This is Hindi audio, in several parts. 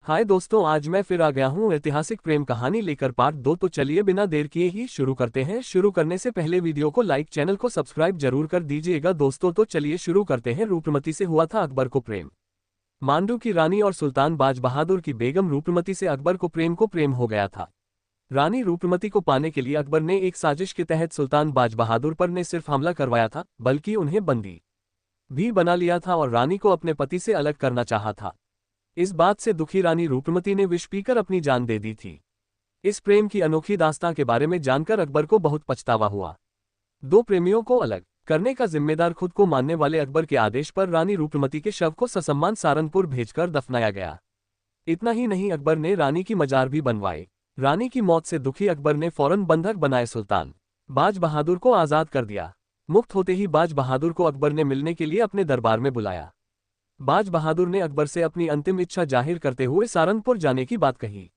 हाय दोस्तों, आज मैं फिर आ गया हूँ ऐतिहासिक प्रेम कहानी लेकर पार्ट 2। तो चलिए बिना देर किए ही शुरू करते हैं। शुरू करने से पहले वीडियो को लाइक, चैनल को सब्सक्राइब जरूर कर दीजिएगा दोस्तों। तो चलिए शुरू करते हैं। रूपमती से हुआ था अकबर को प्रेम। मांडू की रानी और सुल्तान बाज बहादुर की बेगम रूपमती से अकबर को प्रेम हो गया था। रानी रूपमती को पाने के लिए अकबर ने एक साजिश के तहत सुल्तान बाज बहादुर पर ने सिर्फ हमला करवाया था, बल्कि उन्हें बंदी भी बना लिया था और रानी को अपने पति से अलग करना चाहा था। इस बात से दुखी रानी रूपमती ने विष पीकर अपनी जान दे दी थी। इस प्रेम की अनोखी दास्तां के बारे में जानकर अकबर को बहुत पछतावा हुआ। दो प्रेमियों को अलग करने का जिम्मेदार खुद को मानने वाले अकबर के आदेश पर रानी रूपमती के शव को ससम्मान सहारनपुर भेजकर दफनाया गया। इतना ही नहीं, अकबर ने रानी की मजार भी बनवाई। रानी की मौत से दुखी अकबर ने फौरन बंधक बनाए सुल्तान बाज बहादुर को आजाद कर दिया। मुक्त होते ही बाज बहादुर को अकबर ने मिलने के लिए अपने दरबार में बुलाया। बाज बहादुर ने अकबर से अपनी अंतिम इच्छा जाहिर करते हुए सहारनपुर जाने की बात कही।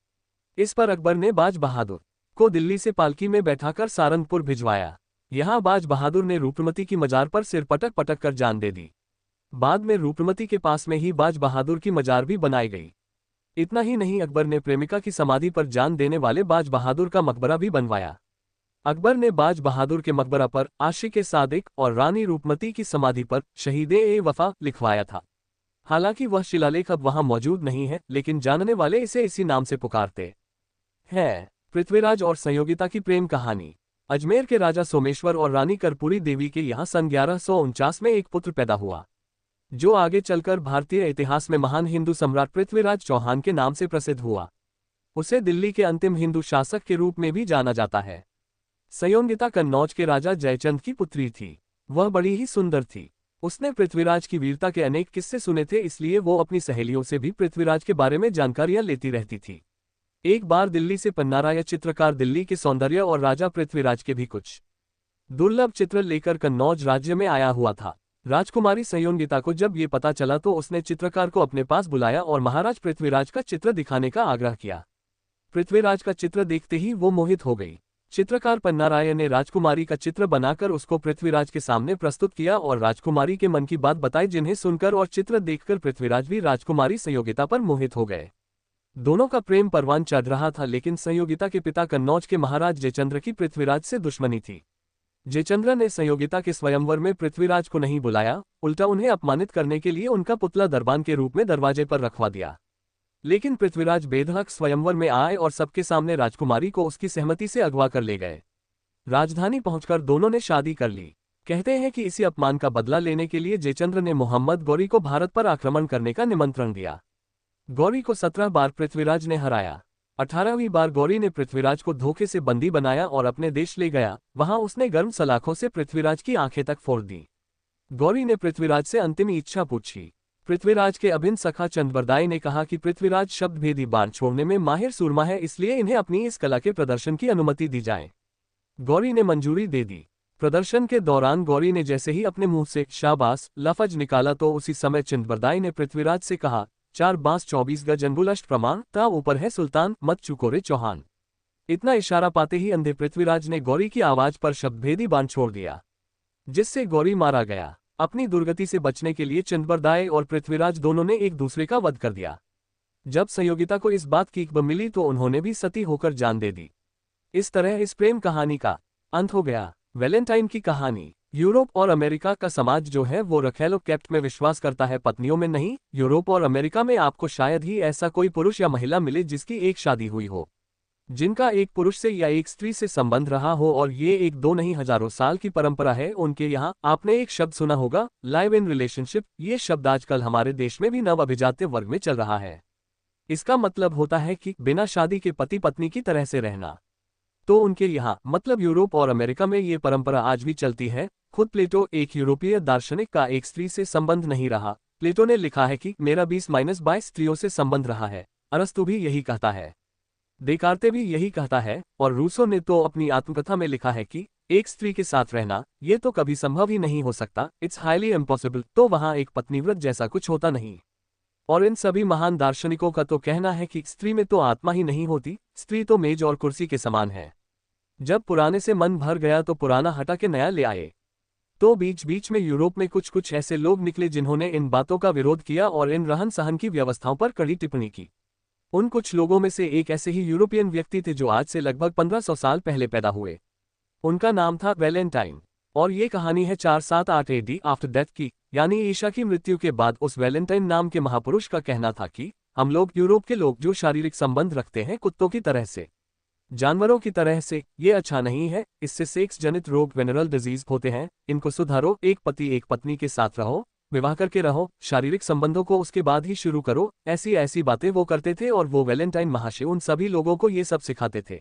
इस पर अकबर ने बाज बहादुर को दिल्ली से पालकी में बैठाकर सहारनपुर भिजवाया। यहाँ बाज बहादुर ने रूपमती की मजार पर सिर पटक पटक कर जान दे दी। बाद में रूपमती के पास में ही बाज बहादुर की मजार भी बनाई गई। इतना ही नहीं, अकबर ने प्रेमिका की समाधि पर जान देने वाले बाज बहादुर का मकबरा भी बनवाया। अकबर ने बाज बहादुर के मकबरा पर आशिक सादिक और रानी रूपमती की समाधि पर शहीद-ए वफा लिखवाया था। हालांकि वह शिलालेख अब वहां मौजूद नहीं है, लेकिन जानने वाले इसे इसी नाम से पुकारते हैं। पृथ्वीराज और संयोगिता की प्रेम कहानी। अजमेर के राजा सोमेश्वर और रानी कर्पूरी देवी के यहाँ सन 1149 में एक पुत्र पैदा हुआ, जो आगे चलकर भारतीय इतिहास में महान हिंदू सम्राट पृथ्वीराज चौहान के नाम से प्रसिद्ध हुआ। उसे दिल्ली के अंतिम हिंदू शासक के रूप में भी जाना जाता है। संयोगिता कन्नौज के राजा जयचंद की पुत्री थी। वह बड़ी ही सुंदर थी। उसने पृथ्वीराज की वीरता के अनेक किस्से सुने थे, इसलिए वो अपनी सहेलियों से भी पृथ्वीराज के बारे में जानकारियां लेती रहती थी। एक बार दिल्ली से पन्नाराय चित्रकार दिल्ली के सौंदर्य और राजा पृथ्वीराज के भी कुछ दुर्लभ चित्र लेकर कन्नौज राज्य में आया हुआ था। राजकुमारी संयोगिता को जब ये पता चला तो उसने चित्रकार को अपने पास बुलाया और महाराज पृथ्वीराज का चित्र दिखाने का आग्रह किया। पृथ्वीराज का चित्र देखते ही वो मोहित हो गई। चित्रकार पन्नाराय ने राजकुमारी का चित्र बनाकर उसको पृथ्वीराज के सामने प्रस्तुत किया और राजकुमारी के मन की बात बताई, जिन्हें सुनकर और चित्र देखकर पृथ्वीराज भी राजकुमारी संयोगिता पर मोहित हो गए। दोनों का प्रेम परवान चढ़ रहा था, लेकिन संयोगिता के पिता कन्नौज के महाराज जयचंद्र की पृथ्वीराज से दुश्मनी थी। जयचंद्र ने संयोगिता के स्वयंवर में पृथ्वीराज को नहीं बुलाया, उल्टा उन्हें अपमानित करने के लिए उनका पुतला दरबान के रूप में दरवाजे पर रखवा दिया। लेकिन पृथ्वीराज बेधड़क स्वयंवर में आए और सबके सामने राजकुमारी को उसकी सहमति से अगवा कर ले गए। राजधानी पहुंचकर दोनों ने शादी कर ली। कहते हैं कि इसी अपमान का बदला लेने के लिए जयचंद्र ने मोहम्मद गौरी को भारत पर आक्रमण करने का निमंत्रण दिया। गौरी को 17 बार पृथ्वीराज ने हराया। 18वीं बार गौरी ने पृथ्वीराज को धोखे से बंदी बनाया और अपने देश ले गया। वहां उसने गर्म सलाखों से पृथ्वीराज की आंखें तक फोड़ दी। गौरी ने पृथ्वीराज से अंतिम इच्छा पूछी। पृथ्वीराज के अभिन्न सखा चंद्रबरदाई ने कहा कि पृथ्वीराज शब्दभेदी बाण छोड़ने में माहिर सूरमा है, इसलिए इन्हें अपनी इस कला के प्रदर्शन की अनुमति दी जाए। गौरी ने मंजूरी दे दी। प्रदर्शन के दौरान गौरी ने जैसे ही अपने मुंह से शाबाश लफज निकाला तो उसी समय चंद्रबरदाई ने पृथ्वीराज से कहा, 4 बांस 24 गज अंगुल प्रमाण ता ऊपर है सुल्तान, मत चुको रे चौहान। इतना इशारा पाते ही अंधे पृथ्वीराज ने गौरी की आवाज पर शब्दभेदी बाण छोड़ दिया, जिससे गौरी मारा गया। अपनी दुर्गति से बचने के लिए चंद्रबरदाई और पृथ्वीराज दोनों ने एक दूसरे का वध कर दिया। जब संयोगिता को इस बात की खबर मिली तो उन्होंने भी सती होकर जान दे दी। इस तरह इस प्रेम कहानी का अंत हो गया। वैलेंटाइन की कहानी। यूरोप और अमेरिका का समाज जो है वो रखेलो कैप्ट में विश्वास करता है, पत्नियों में नहीं। यूरोप और अमेरिका में आपको शायद ही ऐसा कोई पुरुष या महिला मिले जिसकी एक शादी हुई हो, जिनका एक पुरुष से या एक स्त्री से संबंध रहा हो, और ये एक दो नहीं हजारों साल की परंपरा है उनके यहाँ। आपने एक शब्द सुना होगा, लाइव इन रिलेशनशिप। ये शब्द आजकल हमारे देश में भी नव अभिजात्य वर्ग में चल रहा है। इसका मतलब होता है कि बिना शादी के पति पत्नी की तरह से रहना। तो उनके यहाँ मतलब यूरोप और अमेरिका में ये परंपरा आज भी चलती है। खुद प्लेटो, एक यूरोपीय दार्शनिक, का एक स्त्री से संबंध नहीं रहा। प्लेटो ने लिखा है कि मेरा 20-22 स्त्रियों से संबंध रहा है। अरस्तु भी यही कहता है, देकार्ते भी यही कहता है, और रूसो ने तो अपनी आत्मकथा में लिखा है कि एक स्त्री के साथ रहना ये तो कभी संभव ही नहीं हो सकता, इट्स हाईली इम्पॉसिबल। तो वहां एक पत्नीव्रत जैसा कुछ होता नहीं। और इन सभी महान दार्शनिकों का तो कहना है कि स्त्री में तो आत्मा ही नहीं होती, स्त्री तो मेज और कुर्सी के समान है। जब पुराने से मन भर गया तो पुराना हटा के नया ले आए। तो बीच बीच में यूरोप में कुछ ऐसे लोग निकले जिन्होंने इन बातों का विरोध किया और इन रहन सहन की व्यवस्थाओं पर कड़ी टिप्पणी की। उन कुछ लोगों में से एक ऐसे ही यूरोपियन व्यक्ति थे जो आज से लगभग 1500 साल पहले पैदा हुए। उनका नाम था वैलेंटाइन। और ये कहानी है 478 एडी आफ्टर डेथ की, यानी ईसा की मृत्यु के बाद उस वैलेंटाइन नाम के महापुरुष का कहना था कि हम लोग यूरोप के लोग जो शारीरिक संबंध रखते हैं कुत्तों की तरह से, जानवरों की तरह से, ये अच्छा नहीं है, इससे सेक्स जनित रोग वेनरल डिजीज होते हैं, इनको सुधारो, एक पति एक पत्नी के साथ रहो, विवाह करके रहो, शारीरिक संबंधों को उसके बाद ही शुरू करो, ऐसी ऐसी बातें वो करते थे। और वो वैलेंटाइन महाशय उन सभी लोगों को ये सब सिखाते थे,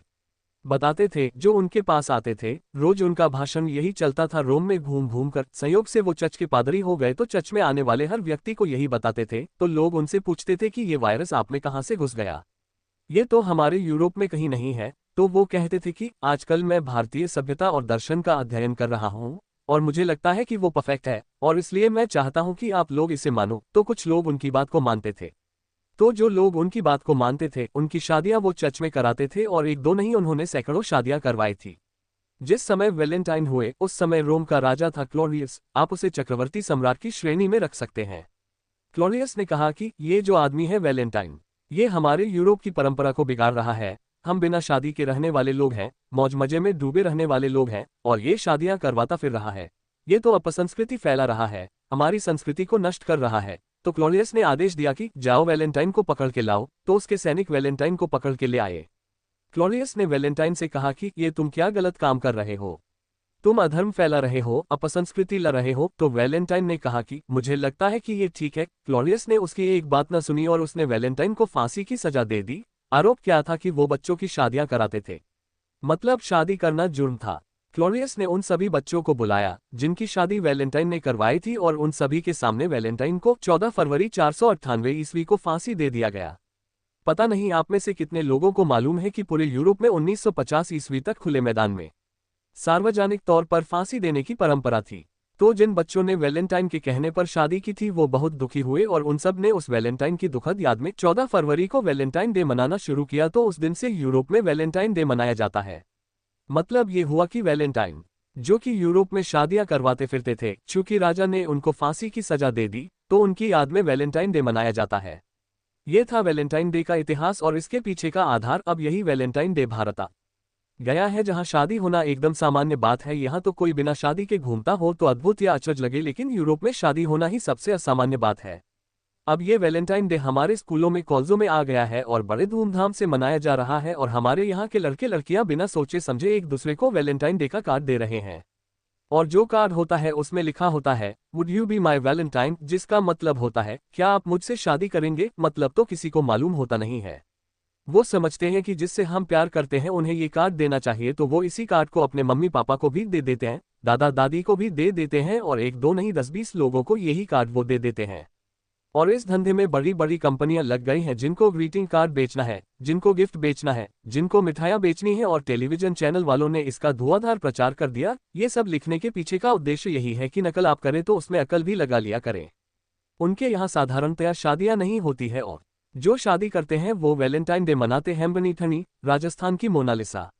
बताते थे, जो उनके पास आते थे। रोज उनका भाषण यही चलता था। रोम में घूम घूम कर संयोग से वो चर्च के पादरी हो गए तो चर्च में आने वाले हर व्यक्ति को यही बताते थे। तो लोग उनसे पूछते थे कि ये वायरस आप में कहाँ से घुस गया, ये तो हमारे यूरोप में कहीं नहीं है। तो वो कहते थे कि आजकल मैं भारतीय सभ्यता और दर्शन का अध्ययन कर रहा हूँ और मुझे लगता है कि वो परफेक्ट है और इसलिए मैं चाहता हूँ कि आप लोग इसे मानो। तो कुछ लोग उनकी बात को मानते थे। तो जो लोग उनकी बात को मानते थे उनकी शादियां वो चर्च में कराते थे और एक दो नहीं, उन्होंने सैकड़ों शादियां करवाई थी। जिस समय वैलेंटाइन हुए उस समय रोम का राजा था क्लोडियस। आप उसे चक्रवर्ती सम्राट की श्रेणी में रख सकते हैं। क्लोडियस ने कहा कि ये जो आदमी है वैलेंटाइन, ये हमारे यूरोप की परंपरा को बिगाड़ रहा है। हम बिना शादी के रहने वाले लोग हैं, मौज मजे में डूबे रहने वाले लोग हैं और ये शादियां करवाता फिर रहा है। ये तो अपसंस्कृति फैला रहा है, हमारी संस्कृति को नष्ट कर रहा है। तो क्लोडियस ने आदेश दिया कि जाओ वैलेंटाइन को पकड़ के लाओ। तो उसके सैनिक वैलेंटाइन को पकड़ के ले आए। क्लोडियस ने वैलेंटाइन से कहा कि ये तुम क्या गलत काम कर रहे हो, तुम अधर्म फैला रहे हो, अपसंस्कृति ला रहे हो। तो वैलेंटाइन ने कहा कि मुझे लगता है कि ये ठीक है। क्लोडियस ने उसकी एक बात न सुनी और उसने वैलेंटाइन को फांसी की सजा दे दी। आरोप क्या था कि वो बच्चों की शादियां कराते थे, मतलब शादी करना जुर्म था। क्लोडियस ने उन सभी बच्चों को बुलाया जिनकी शादी वैलेंटाइन ने करवाई थी और उन सभी के सामने वैलेंटाइन को 14 फरवरी 498 ईस्वी को फांसी दे दिया गया। पता नहीं आप में से कितने लोगों को मालूम है कि पूरे यूरोप में 1950 ईस्वी तक खुले मैदान में सार्वजनिक तौर पर फांसी देने की परंपरा थी। तो जिन बच्चों ने वैलेंटाइन के कहने पर शादी की थी वो बहुत दुखी हुए और उन सब ने उस वैलेंटाइन की दुखद याद में 14 फरवरी को वैलेंटाइन डे मनाना शुरू किया। तो उस दिन से यूरोप में वैलेंटाइन डे मनाया जाता है। मतलब ये हुआ कि वैलेंटाइन, जो कि यूरोप में शादियां करवाते फिरते थे, चूंकि राजा ने उनको फांसी की सजा दे दी तो उनकी याद में वैलेंटाइन डे मनाया जाता है। ये था वैलेंटाइन डे का इतिहास और इसके पीछे का आधार। अब यही वैलेंटाइन डे भारत आ गया है जहां शादी होना एकदम सामान्य बात है। यहाँ तो कोई बिना शादी के घूमता हो तो अद्भुत या अचरज लगे, लेकिन यूरोप में शादी होना ही सबसे असामान्य बात है। अब ये वैलेंटाइन डे हमारे स्कूलों में कॉलेजों में आ गया है और बड़े धूमधाम से मनाया जा रहा है और हमारे यहाँ के लड़के लड़कियां बिना सोचे समझे एक दूसरे को वैलेंटाइन डे का कार्ड दे रहे हैं। और जो कार्ड होता है उसमें लिखा होता है would you be my Valentine, जिसका मतलब होता है क्या आप मुझसे शादी करेंगे। मतलब तो किसी को मालूम होता नहीं है। वो समझते हैं कि जिससे हम प्यार करते हैं उन्हें ये कार्ड देना चाहिए, तो वो इसी कार्ड को अपने मम्मी पापा को भी दे देते हैं, दादा दादी को भी दे देते हैं और एक दो नहीं 10-20 लोगों को यही कार्ड वो दे देते हैं। और इस धंधे में बड़ी बड़ी कंपनियां लग गई हैं, जिनको ग्रीटिंग कार्ड बेचना है, जिनको गिफ्ट बेचना है, जिनको मिठाइयां बेचनी है और टेलीविजन चैनल वालों ने इसका धुआंधार प्रचार कर दिया। ये सब लिखने के पीछे का उद्देश्य यही है कि नकल आप करें तो उसमें अकल भी लगा लिया करें। उनके यहाँ साधारणतया शादियां नहीं होती है और जो शादी करते हैं वो वैलेंटाइन डे मनाते हैं। बनीठनी, राजस्थान की मोनालिसा।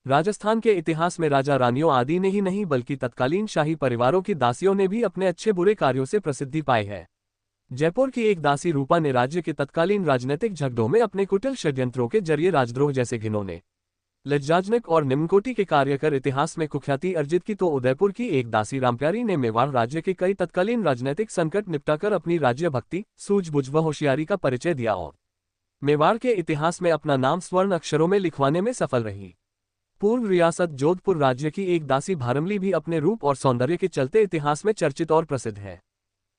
राजस्थान के इतिहास में राजा रानियों आदि ने ही नहीं बल्कि तत्कालीन शाही परिवारों की दासियों ने भी अपने अच्छे बुरे कार्यों से प्रसिद्धि पाई है। जयपुर की एक दासी रूपा ने राज्य के तत्कालीन राजनीतिक झगड़ों में अपने कुटिल षड्यंत्रों के जरिए राजद्रोह जैसे घिनौने, लज्जाजनक और निम्नकोटि के कार्य कर इतिहास में कुख्याति अर्जित की। तो उदयपुर की एक दासी रामप्यारी ने मेवाड़ राज्य के कई तत्कालीन राजनीतिक संकट निपटाकर अपनी राज्य भक्ति, सूझबूझ व होशियारी का परिचय दिया और मेवाड़ के इतिहास में अपना नाम स्वर्ण अक्षरों में लिखवाने में सफल रही। पूर्व रियासत जोधपुर राज्य की एक दासी भारमली भी अपने रूप और सौंदर्य के चलते इतिहास में चर्चित और प्रसिद्ध है।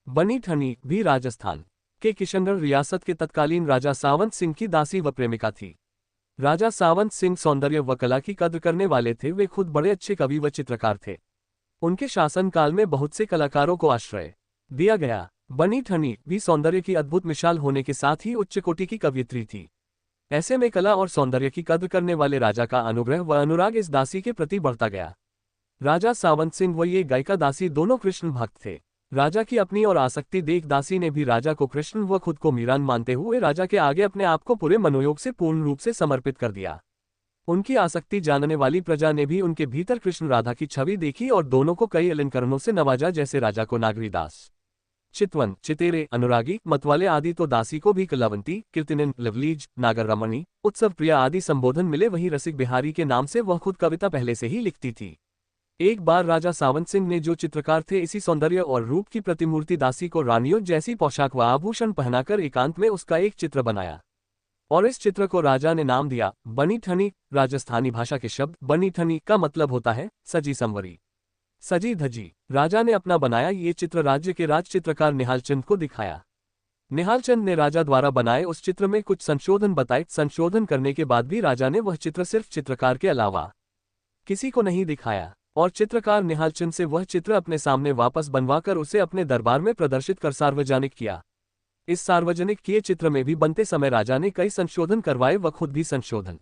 बनीठनी भी राजस्थान के किशनगढ़ रियासत के तत्कालीन राजा सावंत सिंह की दासी व प्रेमिका थी। राजा सावंत सिंह सौंदर्य व कला की कद्र करने वाले थे। वे खुद बड़े अच्छे कवि व चित्रकार थे। उनके शासनकाल में बहुत से कलाकारों को आश्रय दिया गया। बनीठनी भी सौंदर्य की अद्भुत मिसाल होने के साथ ही उच्च कोटि की कवयित्री थी। ऐसे में कला और सौंदर्य की कद्र करने वाले राजा का अनुग्रह व अनुराग इस दासी के प्रति बढ़ता गया। राजा सावंत सिंह व ये गायिका दासी दोनों कृष्ण भक्त थे। राजा की अपनी और आसक्ति देख दासी ने भी राजा को कृष्ण व खुद को मीरान मानते हुए राजा के आगे अपने आप को पूरे मनोयोग से पूर्ण रूप से समर्पित कर दिया। उनकी आसक्ति जानने वाली प्रजा ने भी उनके भीतर कृष्ण राधा की छवि देखी और दोनों को कई अलंकरणों से नवाजा, जैसे राजा को नागरीदास, चितवन, चितेरे, अनुरागी, मतवाले आदि तो दासी को भी कलावंती, कीर्तिनिन, लवलीज, नागर रमणी, उत्सव प्रिया आदि संबोधन मिले। वहीं रसिक बिहारी के नाम से वह खुद कविता पहले से ही लिखती थी। एक बार राजा सावंत सिंह ने, जो चित्रकार थे, इसी सौंदर्य और रूप की प्रतिमूर्ति दासी को रानियों जैसी पोशाक व आभूषण पहनाकर एकांत में उसका एक चित्र बनाया और इस चित्र को राजा ने नाम दिया बनी ठनी। राजस्थानी भाषा के शब्द बनी ठनी का मतलब होता है सजी संवरी, सजी धजी। राजा ने अपना बनाया ये चित्र राज्य के राज चित्रकार निहालचंद को दिखाया। निहालचंद ने राजा द्वारा बनाए उस चित्र में कुछ संशोधन बताए। संशोधन करने के बाद भी राजा ने वह चित्र सिर्फ चित्रकार के अलावा किसी को नहीं दिखाया और चित्रकार निहालचंद से वह चित्र अपने सामने वापस बनवाकर उसे अपने दरबार में प्रदर्शित कर सार्वजनिक किया। इस सार्वजनिक किए चित्र में भी बनते समय राजा ने कई संशोधन करवाए व खुद भी संशोधन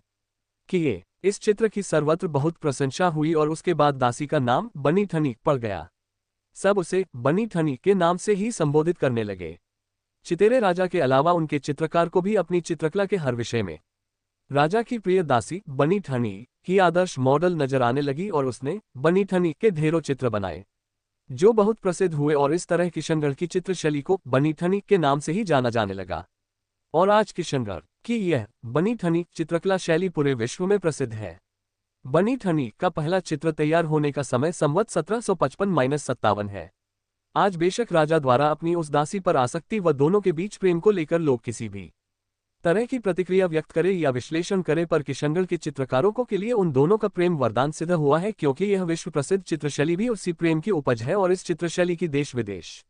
किए। इस चित्र की सर्वत्र बहुत प्रशंसा हुई और उसके बाद दासी का नाम बनी ठनी पड़ गया। सब उसे बनी ठनी के नाम से ही संबोधित करने लगे। चितेरे राजा के अलावा उनके चित्रकार को भी अपनी चित्रकला के हर विषय में राजा की प्रिय दासी बनी ठनी ही आदर्श मॉडल नजर आने लगी और उसने बनी ठनी के ढेरों चित्र बनाए जो बहुत प्रसिद्ध हुए और इस तरह किशनगढ़ की चित्रशैली को बनी ठनी के नाम से ही जाना जाने लगा। और आज किशनगढ़ की यह बनी ठनी चित्रकला शैली पूरे विश्व में प्रसिद्ध है। बनी ठनी का पहला चित्र तैयार होने का समय संवत 1755-57 है। आज बेशक राजा द्वारा अपनी उस दासी पर आसक्ति व दोनों के बीच प्रेम को लेकर लोग किसी भी तरह की प्रतिक्रिया व्यक्त करे या विश्लेषण करे, पर किशनगढ़ के चित्रकारों को के लिए उन दोनों का प्रेम वरदान सिद्ध हुआ है, क्योंकि यह विश्व प्रसिद्ध चित्रशैली भी उसी प्रेम की उपज है और इस चित्रशैली की देश विदेश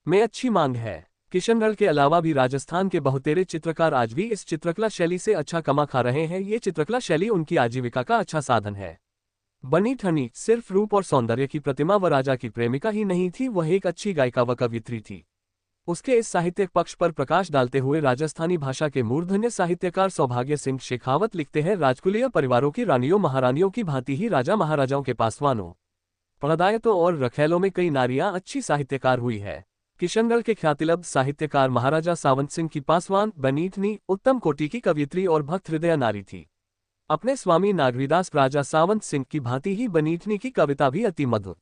में अच्छी मांग है। किशनगढ़ के अलावा भी राजस्थान के बहुतेरे चित्रकार आज भी इस चित्रकला शैली से अच्छा कमा खा रहे हैं। ये चित्रकला शैली उनकी आजीविका का अच्छा साधन है। बनी ठनी सिर्फ रूप और सौंदर्य की प्रतिमा व राजा की प्रेमिका ही नहीं थी, वह एक अच्छी गायिका व कवियत्री थी। उसके इस साहित्यिक पक्ष पर प्रकाश डालते हुए राजस्थानी भाषा के मूर्धन्य साहित्यकार सौभाग्य सिंह शेखावत लिखते हैं, राजकुलीय परिवारों की रानियों महारानियों की भांति ही राजा महाराजाओं के पासवानों, पढ़दायतों और रखेलों में कई नारियां अच्छी साहित्यकार हुई है। किशनगढ़ के ख्यातिलब्ध साहित्यकार महाराजा सावंत सिंह की पासवान बनी ठनी उत्तम कोटि की कवियत्री और भक्त हृदय नारी थी। अपने स्वामी नागरीदास राजा सावंत सिंह की भांति ही बनी ठनी की कविता भी अति मधुर,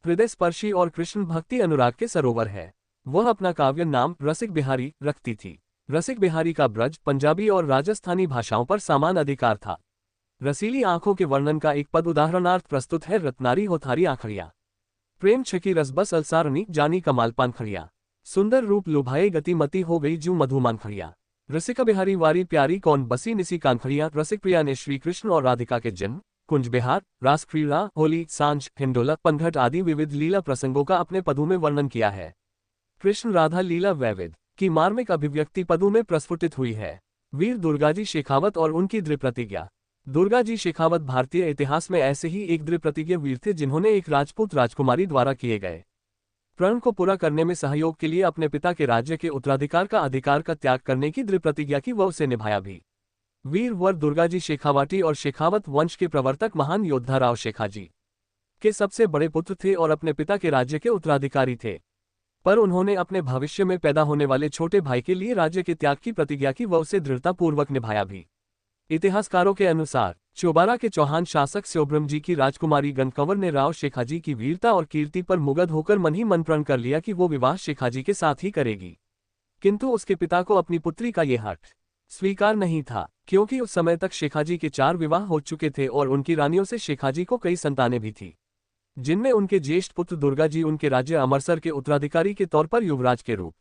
हृदय स्पर्शी और कृष्ण भक्ति अनुराग के सरोवर है। वह अपना काव्य नाम रसिक बिहारी रखती थी। रसिक बिहारी का ब्रज, पंजाबी और राजस्थानी भाषाओं पर समान अधिकार था। रसीली आंखों के वर्णन का एक पद उदाहरणार्थ प्रस्तुत है, रत्नारी होथारी आंखड़िया, प्रेम छकी रसबस अलसारनी जानी कमाल पानखड़िया, सुंदर रूप लुभाए गतिमती हो गई जू मधुमान खड़िया। रसिका बिहारी वारी प्यारी कौन बसी निसी कानखड़िया। रसिक प्रिया ने श्री कृष्ण और राधिका के जन्म, कुंज बिहार, रास क्रीड़ा, होली, सांझ, हिंडोला, पनघट आदि विविध लीला प्रसंगों का अपने पदों में वर्णन किया है। कृष्ण राधा लीला वैविध की मार्मिक अभिव्यक्ति पदों में प्रस्फुटित हुई है। वीर दुर्गाजी शेखावत और उनकी दृढ़ प्रतिज्ञा। दुर्गाजी शेखावत भारतीय इतिहास में ऐसे ही एक दृढ़ प्रतिज्ञ वीर थे, जिन्होंने एक राजपूत राजकुमारी द्वारा किए गए प्रण को पूरा करने में सहयोग के लिए अपने पिता के राज्य के उत्तराधिकार का अधिकार का त्याग करने की दृढ़ प्रतिज्ञा की व उसे निभाया भी। वीर वर दुर्गाजी शेखावाटी और शेखावत वंश के प्रवर्तक महान योद्धा राव शेखाजी के सबसे बड़े पुत्र थे और अपने पिता के राज्य के उत्तराधिकारी थे, पर उन्होंने अपने भविष्य में पैदा होने वाले छोटे भाई के लिए राज्य के त्याग की प्रतिज्ञा की व उसे दृढ़तापूर्वक निभाया भी। इतिहासकारों के अनुसार चौबारा के चौहान शासक स्योब्रम जी की राजकुमारी गनकंवर ने राव शेखाजी की वीरता और कीर्ति पर मुग्ध होकर मन ही मन प्रण कर लिया कि वो विवाह शेखाजी के साथ ही करेगी, किंतु उसके पिता को अपनी पुत्री का ये हट स्वीकार नहीं था, क्योंकि उस समय तक शेखाजी के 4 विवाह हो चुके थे और उनकी रानियों से शेखाजी को कई संतानें भी थी, जिनमें उनके ज्येष्ठ पुत्र दुर्गाजी उनके राज्य अमरसर के उत्तराधिकारी के तौर पर युवराज के रूप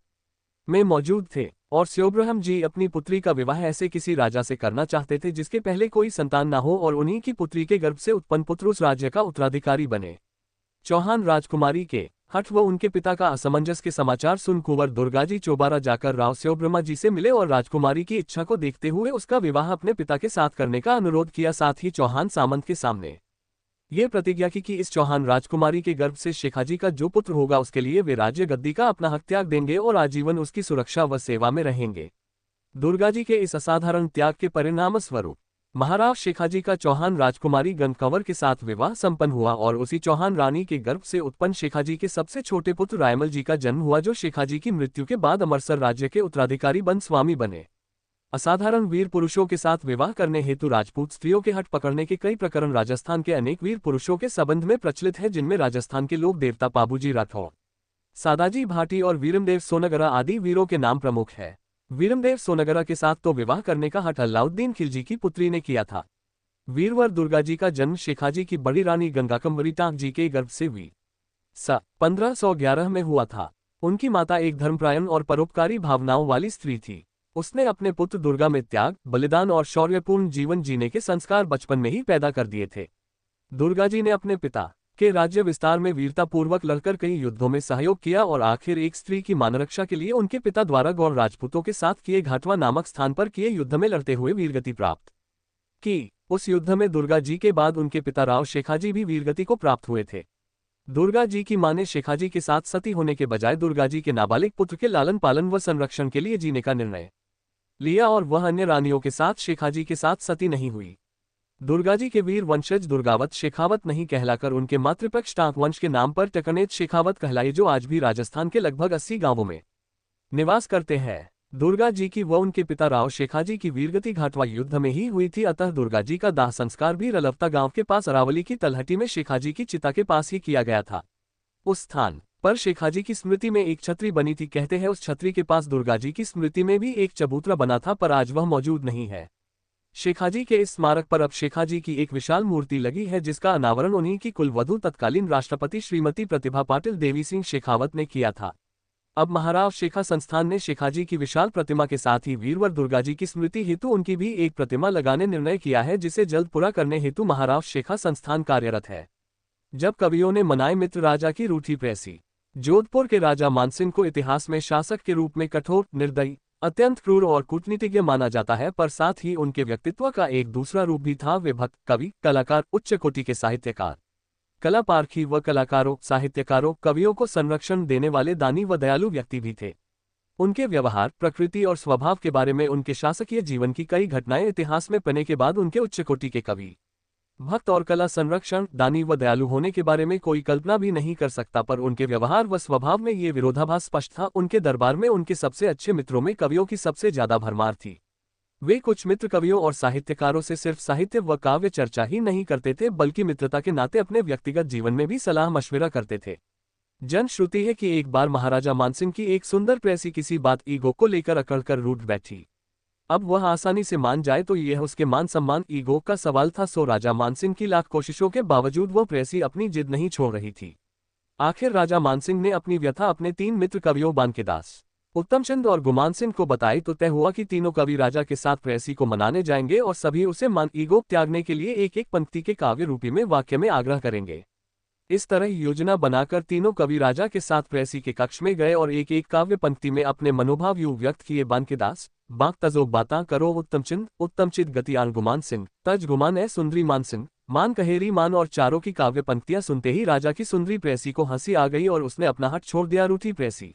में मौजूद थे। और स्योब्रहम जी अपनी पुत्री का विवाह ऐसे किसी राजा से करना चाहते थे जिसके पहले कोई संतान न हो और उन्हीं की पुत्री के गर्भ से उत्पन्न पुत्र उस राज्य का उत्तराधिकारी बने। चौहान राजकुमारी के हठ व उनके पिता का असमंजस के समाचार सुन कुंवर दुर्गाजी चौबारा जाकर राव स्योब्रमा जी से मिले और राजकुमारी की इच्छा को देखते हुए उसका विवाह अपने पिता के साथ करने का अनुरोध किया। साथ ही चौहान सामंत के सामने ये प्रतिज्ञा की कि इस चौहान राजकुमारी के गर्भ से शेखाजी का जो पुत्र होगा उसके लिए वे राज्य गद्दी का अपना हक त्याग देंगे और आजीवन उसकी सुरक्षा व सेवा में रहेंगे। दुर्गाजी के इस असाधारण त्याग के परिणाम स्वरूप महाराव शेखाजी का चौहान राजकुमारी गनकंवर के साथ विवाह संपन्न हुआ और उसी चौहान रानी के गर्भ से उत्पन्न शेखाजी के सबसे छोटे पुत्र रायमल जी का जन्म हुआ, जो शेखाजी की मृत्यु के बाद अमरसर राज्य के उत्तराधिकारी बन स्वामी बने। असाधारण वीर पुरुषों के साथ विवाह करने हेतु राजपूत स्त्रियों के हट पकड़ने के कई प्रकरण राजस्थान के अनेक वीर पुरुषों के संबंध में प्रचलित है, जिनमें राजस्थान के लोक देवता पाबूजी राठौर, सादाजी भाटी और वीरमदेव सोनगरा आदि वीरों के नाम प्रमुख है। वीरमदेव सोनगरा के साथ तो विवाह करने का हठ अलाउद्दीन खिलजी की पुत्री ने किया था। वीरवर दुर्गाजी का जन्म शेखाजी की बड़ी रानी गंगाकंवरी टांक जी के गर्भ से हुई स 1511 में हुआ था। उनकी माता एक धर्मपरायण और परोपकारी भावनाओं वाली स्त्री थी। उसने अपने पुत्र दुर्गा में त्याग, बलिदान और शौर्यपूर्ण जीवन जीने के संस्कार बचपन में ही पैदा कर दिए थे। दुर्गाजी ने अपने पिता के राज्य विस्तार में वीरतापूर्वक लड़कर कई युद्धों में सहयोग किया और आखिर एक स्त्री की मानरक्षा के लिए उनके पिता द्वारा गौर राजपूतों के साथ किए घाटवा नामक स्थान पर किए युद्ध में लड़ते हुए वीरगति प्राप्त की। उस युद्ध में दुर्गा जी के बाद उनके पिता राव शेखाजी भी वीरगति को प्राप्त हुए थे। दुर्गा जी की मां ने शेखाजी के साथ सती होने के बजाय दुर्गा जी के नाबालिग पुत्र के लालन पालन व संरक्षण के लिए जीने का निर्णय लिया और वह अन्य रानियों के साथ शेखाजी के साथ सती नहीं हुई। दुर्गाजी के वीर वंशज दुर्गावत शेखावत नहीं कहलाकर उनके मातृपक्ष टांक वंश के नाम पर टकनेत शेखावत कहलाए, जो आज भी राजस्थान के लगभग 80 गांवों में निवास करते हैं। दुर्गा जी की व उनके पिता राव शेखाजी की वीरगति घाटवा युद्ध में ही हुई थी, अतः दुर्गा जी का दाह संस्कार भी रलवता गांव के पास अरावली की तलहटी में शेखाजी की चिता के पास ही किया गया था। उस स्थान पर शेखाजी की स्मृति में एक छतरी बनी थी। कहते हैं उस छतरी के पास दुर्गा जी की स्मृति में भी एक चबूतरा बना था, पर आज वह मौजूद नहीं है। शेखाजी के इस स्मारक पर अब शेखाजी की एक विशाल मूर्ति लगी है, जिसका अनावरण उन्हीं की कुलवधू तत्कालीन राष्ट्रपति श्रीमती प्रतिभा पाटिल देवी सिंह शेखावत ने किया था। अब महाराव शेखा संस्थान ने शेखाजी की विशाल प्रतिमा के साथ ही वीरवर दुर्गाजी की स्मृति हेतु उनकी भी एक प्रतिमा लगाने निर्णय किया है, जिसे जल्द पूरा करने हेतु महाराव शेखा संस्थान कार्यरत है। जब कवियों ने मनाए मित्र राजा की रूठी प्रेसी। जोधपुर के राजा मानसिंह को इतिहास में शासक के रूप में कठोर, निर्दयी, अत्यंत क्रूर और कूटनीतिज्ञ माना जाता है, पर साथ ही उनके व्यक्तित्व का एक दूसरा रूप भी था। वे भक्त, कवि, कलाकार, उच्च कोटि के साहित्यकार, कला पारखी व कलाकारों, साहित्यकारों, कवियों को संरक्षण देने वाले दानी व दयालु व्यक्ति भी थे। उनके व्यवहार, प्रकृति और स्वभाव के बारे में उनके शासकीय जीवन की कई घटनाएं इतिहास में पढ़ने के बाद उनके उच्च कोटि के कवि, भक्त और कला संरक्षण, दानी व दयालु होने के बारे में कोई कल्पना भी नहीं कर सकता, पर उनके व्यवहार व स्वभाव में ये विरोधाभास स्पष्ट था। उनके दरबार में उनके सबसे अच्छे मित्रों में कवियों की सबसे ज्यादा भरमार थी। वे कुछ मित्र कवियों और साहित्यकारों से सिर्फ साहित्य व काव्य चर्चा ही नहीं करते थे, बल्कि मित्रता के नाते अपने व्यक्तिगत जीवन में भी सलाह मशविरा करते थे। जनश्रुति है कि एक बार महाराजा मानसिंह की एक सुंदर प्रेसी किसी बात ईगो को लेकर अकड़कर रूठ बैठी। अब वह आसानी से मान जाए तो यह उसके मान सम्मान ईगो का सवाल था। सो राजा मानसिंह की लाख कोशिशों के बावजूद वह प्रेसी अपनी जिद नहीं छोड़ रही थी। आखिर राजा मानसिंह ने अपनी व्यथा अपने 3 मित्र कवियों बानकेदास, उत्तमचंद और गुमान सिंह को बताई तो तय हुआ कि तीनों कवि राजा के साथ प्रेसी को मनाने जाएंगे और सभी उसे मान ईगो त्यागने के लिए एक एक पंक्ति के काव्य रूपी में वाक्य में आग्रह करेंगे। इस तरह योजना बनाकर तीनों कवि राजा के साथ प्रेसी के कक्ष में गए और एक एक काव्य पंक्ति में अपने मनोभाव यूं व्यक्त किए। बानकेदास, बाक तजो बाता करो उत्तमचंद, उत्तमचित गतियान गुमान सिंह, तज गुमान है सुंदरी मान सिंह, मान कहेरी मान। और चारों की काव्य पंक्तियां सुनते ही राजा की सुंदरी प्रेसी को हंसी आ गई और उसने अपना हट छोड़ दिया। रूठी प्रेसी,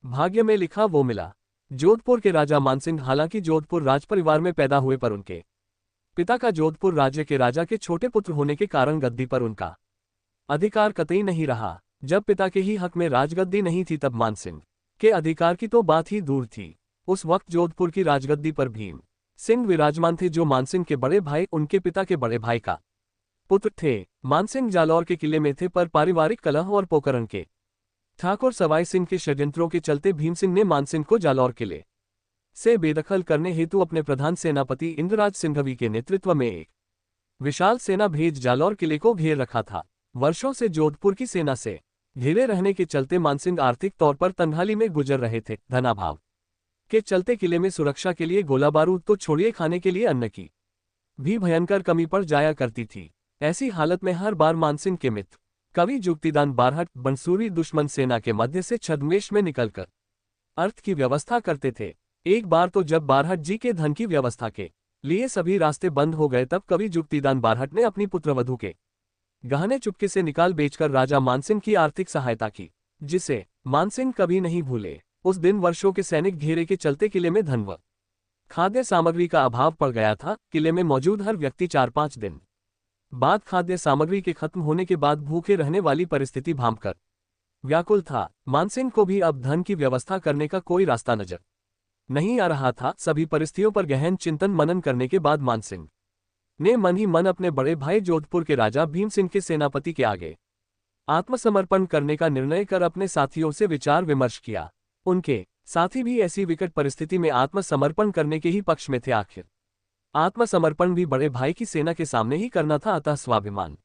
भाग्य में लिखा वो मिला। जोधपुर के राजा मानसिंह हालांकि जोधपुर राजपरिवार में पैदा हुए, पर उनके पिता का जोधपुर राज्य के राजा के छोटे पुत्र होने के कारण गद्दी पर उनका अधिकार कतई नहीं रहा। जब पिता के ही हक में राजगद्दी नहीं थी तब मानसिंह के अधिकार की तो बात ही दूर थी। उस वक्त जोधपुर की राजगद्दी पर भीम सिंह विराजमान थे, जो मानसिंह के बड़े भाई उनके पिता के बड़े भाई का पुत्र थे। मानसिंह जालौर के किले में थे, पर पारिवारिक कलह और पोकरण के ठाकुर सवाई सिंह के षड्यंत्रों के चलते भीम सिंह ने मानसिंह को जालौर किले से बेदखल करने हेतु अपने प्रधान सेनापति इंद्रराज सिंघवी के नेतृत्व में एक विशाल सेना भेज जालौर किले को घेर रखा था। वर्षों से जोधपुर की सेना से घिरे रहने के चलते मानसिंह आर्थिक तौर पर तंगहाली में गुजर रहे थे। धनाभाव के चलते किले में सुरक्षा के लिए गोला बारूद तो छोड़िए, खाने के लिए अन्न की भी भयंकर कमी पड़ जाया करती थी। ऐसी हालत में हर बार मानसिंह के मित्र कवि जुक्तिदान बारहट बंसूरी दुश्मन सेना के मध्य से छद्मवेश में निकलकर अर्थ की व्यवस्था करते थे। एक बार तो जब बारहट जी के धन की व्यवस्था के लिए सभी रास्ते बंद हो गए, तब कवि जुक्तिदान बारहट ने अपनी पुत्रवधू के गहने चुपके से निकाल बेचकर राजा मानसिंह की आर्थिक सहायता की, जिसे मानसिंह कभी नहीं भूले। उस दिन वर्षों के सैनिक घेरे के चलते किले में धन व खाद्य सामग्री का अभाव पड़ गया था। किले में मौजूद हर व्यक्ति 4-5 दिन बाद खाद्य सामग्री के खत्म होने के बाद भूखे रहने वाली परिस्थिति भांपकर व्याकुल था। मानसिंह को भी अब धन की व्यवस्था करने का कोई रास्ता नजर नहीं आ रहा था। सभी परिस्थितियों पर गहन चिंतन मनन करने के बाद मानसिंह ने मन ही मन अपने बड़े भाई जोधपुर के राजा भीम सिंह के सेनापति के आगे आत्मसमर्पण करने का निर्णय कर अपने साथियों से विचार विमर्श किया। उनके साथी भी ऐसी विकट परिस्थिति में आत्मसमर्पण करने के ही पक्ष में थे। आखिर आत्मसमर्पण भी बड़े भाई की सेना के सामने ही करना था, अतः स्वाभिमान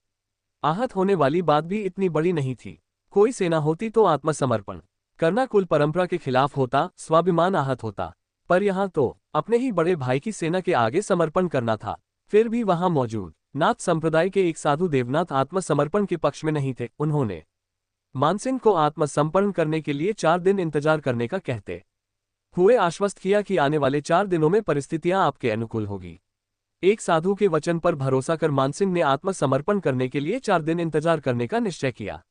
आहत होने वाली बात भी इतनी बड़ी नहीं थी। कोई सेना होती तो आत्मसमर्पण करना कुल परंपरा के खिलाफ होता, स्वाभिमान आहत होता, पर यहाँ तो अपने ही बड़े भाई की सेना के आगे समर्पण करना था। फिर भी वहां मौजूद नाथ संप्रदाय के एक साधु देवनाथ आत्मसमर्पण के पक्ष में नहीं थे। उन्होंने मानसिंह को आत्मसमर्पण करने के लिए 4 दिन इंतजार करने का कहते हुए आश्वस्त किया कि आने वाले 4 दिनों में परिस्थितियां आपके अनुकूल होगी। एक साधु के वचन पर भरोसा कर मानसिंह ने आत्मसमर्पण करने के लिए 4 दिन इंतजार करने का निश्चय किया।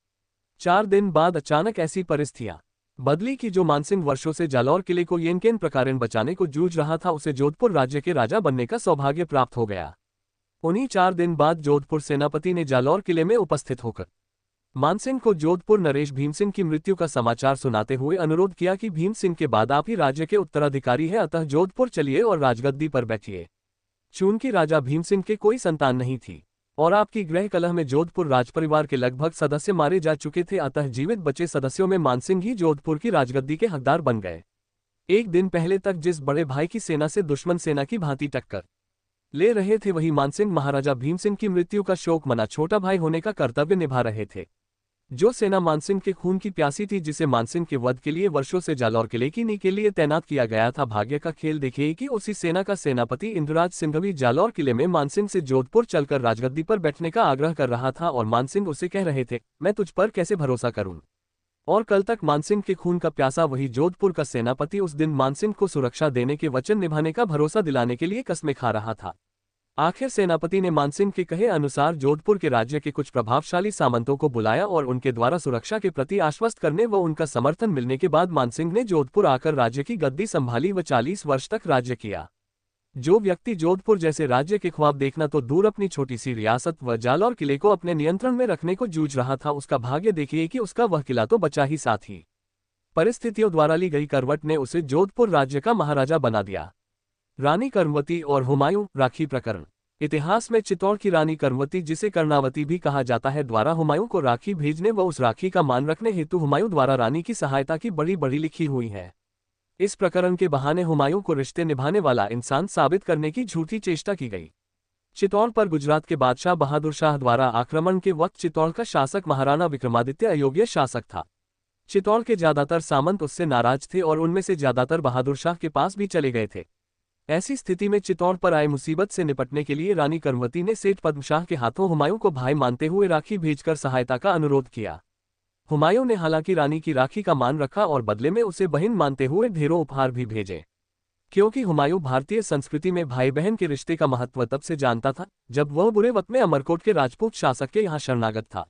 4 दिन बाद अचानक ऐसी परिस्थितियां बदली कि जो मानसिंह वर्षों से जालौर किले को येनकेन प्रकारेण बचाने को जूझ रहा था, उसे जोधपुर राज्य के राजा बनने का सौभाग्य प्राप्त हो गया। उन्हीं 4 दिन बाद जोधपुर सेनापति ने जालौर किले में उपस्थित होकर मानसिंह को जोधपुर नरेश भीम सिंह की मृत्यु का समाचार सुनाते हुए अनुरोध किया कि भीम सिंह के बाद आप ही राज्य के उत्तराधिकारी हैं, अतः जोधपुर चलिए और राजगद्दी पर बैठिए। चूंकि राजा भीम सिंह के कोई संतान नहीं थी और आपकी गृह कलह में जोधपुर राजपरिवार के लगभग सदस्य मारे जा चुके थे, अतः जीवित बचे सदस्यों में मानसिंह ही जोधपुर की राजगद्दी के हकदार बन गए। एक दिन पहले तक जिस बड़े भाई की सेना से दुश्मन सेना की भांति टक्कर ले रहे थे, वही मानसिंह महाराजा भीम सिंह की मृत्यु का शोक मना छोटा भाई होने का कर्तव्य निभा रहे थे। जो सेना मानसिंह के खून की प्यासी थी, जिसे मानसिंह के वध के लिए वर्षों से जालौर किले की नींव के लिए तैनात किया गया था, भाग्य का खेल देखिए कि उसी सेना का सेनापति इंद्रराज सिंघवी जालौर किले में मानसिंह से जोधपुर चलकर राजगद्दी पर बैठने का आग्रह कर रहा था और मानसिंह उसे कह रहे थे, मैं तुझ पर कैसे भरोसा करूं। और कल तक मानसिंह के खून का प्यासा वही जोधपुर का सेनापति उस दिन मानसिंह को सुरक्षा देने के वचन निभाने का भरोसा दिलाने के लिए कस्में खा रहा था। आखिर सेनापति ने मानसिंह के कहे अनुसार जोधपुर के राज्य के कुछ प्रभावशाली सामंतों को बुलाया और उनके द्वारा सुरक्षा के प्रति आश्वस्त करने व उनका समर्थन मिलने के बाद मानसिंह ने जोधपुर आकर राज्य की गद्दी संभाली व 40 वर्ष तक राज्य किया। जो व्यक्ति जोधपुर जैसे राज्य के ख्वाब देखना तो दूर अपनी छोटी सी रियासत व जालौर किले को अपने नियंत्रण में रखने को जूझ रहा था, उसका भाग्य देखिए कि उसका वह किला तो बचा ही, साथ ही परिस्थितियों द्वारा ली गई करवट ने उसे जोधपुर राज्य का महाराजा बना दिया। रानी कर्मवती और हुमायूं राखी प्रकरण। इतिहास में चित्तौड़ की रानी कर्मवती, जिसे कर्णावती भी कहा जाता है, द्वारा हुमायूं को राखी भेजने व उस राखी का मान रखने हेतु हुमायूं द्वारा रानी की सहायता की बड़ी लिखी हुई है। इस प्रकरण के बहाने हुमायूं को रिश्ते निभाने वाला इंसान साबित करने की झूठी चेष्टा की गई। चित्तौड़ पर गुजरात के बादशाह बहादुर शाह द्वारा आक्रमण के वक्त चित्तौड़ का शासक महाराणा विक्रमादित्य अयोग्य शासक था। चित्तौड़ के ज्यादातर सामंत उससे नाराज थे और उनमें से ज्यादातर बहादुर शाह के पास भी चले गए थे। ऐसी स्थिति में चित्तौड़ पर आए मुसीबत से निपटने के लिए रानी कर्मवती ने सेठ पद्मशाह के हाथों हुमायूं को भाई मानते हुए राखी भेजकर सहायता का अनुरोध किया। हुमायूं ने हालांकि रानी की राखी का मान रखा और बदले में उसे बहन मानते हुए ढेरों उपहार भी भेजे, क्योंकि हुमायूं भारतीय संस्कृति में भाई बहन के रिश्ते का महत्व तब से जानता था जब वह बुरे वक्त में अमरकोट के राजपूत शासक के यहाँ शरणागत था।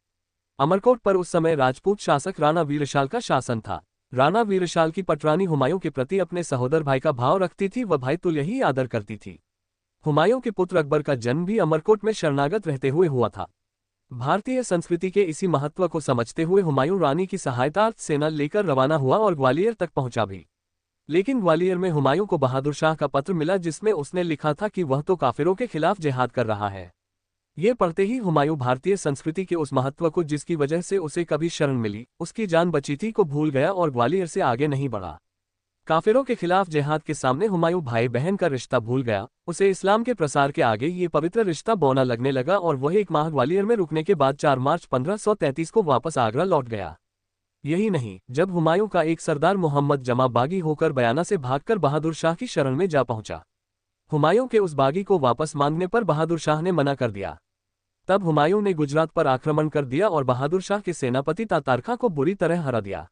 अमरकोट पर उस समय राजपूत शासक राणा वीरशाल का शासन था। राणा वीरशाल की पटरानी हुमायूं के प्रति अपने सहोदर भाई का भाव रखती थी, वह भाई तुल्य ही आदर करती थी। हुमायूं के पुत्र अकबर का जन्म भी अमरकोट में शरणागत रहते हुए हुआ था। भारतीय संस्कृति के इसी महत्व को समझते हुए हुमायूं रानी की सहायतार्थ सेना लेकर रवाना हुआ और ग्वालियर तक पहुंचा भी। लेकिन ग्वालियर में हुमायूं को बहादुर शाह का पत्र मिला, जिसमें उसने लिखा था कि वह तो काफिरों के खिलाफ जिहाद कर रहा है। ये पढ़ते ही हुमायूं भारतीय संस्कृति के उस महत्व को, जिसकी वजह से उसे कभी शरण मिली, उसकी जान बची थी, को भूल गया और ग्वालियर से आगे नहीं बढ़ा। काफिरों के खिलाफ जिहाद के सामने हुमायूं भाई बहन का रिश्ता भूल गया। उसे इस्लाम के प्रसार के आगे ये पवित्र रिश्ता बौना लगने लगा और वह 1 माह ग्वालियर में रुकने के बाद 4 मार्च 1533 को वापस आगरा लौट गया। यही नहीं, जब हुमायूं का एक सरदार मोहम्मद जमा बागी होकर बयाना से भागकर बहादुर शाह की शरण में जा पहुंचा। हुमायूं के उस बागी को वापस मांगने पर बहादुर शाह ने मना कर दिया। तब हुमायूं ने गुजरात पर आक्रमण कर दिया और बहादुर शाह के सेनापति तातार खां को बुरी तरह हरा दिया।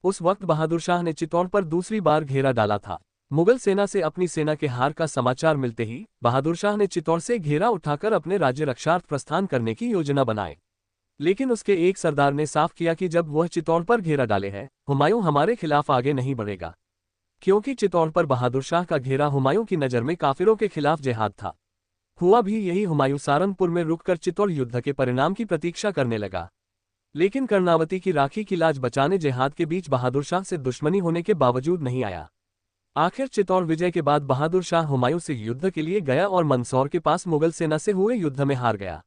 उस वक्त बहादुर शाह ने चित्तौड़ पर दूसरी बार घेरा डाला था। मुगल सेना से अपनी सेना के हार का समाचार मिलते ही बहादुर शाह ने चित्तौड़ से घेरा उठाकर अपने राज्य रक्षार्थ प्रस्थान करने की योजना बनाई। लेकिन उसके एक सरदार ने साफ किया कि जब वह चित्तौड़ पर घेरा डाले है, हुमायूं हमारे खिलाफ आगे नहीं बढ़ेगा, क्योंकि चित्तौड़ पर बहादुर शाह का घेरा हुमायूं की नज़र में काफिरों के खिलाफ जिहाद था। हुआ भी यही, हुमायूं सहारनपुर में रुककर चित्तौड़ युद्ध के परिणाम की प्रतीक्षा करने लगा। लेकिन कर्णावती की राखी की लाज बचाने जिहाद के बीच बहादुर शाह से दुश्मनी होने के बावजूद नहीं आया। आखिर चित्तौड़ विजय के बाद बहादुर शाह हुमायूं से युद्ध के लिए गया और मंदसौर के पास मुगल सेना से हुए युद्ध में हार गया।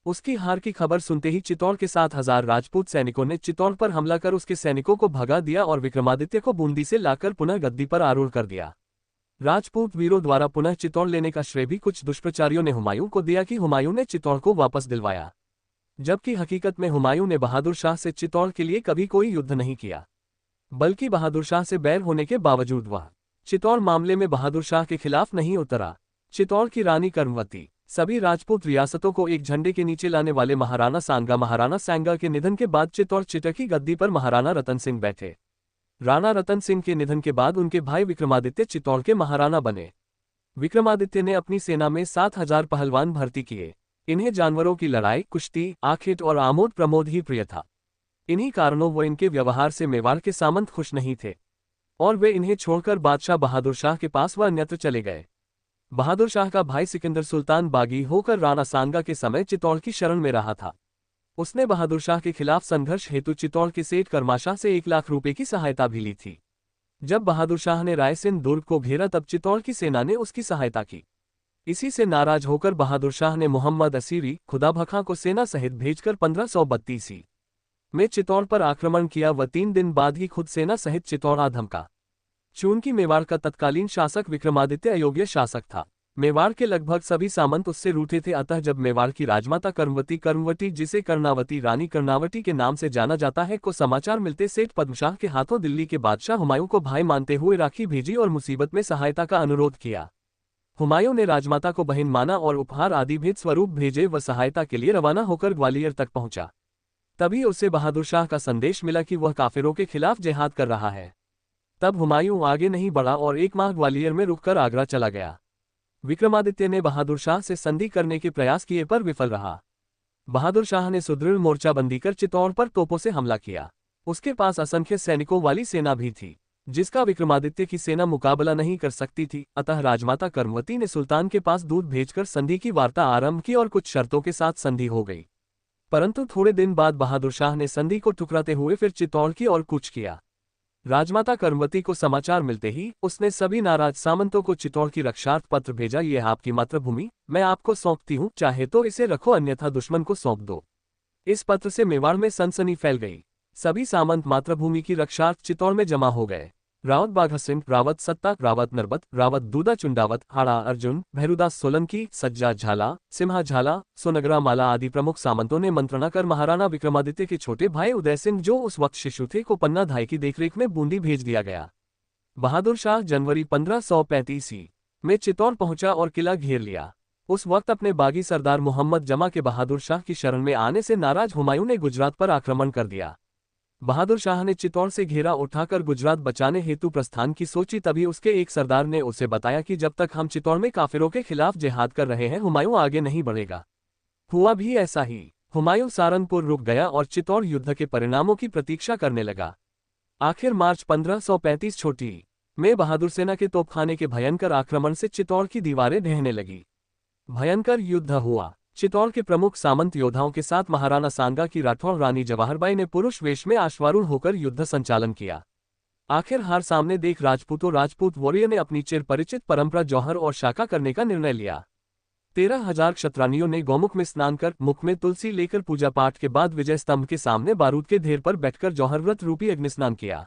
उसकी हार की खबर सुनते ही चित्तौड़ के 7,000 राजपूत सैनिकों ने चित्तौड़ पर हमला कर उसके सैनिकों को भगा दिया और विक्रमादित्य को बूंदी से लाकर पुनः गद्दी पर आरूढ़ कर दिया। राजपूत वीरों द्वारा पुनः चित्तौड़ लेने का श्रेय भी कुछ दुष्प्रचारियों ने हुमायूं को दिया कि हुमायूं ने चित्तौड़ को वापस दिलवाया, जबकि हकीकत में हुमायूं ने बहादुर शाह से चित्तौड़ के लिए कभी कोई युद्ध नहीं किया, बल्कि बहादुर शाह से बैर होने के बावजूद वह चित्तौड़ मामले में बहादुर शाह के खिलाफ नहीं उतरा। चित्तौड़ की रानी कर्मवती सभी राजपूत रियासतों को एक झंडे के नीचे लाने वाले महाराणा सांगा के निधन के बाद चित्तौड़ चिटक की गद्दी पर महाराणा रतन सिंह बैठे। राणा रतन सिंह के निधन के बाद उनके भाई विक्रमादित्य चित्तौड़ के महाराणा बने। विक्रमादित्य ने अपनी सेना में 7,000 पहलवान भर्ती किए। इन्हें जानवरों की लड़ाई, कुश्ती, आखेट और आमोद प्रमोद ही प्रिय था। इन्हीं कारणों वो इनके व्यवहार से मेवाड़ के सामंत खुश नहीं थे और वे इन्हें छोड़कर बादशाह बहादुर शाह के पास व अन्यत्र चले गए। बहादुर शाह का भाई सिकंदर सुल्तान बागी होकर राणा सांगा के समय चित्तौड़ की शरण में रहा था। उसने बहादुर शाह के खिलाफ संघर्ष हेतु चित्तौड़ के सेठ करमाशाह से 1 लाख रुपए की सहायता भी ली थी। जब बहादुर शाह ने रायसेन दुर्ग को घेरा तब चित्तौड़ की सेना ने उसकी सहायता की। इसी से नाराज होकर बहादुर शाह ने मोहम्मद असीरी खुदाबखा को सेना सहित भेजकर 1532 में चित्तौड़ पर आक्रमण किया व 3 दिन बाद ही खुद सेना सहित चित्तौड़ आ धमका। चूंकि मेवाड़ का तत्कालीन शासक विक्रमादित्य अयोग्य शासक था, मेवाड़ के लगभग सभी सामंत उससे रूठे थे। अतः जब मेवाड़ की राजमाता कर्मवती जिसे कर्णावती रानी कर्णावती के नाम से जाना जाता है को समाचार मिलते सेठ पद्मशाह के हाथों दिल्ली के बादशाह हुमायूं को भाई मानते हुए राखी भेजी और मुसीबत में सहायता का अनुरोध किया। हुमायूं ने राजमाता को बहन माना और उपहार आदि भेंट स्वरूप भेजे व सहायता के लिए रवाना होकर ग्वालियर तक पहुंचा। तभी उसे बहादुर शाह का संदेश मिला कि वह काफिरों के खिलाफ जिहाद कर रहा है। तब हुमायूं आगे नहीं बढ़ा और 1 माह ग्वालियर में रुककर आगरा चला गया। विक्रमादित्य ने बहादुर शाह से संधि करने के प्रयास किए पर विफल रहा। बहादुर शाह ने सुदृढ़ मोर्चाबंदी कर चित्तौड़ पर तोपों से हमला किया। उसके पास असंख्य सैनिकों वाली सेना भी थी, जिसका विक्रमादित्य की सेना मुकाबला नहीं कर सकती थी। अतः राजमाता कर्मवती ने सुल्तान के पास दूत भेजकर संधि की वार्ता आरंभ की और कुछ शर्तों के साथ संधि हो गई। परंतु थोड़े दिन बाद बहादुर शाह ने संधि को ठुकराते हुए फिर चित्तौड़ की ओर कूच किया। राजमाता कर्मवती को समाचार मिलते ही उसने सभी नाराज सामंतों को चित्तौड़ की रक्षार्थ पत्र भेजा। ये आपकी मातृभूमि, मैं आपको सौंपती हूँ, चाहे तो इसे रखो अन्यथा दुश्मन को सौंप दो। इस पत्र से मेवाड़ में सनसनी फैल गई। सभी सामंत मातृभूमि की रक्षार्थ चित्तौड़ में जमा हो गए। रावत बाघा सिंह, रावत सत्ता, रावत नरबत, रावत दूदा चुंडावत, हाड़ा अर्जुन, भैरूदास सोलंकी, सज्जा झाला, सिम्हा झाला, सोनगरा माला आदि प्रमुख सामंतों ने मंत्रणा कर महाराणा विक्रमादित्य के छोटे भाई उदय सिंह, जो उस वक्त शिशु थे, को पन्ना धाई की देखरेख में बूंदी भेज दिया गया। बहादुर शाह जनवरी 1535 में चित्तौड़ पहुंचा और किला घेर लिया। उस वक्त अपने बागी सरदार मोहम्मद जमा के बहादुर शाह की शरण में आने से नाराज हुमायूं ने गुजरात पर आक्रमण कर दिया। बहादुर शाह ने चित्तौड़ से घेरा उठाकर गुजरात बचाने हेतु प्रस्थान की सोची। तभी उसके एक सरदार ने उसे बताया कि जब तक हम चित्तौड़ में काफिरों के खिलाफ जिहाद कर रहे हैं, हुमायूं आगे नहीं बढ़ेगा। हुआ भी ऐसा ही। हुमायूं सहारनपुर रुक गया और चित्तौड़ युद्ध के परिणामों की प्रतीक्षा करने लगा। आखिर मार्च 1535 छोटी में बहादुर सेना के तोपखाने के भयंकर आक्रमण से चित्तौड़ की दीवारें ढहने लगी। भयंकर युद्ध हुआ। चित्तौड़ के प्रमुख सामंत योद्धाओं के साथ महाराणा सांगा की राठौड़ रानी जवाहरबाई ने पुरुष वेश में अश्वारूढ़ होकर युद्ध संचालन किया। आखिर हार सामने देख राजपूत वॉरियर ने अपनी चिर परिचित परंपरा जौहर और शाका करने का निर्णय लिया। 13,000 क्षत्रानियों ने गौमुख में स्नान कर मुख में तुलसी लेकर पूजा पाठ के बाद विजय स्तंभ के सामने बारूद के ढेर पर बैठकर जौहर व्रत रूपी अग्निस्नान किया।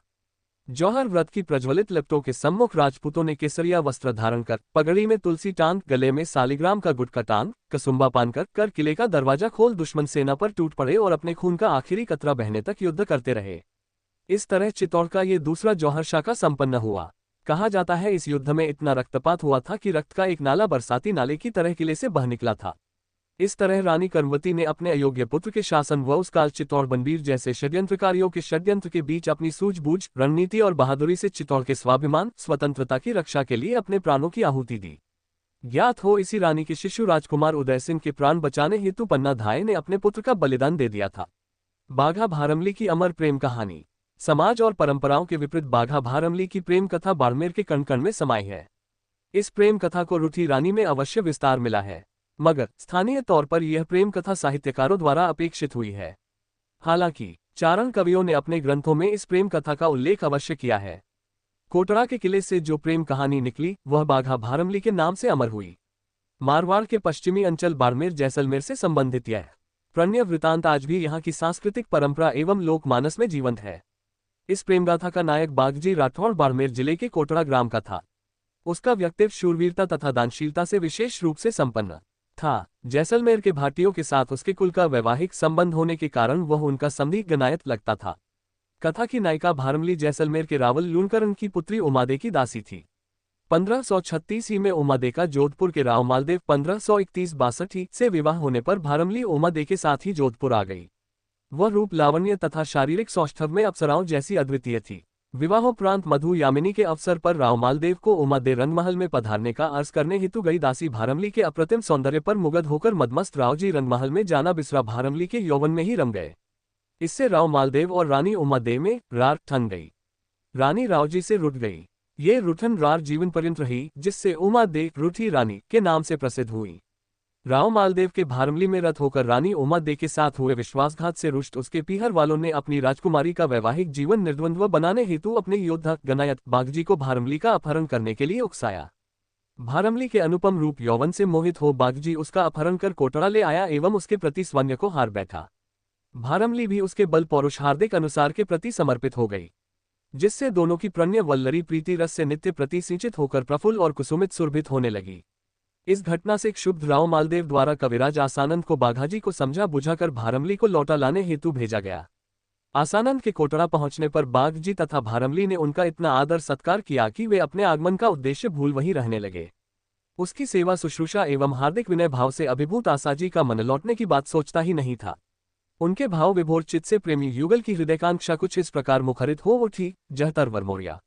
जौहर व्रत की प्रज्वलित लपटों के सम्मुख राजपूतों ने केसरिया वस्त्र धारण कर, पगड़ी में तुलसी टांग, गले में सालिग्राम का गुटका टांग, कसुम्बा पान कर किले का दरवाजा खोल दुश्मन सेना पर टूट पड़े और अपने खून का आखिरी कतरा बहने तक युद्ध करते रहे। इस तरह चित्तौड़ का ये दूसरा जौहर शाका संपन्न हुआ। कहा जाता है इस युद्ध में इतना रक्तपात हुआ था कि रक्त का एक नाला बरसाती नाले की तरह किले से बह निकला था। इस तरह रानी कर्मवती ने अपने अयोग्य पुत्र के शासन व उस काल चित्तौड़ बनबीर जैसे षड्यंत्रकारियों के षड्यंत्र के बीच अपनी सूझबूझ, रणनीति और बहादुरी से चित्तौड़ के स्वाभिमान, स्वतंत्रता की रक्षा के लिए अपने प्राणों की आहुति दी। ज्ञात हो इसी रानी के शिशु राजकुमार उदय सिंह के प्राण बचाने हेतु पन्ना धाय ने अपने पुत्र का बलिदान दे दिया था। बाघा भारमली की अमर प्रेम कहानी। समाज और परंपराओं के विपरीत बाघा भारमली की प्रेम कथा बाड़मेर के कण कण में समाई है। इस प्रेम कथा को रूठी रानी में अवश्य विस्तार मिला है, मगर स्थानीय तौर पर यह प्रेम कथा साहित्यकारों द्वारा अपेक्षित हुई है। हालांकि चारण कवियों ने अपने ग्रंथों में इस प्रेम कथा का उल्लेख अवश्य किया है। कोटड़ा के किले से जो प्रेम कहानी निकली वह बाघा भारमली के नाम से अमर हुई। मारवाड़ के पश्चिमी अंचल बाड़मेर जैसलमेर से संबंधित यह प्रणय वृतांत आज भी यहाँ की सांस्कृतिक परंपरा एवं लोकमानस में जीवंत है। इस प्रेमगाथा का नायक बागजी राठौड़ बाड़मेर जिले के कोटड़ा ग्राम का था। उसका व्यक्तित्व शूरवीरता तथा दानशीलता से विशेष रूप से संपन्न था। जैसलमेर के भाटियों के साथ उसके कुल का वैवाहिक संबंध होने के कारण वह उनका समधी गनायत लगता था। कथा की नायिका भारमली जैसलमेर के रावल लूणकरण की पुत्री उमादे की दासी थी। 1536 में उमादे का जोधपुर के राव मालदेव 1531-62 से विवाह होने पर भारमली उमादे के साथ ही जोधपुर आ गई। वह रूप लावण्य तथा शारीरिक सौष्ठव में अप्सराओं जैसी अद्वितीय थी। विवाहोपरांत मधु यामिनी के अवसर पर राव मालदेव को उमादे रंगमहल में पधारने का अर्ज करने हेतु गई दासी भारमली के अप्रतिम सौंदर्य पर मुग्ध होकर मदमस्त रावजी रंगमहल में जाना बिसरा भारमली के यौवन में ही रम गए। इससे राव मालदेव और रानी उमादे में रार ठन गई। रानी रावजी से रुठ गई। ये रुठन रार जीवन पर्यंत रही, जिससे उमादे रूठी रानी के नाम से प्रसिद्ध हुई। राव मालदेव के भारमली में रत होकर रानी उमादे के साथ हुए विश्वासघात से रुष्ट उसके पीहर वालों ने अपनी राजकुमारी का वैवाहिक जीवन निर्द्वंद्व बनाने हेतु अपने योद्धा गनायत बागजी को भारमली का अपहरण करने के लिए उकसाया। भारमली के अनुपम रूप यौवन से मोहित हो बागजी उसका अपहरण कर कोटड़ा ले आया एवं उसके प्रति स्वन्य को हार बैठा। भारमली भी उसके बल पौरुष हार्दिक अनुसार के प्रति समर्पित हो गई, जिससे दोनों की प्रणय वल्लरी प्रीति रस से नित्य प्रति सिंचित होकर प्रफुल्ल और कुसुमित सुरभित होने लगी। इस घटना से क्षुब्ध राव मालदेव द्वारा कविराज आसानंद को बाघाजी को समझा बुझाकर भारमली को लौटा लाने हेतु भेजा गया। आसानंद के कोटड़ा पहुंचने पर बाघजी तथा भारमली ने उनका इतना आदर सत्कार किया कि वे अपने आगमन का उद्देश्य भूल वहीं रहने लगे। उसकी सेवा शुश्रूषा एवं हार्दिक विनय भाव से अभिभूत आसाजी का मन लौटने की बात सोचता ही नहीं था। उनके भाव विभोर चित्त से प्रेमी युगल की हृदयकांक्षा कुछ इस प्रकार मुखरित हो उठी, जह तरवर मोरिया,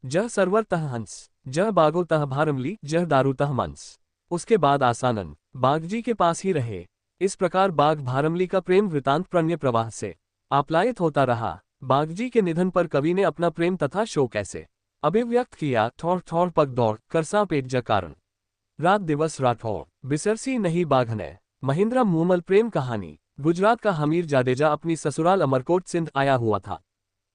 जह सरवर तह हंस, जह बागो तह भारमली, जह दारू तह मंस। उसके बाद आसानंद बागजी के पास ही रहे। इस प्रकार बाघ भारमली का प्रेम वृतांत प्रणय प्रवाह से आप्लायित होता रहा। बागजी के निधन पर कवि ने अपना प्रेम तथा शोक ऐसे अभिव्यक्त किया, ठौर ठौर पग दौड़ करसा पेट ज कारण, रात दिवस राठौड़ बिसरसी नहीं बाघने। महिंद्रा मूमल प्रेम कहानी। गुजरात का हमीर जाडेजा अपनी ससुराल अमरकोट सिंध आया हुआ था।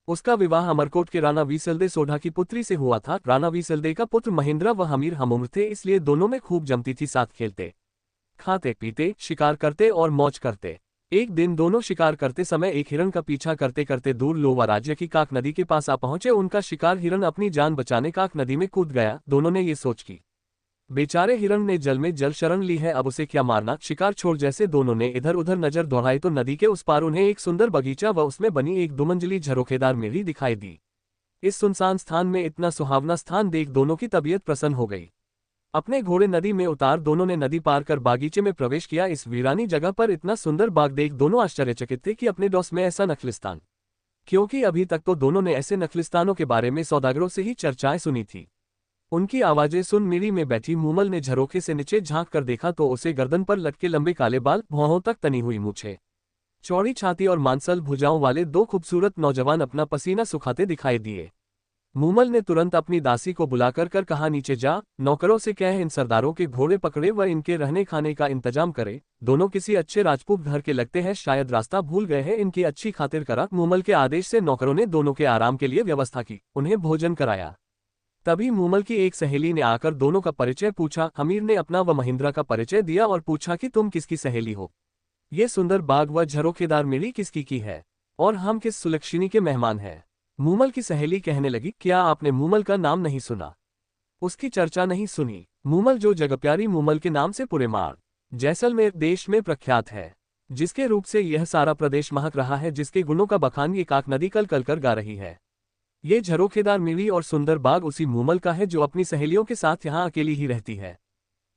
उसका विवाह अमरकोट के राणा वीसलदे सोढ़ा की पुत्री से हुआ था। राणा वीसलदे का पुत्र महिंद्रा व हमीर हमउम्र थे, इसलिए दोनों में खूब जमती थी। साथ खेलते, खाते पीते, शिकार करते और मौज करते। एक दिन दोनों शिकार करते समय एक हिरण का पीछा करते करते दूर लोवा राज्य की काक नदी के पास आ पहुंचे। उनका शिकार हिरण अपनी जान बचाने काक नदी में कूद गया। दोनों ने ये सोच की, बेचारे हिरण ने जल में जल शरण ली है, अब उसे क्या मारना। शिकार छोड़ जैसे दोनों ने इधर उधर नजर दौड़ाई तो नदी के उस पार उन्हें एक सुंदर बगीचा व उसमें बनी एक दुमंजिली झरोखेदार मेरी दिखाई दी। इस सुनसान स्थान में इतना सुहावना स्थान देख दोनों की तबीयत प्रसन्न हो गई। अपने घोड़े नदी में उतार दोनों ने नदी पार कर बागीचे में प्रवेश किया। इस वीरानी जगह पर इतना सुंदर बाग देख दोनों आश्चर्यचकित थे कि अपने डोस में ऐसा नखलिस्तान, क्योंकि अभी तक तो दोनों ने ऐसे नखलिस्तानों के बारे में सौदागरों से ही चर्चाएं सुनी थी। उनकी आवाजें सुन मिरी में बैठी मूमल ने झरोखे से नीचे झांक कर देखा तो उसे गर्दन पर लटके लंबे काले बाल, भौहों तक तनी हुई मूछें, चौड़ी छाती और मांसल भुजाओं वाले दो खूबसूरत नौजवान अपना पसीना सुखाते दिखाई दिए। मूमल ने तुरंत अपनी दासी को बुलाकर कर कहा, नीचे जा, नौकरों से कह इन सरदारों के घोड़े पकड़े व इनके रहने खाने का इंतजाम करे। दोनों किसी अच्छे राजपूत घर के लगते हैं, शायद रास्ता भूल गए हैं, इनकी अच्छी खातिर करा। मूमल के आदेश से नौकरों ने दोनों के आराम के लिए व्यवस्था की, उन्हें भोजन कराया। तभी मूमल की एक सहेली ने आकर दोनों का परिचय पूछा। हमीर ने अपना व महिंद्रा का परिचय दिया और पूछा कि तुम किसकी सहेली हो, ये सुंदर बाग व झरोखेदार मेरी किसकी की है, और हम किस सुलक्षणी के मेहमान हैं। मूमल की सहेली कहने लगी, क्या आपने मूमल का नाम नहीं सुना, उसकी चर्चा नहीं सुनी। मूमल जो जगप्यारी मूमल के नाम से पूरे मार जैसलमेर देश में प्रख्यात है, जिसके रूप से यह सारा प्रदेश महक रहा है, जिसके गुणों का बखान ये काक नदी कल कल कर गा रही है। ये झरोखेदार मिली और सुंदर बाग उसी मूमल का है जो अपनी सहेलियों के साथ यहाँ अकेली ही रहती है।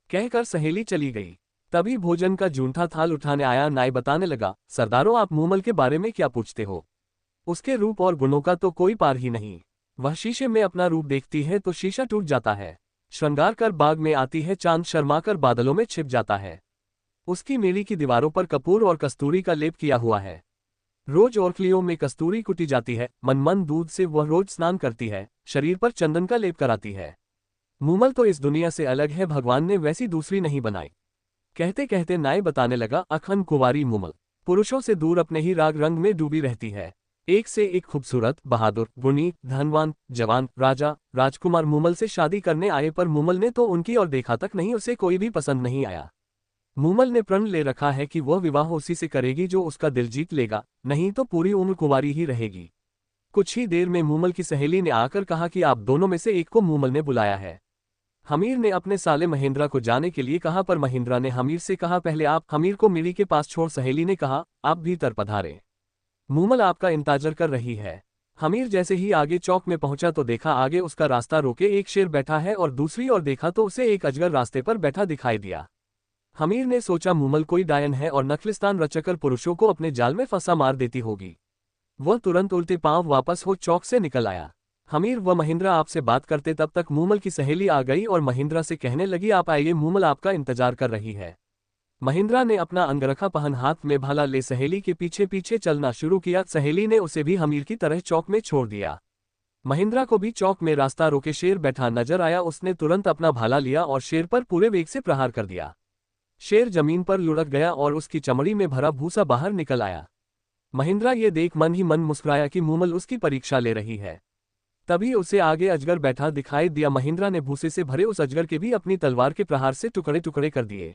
कहकर सहेली चली गई। तभी भोजन का जूठा थाल उठाने आया नाई बताने लगा, सरदारों आप मूमल के बारे में क्या पूछते हो, उसके रूप और गुणों का तो कोई पार ही नहीं। वह शीशे में अपना रूप देखती है तो शीशा टूट जाता है, श्रृंगार कर बाग में आती है, चांद शर्मा कर बादलों में छिप जाता है। उसकी मेली की दीवारों पर कपूर और कस्तूरी का लेप किया हुआ है, रोज ओरखलियों में कस्तूरी कुटी जाती है, मन दूध से वह रोज स्नान करती है, शरीर पर चंदन का लेप कराती है। मूमल तो इस दुनिया से अलग है, भगवान ने वैसी दूसरी नहीं बनाई। कहते कहते नाई बताने लगा, अखंड कुंवारी मूमल पुरुषों से दूर अपने ही राग रंग में डूबी रहती है, एक से एक खूबसूरत, बहादुर, गुणी, धनवान, जवान, राजा, राजकुमार मूमल से शादी करने आए, पर मूमल ने तो उनकी और देखा तक नहीं, उसे कोई भी पसंद नहीं आया। मूमल ने प्रण ले रखा है कि वह विवाह उसी से करेगी जो उसका दिल जीत लेगा, नहीं तो पूरी उम्र कुंवारी ही रहेगी। कुछ ही देर में मूमल की सहेली ने आकर कहा कि आप दोनों में से एक को मूमल ने बुलाया है। हमीर ने अपने साले महेंद्रा को जाने के लिए कहा, पर महेंद्रा ने हमीर से कहा पहले आप। हमीर को मिरी के पास छोड़ सहेली ने कहा, आप भीतर पधारे, मूमल आपका इंतजार कर रही है। हमीर जैसे ही आगे चौक में पहुंचा तो देखा आगे उसका रास्ता रोके एक शेर बैठा है और दूसरी ओर देखा तो उसे एक अजगर रास्ते पर बैठा दिखाई दिया। हमीर ने सोचा मूमल कोई डायन है और नखलिस्तान रचकर पुरुषों को अपने जाल में फंसा मार देती होगी। वह तुरंत उल्टे पांव वापस हो चौक से निकल आया। हमीर व महेंद्रा आपसे बात करते तब तक मूमल की सहेली आ गई और महेंद्रा से कहने लगी, आप आइए, मूमल आपका इंतजार कर रही है। महेंद्रा ने अपना अंगरखा पहन हाथ में भाला ले सहेली के पीछे पीछे चलना शुरू किया। सहेली ने उसे भी हमीर की तरह चौक में छोड़ दिया। महेंद्रा को भी चौक में रास्ता रोके शेर बैठा नजर आया। उसने तुरंत अपना भाला लिया और शेर पर पूरे वेग से प्रहार कर दिया। शेर जमीन पर लुढ़क गया और उसकी चमड़ी में भरा भूसा बाहर निकल आया। महेंद्रा ये देख मन ही मन मुस्कुराया कि मूमल उसकी परीक्षा ले रही है। तभी उसे आगे अजगर बैठा दिखाई दिया। महेंद्रा ने भूसे से भरे उस अजगर के भी अपनी तलवार के प्रहार से टुकड़े टुकड़े कर दिए।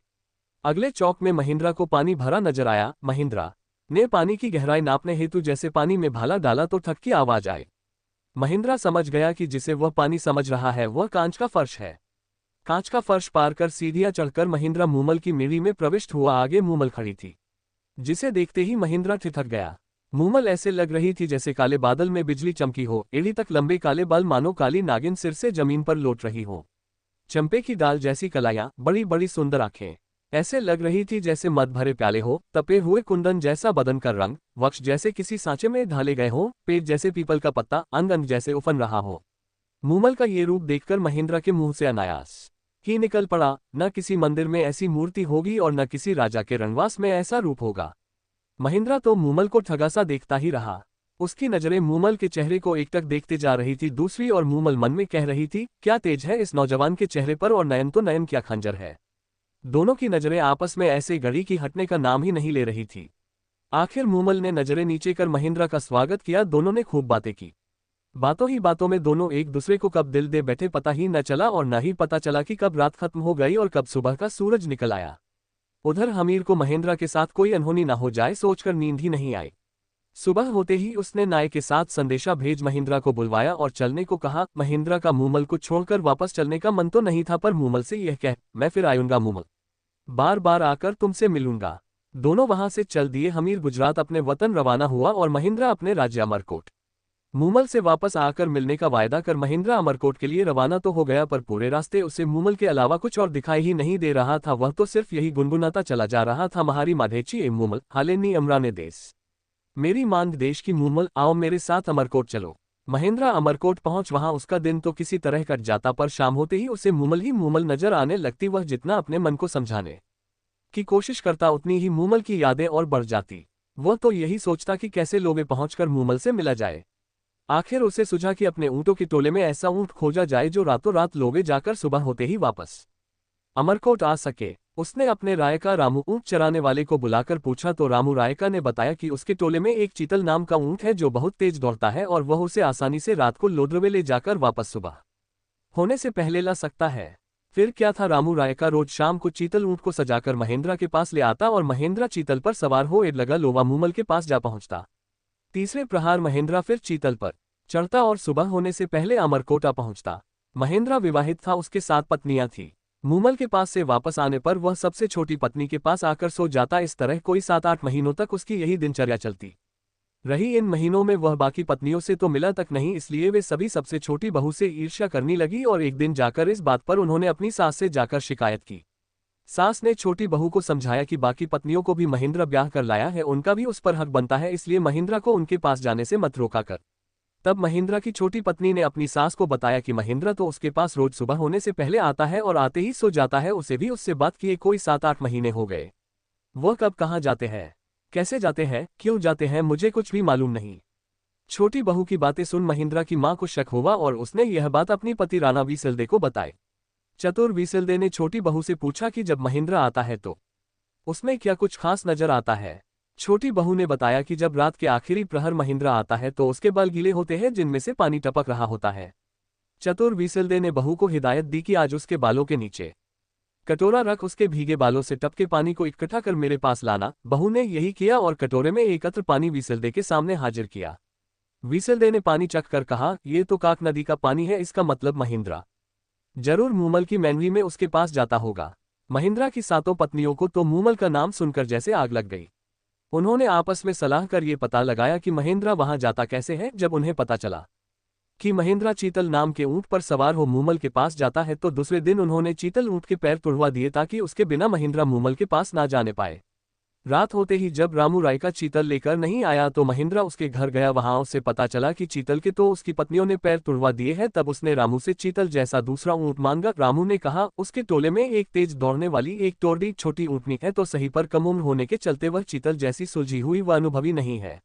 अगले चौक में महेंद्रा को पानी भरा नजर आया। महेंद्रा ने पानी की गहराई नापने हेतु जैसे पानी में भाला डाला तो ठक की आवाज आए। महेंद्रा समझ गया कि जिसे वह पानी समझ रहा है वह कांच का फर्श है। कांच का फर्श पार कर सीढ़ियां चढ़कर महेंद्रा मूमल की मिरी में प्रविष्ट हुआ। आगे मूमल खड़ी थी, जिसे देखते ही महेंद्रा ठिठक गया। मूमल ऐसे लग रही थी जैसे काले बादल में बिजली चमकी हो। एड़ी तक लंबे काले बाल मानो काली नागिन सिर से जमीन पर लौट रही हो। चंपे की डाल जैसी कलाइयां, बड़ी बड़ी सुंदर आंखें, ऐसे लग रही थी जैसे मद भरे प्याले हो। तपे हुए कुंदन जैसा बदन का रंग, वक्ष जैसे किसी सांचे में ढाले गए हो, पेट जैसे पीपल का पत्ता, अंग अंग जैसे उफन रहा हो। मूमल का ये रूप देखकर महेंद्रा के मुंह से अनायास ही निकल पड़ा, न किसी मंदिर में ऐसी मूर्ति होगी और न किसी राजा के रंगवास में ऐसा रूप होगा। महेंद्रा तो मूमल को ठगासा देखता ही रहा। उसकी नजरें मूमल के चेहरे को एकटक देखते जा रही थी। दूसरी और मूमल मन में कह रही थी, क्या तेज है इस नौजवान के चेहरे पर, और नयन तो नयन क्या खंजर है। दोनों की नजरें आपस में ऐसे गड़ी की हटने का नाम ही नहीं ले रही थी। आखिर मूमल ने नजरें नीचे कर महेंद्रा का स्वागत किया। दोनों ने खूब बातें की। बातों ही बातों में दोनों एक दूसरे को कब दिल दे बैठे पता ही न चला, और न ही पता चला कि कब रात खत्म हो गई और कब सुबह का सूरज निकल आया। उधर हमीर को महेंद्रा के साथ कोई अनहोनी न हो जाए सोचकर नींद ही नहीं आई। सुबह होते ही उसने नाय के साथ संदेशा भेज महेंद्रा को बुलवाया और चलने को कहा। महेंद्रा का मूमल को छोड़कर वापस चलने का मन तो नहीं था, पर मूमल से यह कह, मैं फिर आऊंगा मूमल, बार बार आकर तुमसे मिलूंगा। दोनों वहां से चल दिए। हमीर गुजरात अपने वतन रवाना हुआ और महेंद्रा अपने राज्य अमरकोट। मूमल से वापस आकर मिलने का वायदा कर महेंद्रा अमरकोट के लिए रवाना तो हो गया, पर पूरे रास्ते उसे मूमल के अलावा कुछ और दिखाई ही नहीं दे रहा था। वह तो सिर्फ यही गुनगुनाता चला जा रहा था, महारी माधेची ए मूमल, हालेनी अमराने देश, मेरी मांग देश की मूमल, आओ मेरे साथ अमरकोट चलो। महेंद्रा अमरकोट पहुंच। वहां उसका दिन तो किसी तरह कट जाता, पर शाम होते ही उसे मूमल ही मूमल नजर आने लगती। वह जितना अपने मन को समझाने की कोशिश करता उतनी ही मूमल की यादें और बढ़ जाती। वह तो यही सोचता कि कैसे लोगे पहुंचकर मूमल से मिला जाए। आखिर उसे सुझा कि अपने ऊँटों के टोले में ऐसा ऊँट खोजा जाए जो रातों रात लोगे जाकर सुबह होते ही वापस अमरकोट आ सके। उसने अपने रायका रामू ऊँट चराने वाले को बुलाकर पूछा तो रामू रायका ने बताया कि उसके टोले में एक चीतल नाम का ऊँट है जो बहुत तेज दौड़ता है और वह उसे आसानी से रात को लोद्रवे ले जाकर वापस सुबह होने से पहले ला सकता है। फिर क्या था, रामू रायका रोज शाम को चीतल ऊँट को सजाकर महेंद्रा के पास ले आता और महेंद्रा चीतल पर सवार हो एड लगा लोवा मूमल के पास जा पहुंचता। तीसरे प्रहार महेंद्रा फिर चीतल पर चढ़ता और सुबह होने से पहले अमरकोटा पहुंचता। महेंद्रा विवाहित था, उसके 7 पत्नियां थीं। मूमल के पास से वापस आने पर वह सबसे छोटी पत्नी के पास आकर सो जाता। इस तरह कोई 7-8 महीनों तक उसकी यही दिनचर्या चलती रही। इन महीनों में वह बाकी पत्नियों से तो मिला तक नहीं, इसलिए वे सभी सबसे छोटी बहू से ईर्ष्या करने लगी और एक दिन जाकर इस बात पर उन्होंने अपनी सास से जाकर शिकायत की। सास ने छोटी बहू को समझाया कि बाकी पत्नियों को भी महेंद्रा ब्याह कर लाया है, उनका भी उस पर हक बनता है, इसलिए महेंद्रा को उनके पास जाने से मत रोका कर। तब महेंद्रा की छोटी पत्नी ने अपनी सास को बताया कि महेंद्रा तो उसके पास रोज सुबह होने से पहले आता है और आते ही सो जाता है। उसे भी उससे बात किए कोई 7-8 महीने हो गए। वह कब कहाँ जाते हैं, कैसे जाते हैं, क्यों जाते हैं, मुझे कुछ भी मालूम नहीं। छोटी बहू की बातें सुन महेंद्रा की मां को शक हुआ और उसने यह बात अपनी पति राणा वीसलदे को बताई। चतुर वीसलदे ने छोटी बहू से पूछा कि जब महेंद्रा आता है तो उसमें क्या कुछ खास नजर आता है। छोटी बहू ने बताया कि जब रात के आखिरी प्रहर महेंद्रा आता है तो उसके बाल गीले होते हैं जिनमें से पानी टपक रहा होता है। चतुर वीसलदे ने बहू को हिदायत दी कि आज उसके बालों के नीचे कटोरा रख उसके भीगे बालों से टपके पानी को इकट्ठा कर मेरे पास लाना। बहू ने यही किया और कटोरे में एकत्र पानी विसलदे के सामने हाजिर किया। विसलदे ने पानी चख कर कहा, ये तो काक नदी का पानी है, इसका मतलब महिंद्रा जरूर मूमल की मैनवी में उसके पास जाता होगा। महिंद्रा की 7 पत्नियों को तो मूमल का नाम सुनकर जैसे आग लग गई। उन्होंने आपस में सलाह कर ये पता लगाया कि महिंद्रा वहां जाता कैसे है। जब उन्हें पता चला कि महिंद्रा चीतल नाम के ऊंट पर सवार हो मूमल के पास जाता है तो दूसरे दिन उन्होंने चीतल ऊंट के पैर तुड़वा दिए ताकि उसके बिना महिंद्रा मूमल के पास ना जाने पाए। रात होते ही जब रामू राय का चीतल लेकर नहीं आया तो महिंद्रा उसके घर गया। वहां उसे पता चला कि चीतल के तो उसकी पत्नियों ने पैर तुड़वा दिए हैं। तब उसने रामू से चीतल जैसा दूसरा ऊंट मांगा। रामू ने कहा, उसके टोले में एक तेज दौड़ने वाली एक टोरडी छोटी ऊंटनी है तो सही, पर कम उम्र होने के चलते वह चीतल जैसी सुलझी हुई व अनुभवी नहीं है।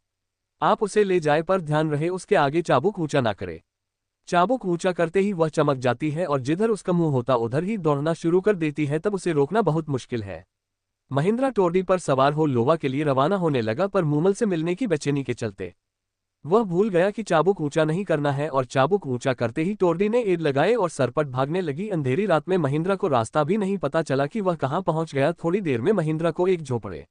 आप उसे ले जाए, पर ध्यान रहे उसके आगे चाबुक ऊंचा ना करे। चाबुक ऊंचा करते ही वह चमक जाती है और जिधर उसका मुंह होता उधर ही दौड़ना शुरू कर देती है। तब उसे रोकना बहुत मुश्किल है। महिंद्रा टोरडी पर सवार हो लोवा के लिए रवाना होने लगा, पर मूमल से मिलने की बेचैनी के चलते वह भूल गया कि चाबुक ऊंचा नहीं करना है और चाबुक ऊंचा करते ही टोरडी ने एड़ लगाए और सरपट भागने लगी। अंधेरी रात में महिंद्रा को रास्ता भी नहीं पता चला कि वह कहां पहुंच गया। थोड़ी देर में महिंद्रा को एक झोपड़े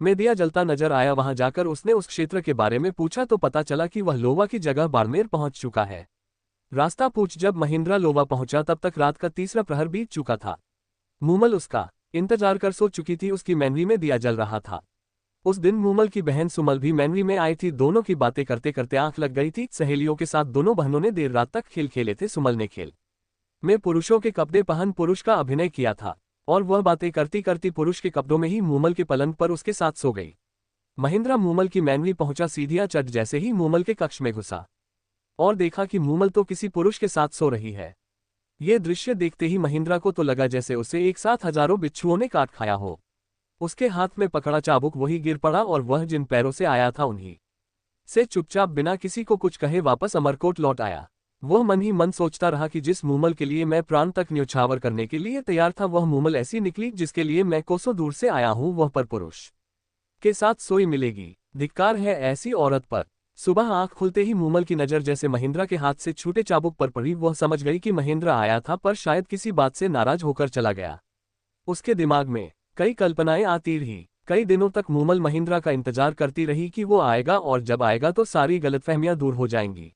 में दिया जलता नजर आया। वहां जाकर उसने उस क्षेत्र के बारे में पूछा तो पता चला कि वह लोवा की जगह बाड़मेर पहुंच चुका है। रास्ता पूछ जब महिंद्रा लोवा पहुंचा तब तक रात का तीसरा प्रहर बीत चुका था। मूमल उसका इंतजार कर सो चुकी थी। उसकी मैनवी में दिया जल रहा था। उस दिन मूमल की बहन सुमल भी मैनवी में आई थी। दोनों की बातें करते करते आंख लग गई थी। सहेलियों के साथ दोनों बहनों ने देर रात तक खेल खेले थे। सुमल ने खेल में पुरुषों के कपड़े पहन पुरुष का अभिनय किया था और वह बातें करती करती पुरुष के कपड़ों में ही मूमल के पलंग पर उसके साथ सो गई। महिंद्रा मूमल की मैनवी पहुंचा। सीधिया चट जैसे ही मूमल के कक्ष में घुसा और देखा कि मूमल तो किसी पुरुष के साथ सो रही है। ये दृश्य देखते ही महिंद्रा को तो लगा जैसे उसे एक साथ हजारों बिच्छुओं ने काट खाया हो। उसके हाथ में पकड़ा चाबुक वही गिर पड़ा और वह जिन पैरों से आया था उन्हीं से चुपचाप बिना किसी को कुछ कहे वापस अमरकोट लौट आया। वह मन ही मन सोचता रहा कि जिस मूमल के लिए मैं प्राण तक न्यौछावर करने के लिए तैयार था वह मूमल ऐसी निकली जिसके लिए मैं कोसों दूर से आया हूं। वह पर पुरुष के साथ सोई मिलेगी। धिक्कार है ऐसी औरत पर। सुबह आंख खुलते ही मूमल की नजर जैसे महिंद्रा के हाथ से छूटे चाबुक पर पड़ी। वह समझ गई कि महिंद्रा आया था पर शायद किसी बात से नाराज होकर चला गया। उसके दिमाग में कई कल्पनाएं आती रही। कई दिनों तक मूमल महिंद्रा का इंतजार करती रही कि वो आएगा और जब आएगा तो सारी गलतफहमियां दूर हो जाएंगी।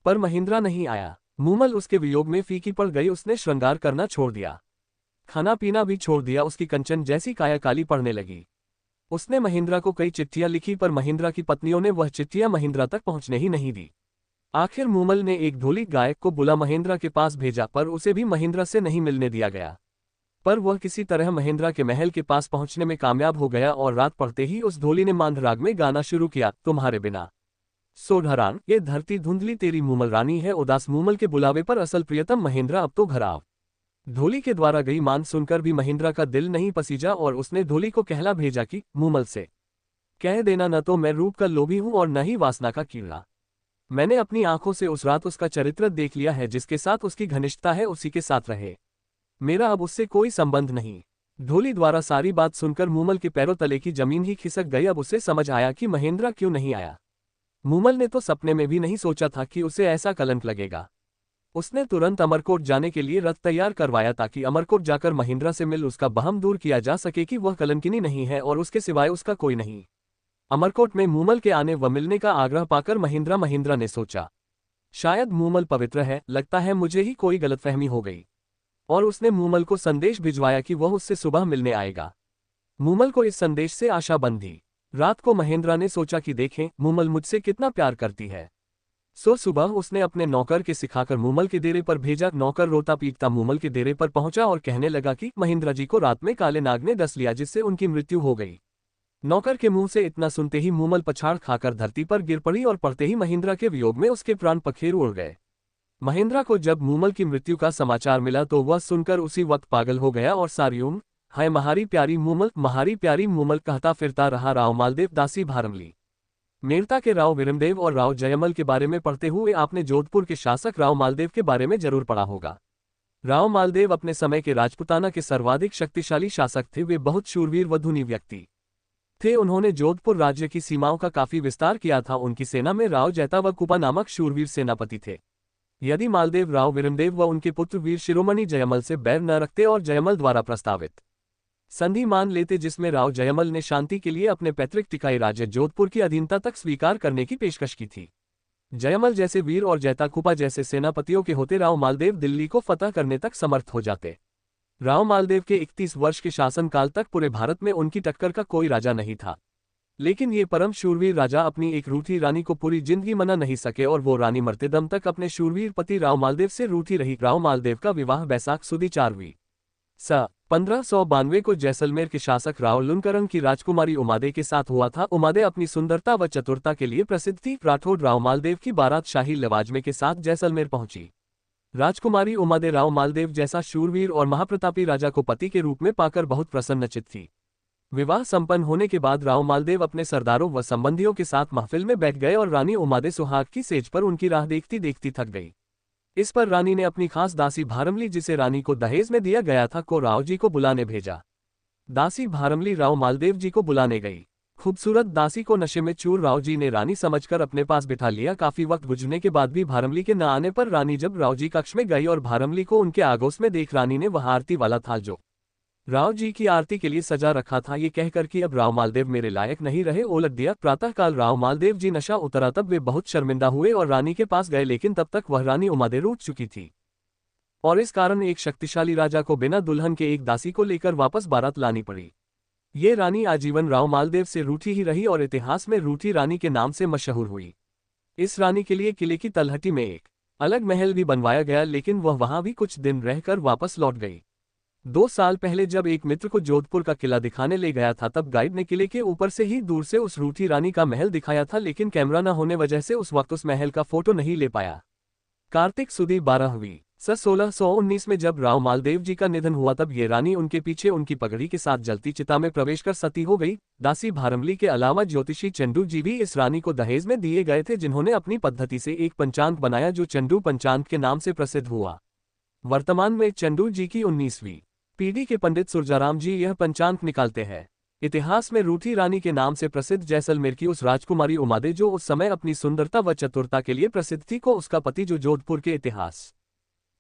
पर महिंद्रा नहीं आया। मूमल उसके वियोग में फीकी पड़ गई। उसने श्रृंगार करना छोड़ दिया, खाना पीना भी छोड़ दिया। उसकी कंचन जैसी काया काली पड़ने लगी। उसने महिंद्रा को कई चिट्ठियां लिखी पर महिंद्रा की पत्नियों ने वह चिट्ठियां महिंद्रा तक पहुंचने ही नहीं दी। आखिर मूमल ने एक ढोली गायक को बुला महिंद्रा के पास भेजा पर उसे भी महिंद्रा से नहीं मिलने दिया गया। पर वह किसी तरह महिंद्रा के महल के पास पहुंचने में कामयाब हो गया और रात पड़ते ही उस ढोली ने मांध राग में गाना शुरू किया, तुम्हारे बिना सोढ़रान ये धरती धुंधली तेरी मूमल रानी है। उदास मूमल के बुलावे पर असल प्रियतम महिंद्रा अब तो घर आव। ढोली के द्वारा गई मान सुनकर भी महिंद्रा का दिल नहीं पसीजा और उसने ढोली को कहला भेजा कि मूमल से कह देना न तो मैं रूप का लोभी हूं और न ही वासना का कीड़ा। मैंने अपनी आंखों से उस रात उसका चरित्र देख लिया है। जिसके साथ उसकी घनिष्ठता है उसी के साथ रहे। मेरा अब उससे कोई संबंध नहीं। ढोली द्वारा सारी बात सुनकर मूमल के पैरों तले की जमीन ही खिसक गई। अब उसे समझ आया कि महिंद्रा क्यों नहीं आया। मूमल ने तो सपने में भी नहीं सोचा था कि उसे ऐसा कलंक लगेगा। उसने तुरंत अमरकोट जाने के लिए रथ तैयार करवाया ताकि अमरकोट जाकर महिंद्रा से मिल उसका बहम दूर किया जा सके कि वह कलंकिनी नहीं है और उसके सिवाय उसका कोई नहीं। अमरकोट में मूमल के आने व मिलने का आग्रह पाकर महिंद्रा ने सोचा, शायद मूमल पवित्र है, लगता है मुझे ही कोई गलतफहमी हो गई। और उसने मूमल को संदेश भिजवाया कि वह उससे सुबह मिलने आएगा। मूमल को इस संदेश से आशा बंधी। रात को महिंद्रा ने सोचा कि देखें मूमल मुझसे कितना प्यार करती है। सो सुबह उसने अपने नौकर के सिखाकर मूमल के डेरे पर भेजा। नौकर रोता पीटता मूमल के डेरे पर पहुंचा और कहने लगा कि महिंद्रा जी को रात में काले नाग ने डस लिया जिससे उनकी मृत्यु हो गई। नौकर के मुंह से इतना सुनते ही मूमल पछाड़ खाकर धरती पर गिर पड़ी और पड़ते ही महिंद्रा के वियोग में उसके प्राण पखेर उड़ गए। महिंद्रा को जब मूमल की मृत्यु का समाचार मिला तो वह सुनकर उसी वक्त पागल हो गया और सारी उम्र हाय महारी प्यारी मूमल कहता फिरता रहा। राव मालदेव दासी भारमली मेड़ता के राव विरमदेव और राव जयमल के बारे में पढ़ते हुए आपने जोधपुर के शासक राव मालदेव के बारे में जरूर पढ़ा होगा। राव मालदेव अपने समय के राजपुताना के सर्वाधिक शक्तिशाली शासक थे। वे बहुत शूरवीर व धुनी व्यक्ति थे। उन्होंने जोधपुर राज्य की सीमाओं का काफी विस्तार किया था। उनकी सेना में राव जैता व कुपा नामक शूरवीर सेनापति थे। यदि मालदेव राव वीरमदेव व उनके पुत्र वीर शिरोमणि जयमल से बैर न रखते और जयमल द्वारा प्रस्तावित संधि मान लेते जिसमें राव जयमल ने शांति के लिए अपने पैतृक टिकाई राज्य जोधपुर की अधीनता तक स्वीकार करने की पेशकश की थी। जयमल जैसे वीर और जैताकुपा जैसे सेनापतियों के होते राव मालदेव दिल्ली को फतह करने तक समर्थ हो जाते। राव मालदेव के 31 वर्ष के शासनकाल तक पूरे भारत में उनकी टक्कर का कोई राजा नहीं था, लेकिन ये परम शूरवीर राजा अपनी एक रूठी रानी को पूरी जिंदगी मना नहीं सके और वो रानी मरते दम तक अपने शूरवीर पति राव मालदेव से रूठी रही। राव मालदेव का विवाह बैसाख सुदी 4वीं स 1592 को जैसलमेर के शासक राव लुनकरन की राजकुमारी उमादे के साथ हुआ था। उमादे अपनी सुंदरता व चतुरता के लिए प्रसिद्ध थी। राठौड़ राव मालदेव की बारात शाही लवाजमे के साथ जैसलमेर पहुंची। राजकुमारी उमादे राव मालदेव जैसा शूरवीर और महाप्रतापी राजा को पति के रूप में पाकर बहुत प्रसन्नचित थी। विवाह संपन्न होने के बाद राव मालदेव अपने सरदारों व संबंधियों के साथ महफिल में बैठ गए और रानी उमादे सुहाग की सेज पर उनकी राह देखती देखती थक गई। इस पर रानी ने अपनी खास दासी भारमली, जिसे रानी को दहेज में दिया गया था, को राव जी को बुलाने भेजा। दासी भारमली राव मालदेव जी को बुलाने गई। खूबसूरत दासी को नशे में चूर राव जी ने रानी समझकर अपने पास बिठा लिया। काफी वक्त गुजरने के बाद भी भारमली के न आने पर रानी जब राव जी कक्ष में गई और भारमली को उनके आगोश में देख रानी ने वह आरती वाला थाल जो राव जी की आरती के लिए सजा रखा था, ये कहकर कि अब राव मालदेव मेरे लायक नहीं रहे, उलट दिया। प्रातःकाल राव मालदेव जी नशा उतरा तब वे बहुत शर्मिंदा हुए और रानी के पास गए, लेकिन तब तक वह रानी उमादे रूठ चुकी थी और इस कारण एक शक्तिशाली राजा को बिना दुल्हन के एक दासी को लेकर वापस बारात लानी पड़ी। ये रानी आजीवन राव मालदेव से रूठी ही रही और इतिहास में रूठी रानी के नाम से मशहूर हुई। इस रानी के लिए किले की तलहटी में एक अलग महल भी बनवाया गया, लेकिन वह वहां भी कुछ दिन रहकर वापस लौट गई। 2 साल पहले जब एक मित्र को जोधपुर का किला दिखाने ले गया था, तब गाइड ने किले के ऊपर से ही दूर से उस रूठी रानी का महल दिखाया था, लेकिन कैमरा न होने वजह से उस वक्त उस महल का फोटो नहीं ले पाया। कार्तिक सुदी 12वीं स 1619 में जब राव मालदेव जी का निधन हुआ, तब ये रानी उनके पीछे उनकी पगड़ी के साथ जलती चिता में प्रवेश कर सती हो गई। दासी भारमली के अलावा ज्योतिषी चंडू जी भी इस रानी को दहेज में दिए गए थे, जिन्होंने अपनी पद्धति से एक पंचांग बनाया जो चंडू पंचांग के नाम से प्रसिद्ध हुआ। वर्तमान में चंडू जी की 19वीं पीढ़ी के पंडित सुरजाराम जी यह पंचांग निकालते हैं। इतिहास में रूठी रानी के नाम से प्रसिद्ध जैसलमेर की उस राजकुमारी उमादे, जो उस समय अपनी सुंदरता व चतुरता के लिए प्रसिद्ध थी, को उसका पति, जो जोधपुर के इतिहास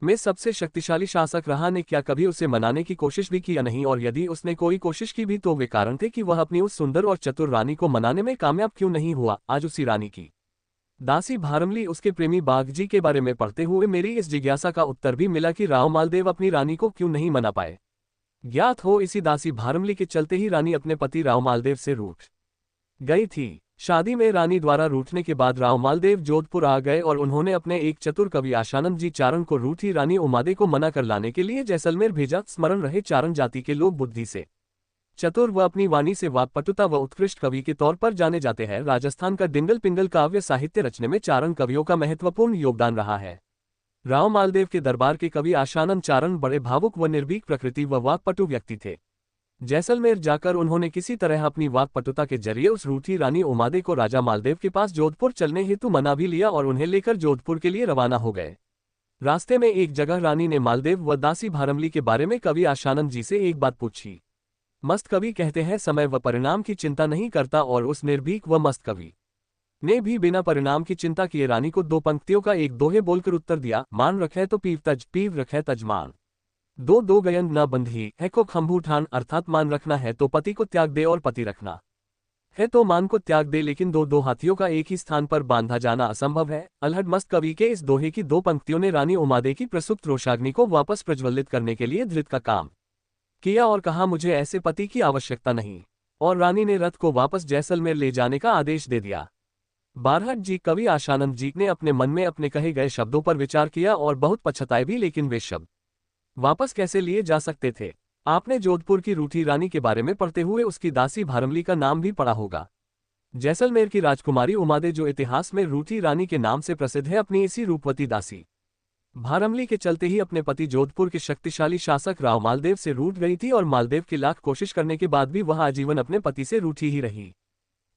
में सबसे शक्तिशाली शासक रहा, ने क्या कभी उसे मनाने की कोशिश भी की या नहीं, और यदि उसने कोई कोशिश की भी तो वे कारण थे कि वह अपनी उस सुंदर और चतुर रानी को मनाने में कामयाब क्यों नहीं हुआ। आज उसी रानी की दासी भारमली उसके प्रेमी बाघ जी के बारे में पढ़ते हुए मेरी इस जिज्ञासा का उत्तर भी मिला कि राव मालदेव अपनी रानी को क्यों नहीं मना पाए। ज्ञात हो इसी दासी भारमली के चलते ही रानी अपने पति राव मालदेव से रूठ गई थी। शादी में रानी द्वारा रूठने के बाद राव मालदेव जोधपुर आ गए और उन्होंने अपने एक चतुर कवि आशानंद जी चारण को रूठी रानी उमादे को मना कर लाने के लिए जैसलमेर भेजा। स्मरण रहे, चारण जाति के लोग बुद्धि से चतुर व अपनी वाणी से वाक्पटुता व उत्कृष्ट कवि के तौर पर जाने जाते हैं। राजस्थान का डिंगल पिंगल काव्य साहित्य रचने में चारण कवियों का महत्वपूर्ण योगदान रहा है। राव मालदेव के दरबार के कवि आशानंद चारण बड़े भावुक व निर्भीक प्रकृति व वाक्पटु व्यक्ति थे। जैसलमेर जाकर उन्होंने किसी तरह अपनी वाक्पटुता के जरिए उस रूठी रानी उमादे को राजा मालदेव के पास जोधपुर चलने हेतु मना भी लिया और उन्हें लेकर जोधपुर के लिए रवाना हो गए। रास्ते में एक जगह रानी ने मालदेव व दासी भारमली के बारे में कवि आशानंद जी से एक बात पूछी। मस्त कवि कहते हैं समय व परिणाम की चिंता नहीं करता, और उस निर्भीक व मस्त कवि ने भी बिना परिणाम की चिंता किए रानी को 2 पंक्तियों का एक दोहे बोलकर उत्तर दिया। मान रखे तो पीव रखे तजमान, 2 गयन न बंधी है को खंभू ठान, अर्थात मान रखना है तो पति को त्याग दे और पति रखना है तो मान को त्याग दे, लेकिन 2 हाथियों का एक ही स्थान पर बांधा जाना असंभव है। अलहड़ मस्त कवि के इस दोहे की 2 पंक्तियों ने रानी उमादे की प्रसुप्त रोषाग्नि को वापस प्रज्वलित करने के लिए धृत का काम किया और कहा, मुझे ऐसे पति की आवश्यकता नहीं, और रानी ने रथ को वापस जैसलमेर ले जाने का आदेश दे दिया। बारहट जी कवि आशानंद जी ने अपने मन में अपने कहे गए शब्दों पर विचार किया और बहुत पछताए भी, लेकिन वे शब्द वापस कैसे लिए जा सकते थे। आपने जोधपुर की रूठी रानी के बारे में पढ़ते हुए उसकी दासी भारमली का नाम भी पढ़ा होगा। जैसलमेर की राजकुमारी उमादे, जो इतिहास में रूठी रानी के नाम से प्रसिद्ध है, अपनी इसी रूपवती दासी भारमली के चलते ही अपने पति जोधपुर के शक्तिशाली शासक राव मालदेव से रूठ गई थी, और मालदेव की लाख कोशिश करने के बाद भी वह आजीवन अपने पति से रूठी ही रही।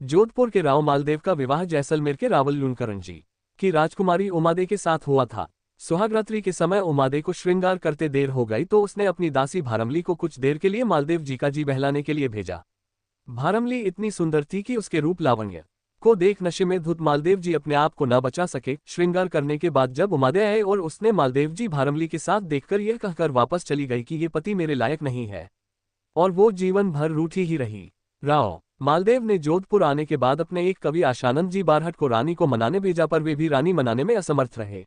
जोधपुर के राव मालदेव का विवाह जैसलमेर के रावल लूणकरण जी की राजकुमारी उमादे के साथ हुआ था। सुहागरात्रि के समय उमादे को श्रृंगार करते देर हो गई तो उसने अपनी दासी भारमली को कुछ देर के लिए मालदेव जी का जी बहलाने के लिए भेजा। भारमली इतनी सुंदर थी कि उसके रूप लावण्य को देख नशे में धुत मालदेव जी अपने आप को न बचा सके। श्रृंगार करने के बाद जब उमादे आए और उसने मालदेव जी भारमली के साथ देखकर यह कहकर वापस चली गई कि ये पति मेरे लायक नहीं है, और वो जीवन भर रूठी ही रही। राव मालदेव ने जोधपुर आने के बाद अपने एक कवि आशानंद जी बारहट को रानी को मनाने भेजा, पर वे भी रानी मनाने में असमर्थ रहे।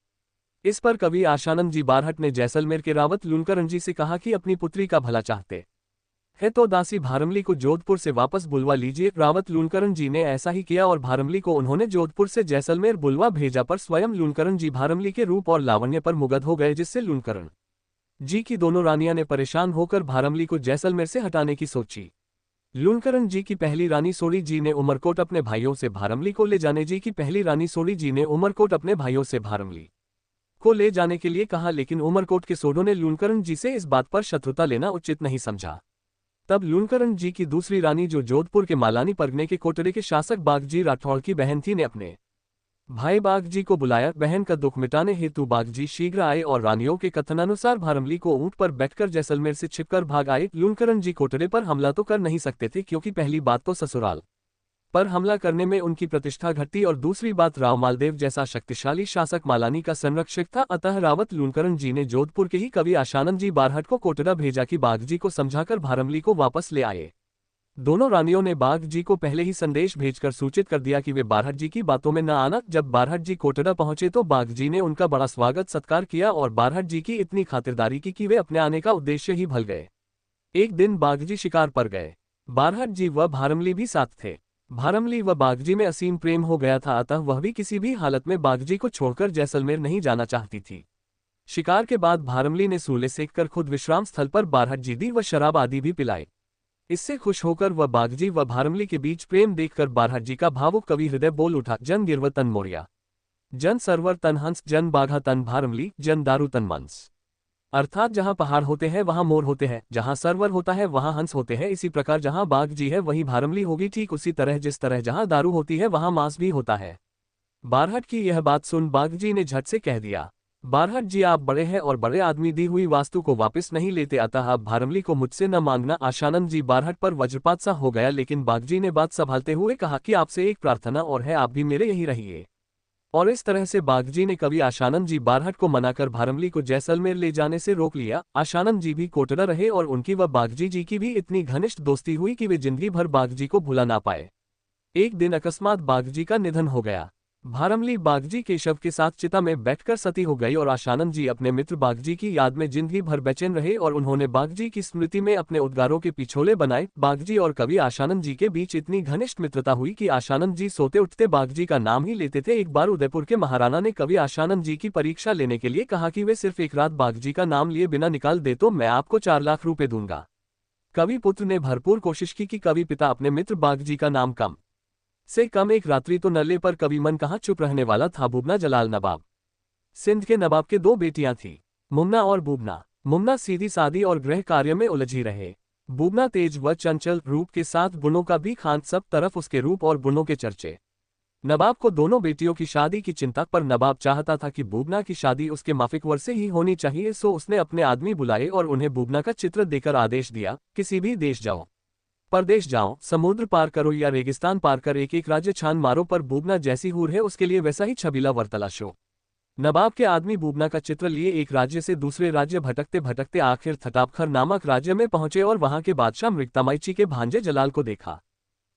इस पर कवि आशानंद जी बारहट ने जैसलमेर के रावत लूणकरण जी से कहा कि अपनी पुत्री का भला चाहते है तो दासी भारमली को जोधपुर से वापस बुलवा लीजिए। रावत लूणकरण जी ने ऐसा ही किया और भारमली को उन्होंने जोधपुर से जैसलमेर बुलवा भेजा, पर स्वयं लूणकरण जी भारमली के रूप और लावण्य पर मुग्ध हो गए, जिससे लूणकरण जी की दोनों रानियां ने परेशान होकर भारमली को जैसलमेर से हटाने की सोची। लूणकरण जी की पहली रानी सोड़ी जी ने उमरकोट अपने भाइयों से भारमली को ले जाने जी की पहली रानी सोड़ी जी ने उमरकोट अपने भाइयों से भारमली को ले जाने के लिए कहा, लेकिन उमरकोट के सोडों ने लूणकरण जी से इस बात पर शत्रुता लेना उचित नहीं समझा। तब लूणकरण जी की दूसरी रानी, जो जोधपुर के मालानी परगने के कोटरे के शासक बागजी राठौड़ की बहन थी, ने अपने भाई बागजी को बुलाया। बहन का दुख मिटाने हेतु बागजी शीघ्र आए और रानियों के कथनानुसार भारमली को ऊंट पर बैठकर जैसलमेर से छिपकर भाग आए। लूणकरण जी कोटरे पर हमला तो कर नहीं सकते थे, क्योंकि पहली बात तो ससुराल पर हमला करने में उनकी प्रतिष्ठा घटती, और दूसरी बात राव मालदेव जैसा शक्तिशाली शासक मालानी का संरक्षक था। अतः रावत लूणकरण जी ने जोधपुर के ही कवि आशानंद जी बारहट को कोटरा भेजा कि बागजी को समझाकर भारमली को वापस ले आए। दोनों रानियों ने बागजी को पहले ही संदेश भेजकर सूचित कर दिया कि वे बारहट जी की बातों में न आना। जब बारहट जी कोटरा पहुंचे तो बागजी ने उनका बड़ा स्वागत सत्कार किया और बारहट जी की इतनी खातिरदारी की कि वे अपने आने का उद्देश्य ही भूल गए। एक दिन बागजी शिकार पर गए। बारहट जी व भारमली भी साथ थे। भारमली व बागजी में असीम प्रेम हो गया था, अतः वह भी किसी भी हालत में बागजी को छोड़कर जैसलमेर नहीं जाना चाहती थी। शिकार के बाद भारमली ने सूले सेककर खुद विश्राम स्थल पर बारहट जी दी व शराब आदि भी पिलाई। इससे खुश होकर वह बागजी व भारमली के बीच प्रेम देखकर बारहट जी का भावुक कवि हृदय बोल उठा, जन गिरव तन मोरिया, जन सरवर तन हंस, जन बाघा तन भारमली, जन दारू तन मंस। अर्थात जहां पहाड़ होते हैं वहां मोर होते हैं, जहां सरवर होता है वहां हंस होते हैं। इसी प्रकार जहां बाघ जी है वहीं भारमली होगी, ठीक उसी तरह जिस तरह जहां दारू होती है वहां मांस भी होता है। बारहट की यह बात सुन बाघ जी ने झट से कह दिया, बारहट जी आप बड़े हैं और बड़े आदमी दी हुई वास्तु को वापस नहीं लेते, अतः आप भारमली को मुझसे न मांगना। आशानंद जी बारहट पर वज्रपात सा हो गया, लेकिन बाघ जी ने बात संभालते हुए कहा कि आपसे एक प्रार्थना और है, आप भी मेरे यही रहिए। और इस तरह से बागजी ने कवि आशानंद जी बारहट को मनाकर भारमली को जैसलमेर ले जाने से रोक लिया। आशानंद जी भी कोटरा रहे और उनकी व बागजी जी की भी इतनी घनिष्ठ दोस्ती हुई कि वे जिंदगी भर बागजी को भुला ना पाए। एक दिन अकस्मात बागजी का निधन हो गया। भारमली बागजी के शव के साथ चिता में बैठकर सती हो गई और आशानंद जी अपने मित्र बागजी की याद में जिंदगी भर बेचैन रहे और उन्होंने बागजी की स्मृति में अपने उद्गारों के पिछोले बनाए। बागजी और कवि आशानंद जी के बीच इतनी घनिष्ठ मित्रता हुई कि आशानंद जी सोते उठते बागजी का नाम ही लेते थे। एक बार उदयपुर के महाराणा ने कवि आशानंद जी की परीक्षा लेने के लिए कहा कि वे सिर्फ एक रात बागजी का नाम लिए बिना निकाल दे तो मैं आपको 4 लाख रुपए दूंगा। कवि पुत्र ने भरपूर कोशिश की कि कवि पिता अपने मित्र बागजी का नाम कम से कम एक रात्रि तो न ले, पर कवि मन कहाँ चुप रहने वाला था। बुबना जलाल नवाब सिंध के नवाब के 2 बेटियां थीं, मुमना और बुबना। मुमना सीधी सादी और गृह कार्य में उलझी रहे। बुबना तेज व चंचल रूप के साथ गुणों का भी खान, सब तरफ उसके रूप और गुणों के चर्चे। नवाब को दोनों बेटियों की शादी की चिंता, पर नवाब चाहता था कि बुबना की शादी उसके माफिक वर्ष से ही होनी चाहिए। सो उसने अपने आदमी बुलाए और उन्हें बुबना का चित्र देकर आदेश दिया, किसी भी देश जाओ, परदेश जाओ, समुद्र पार करो या रेगिस्तान पार कर एक एक राज्य छान मारो, पर बुबना जैसी हूर है उसके लिए वैसा ही छबीला वर तलाशो। नवाब के आदमी बुबना का चित्र लिए एक राज्य से दूसरे राज्य भटकते भटकते आखिर थटापखर नामक राज्य में पहुंचे और वहां के बादशाह मृगतामाईची के भांजे जलाल को देखा।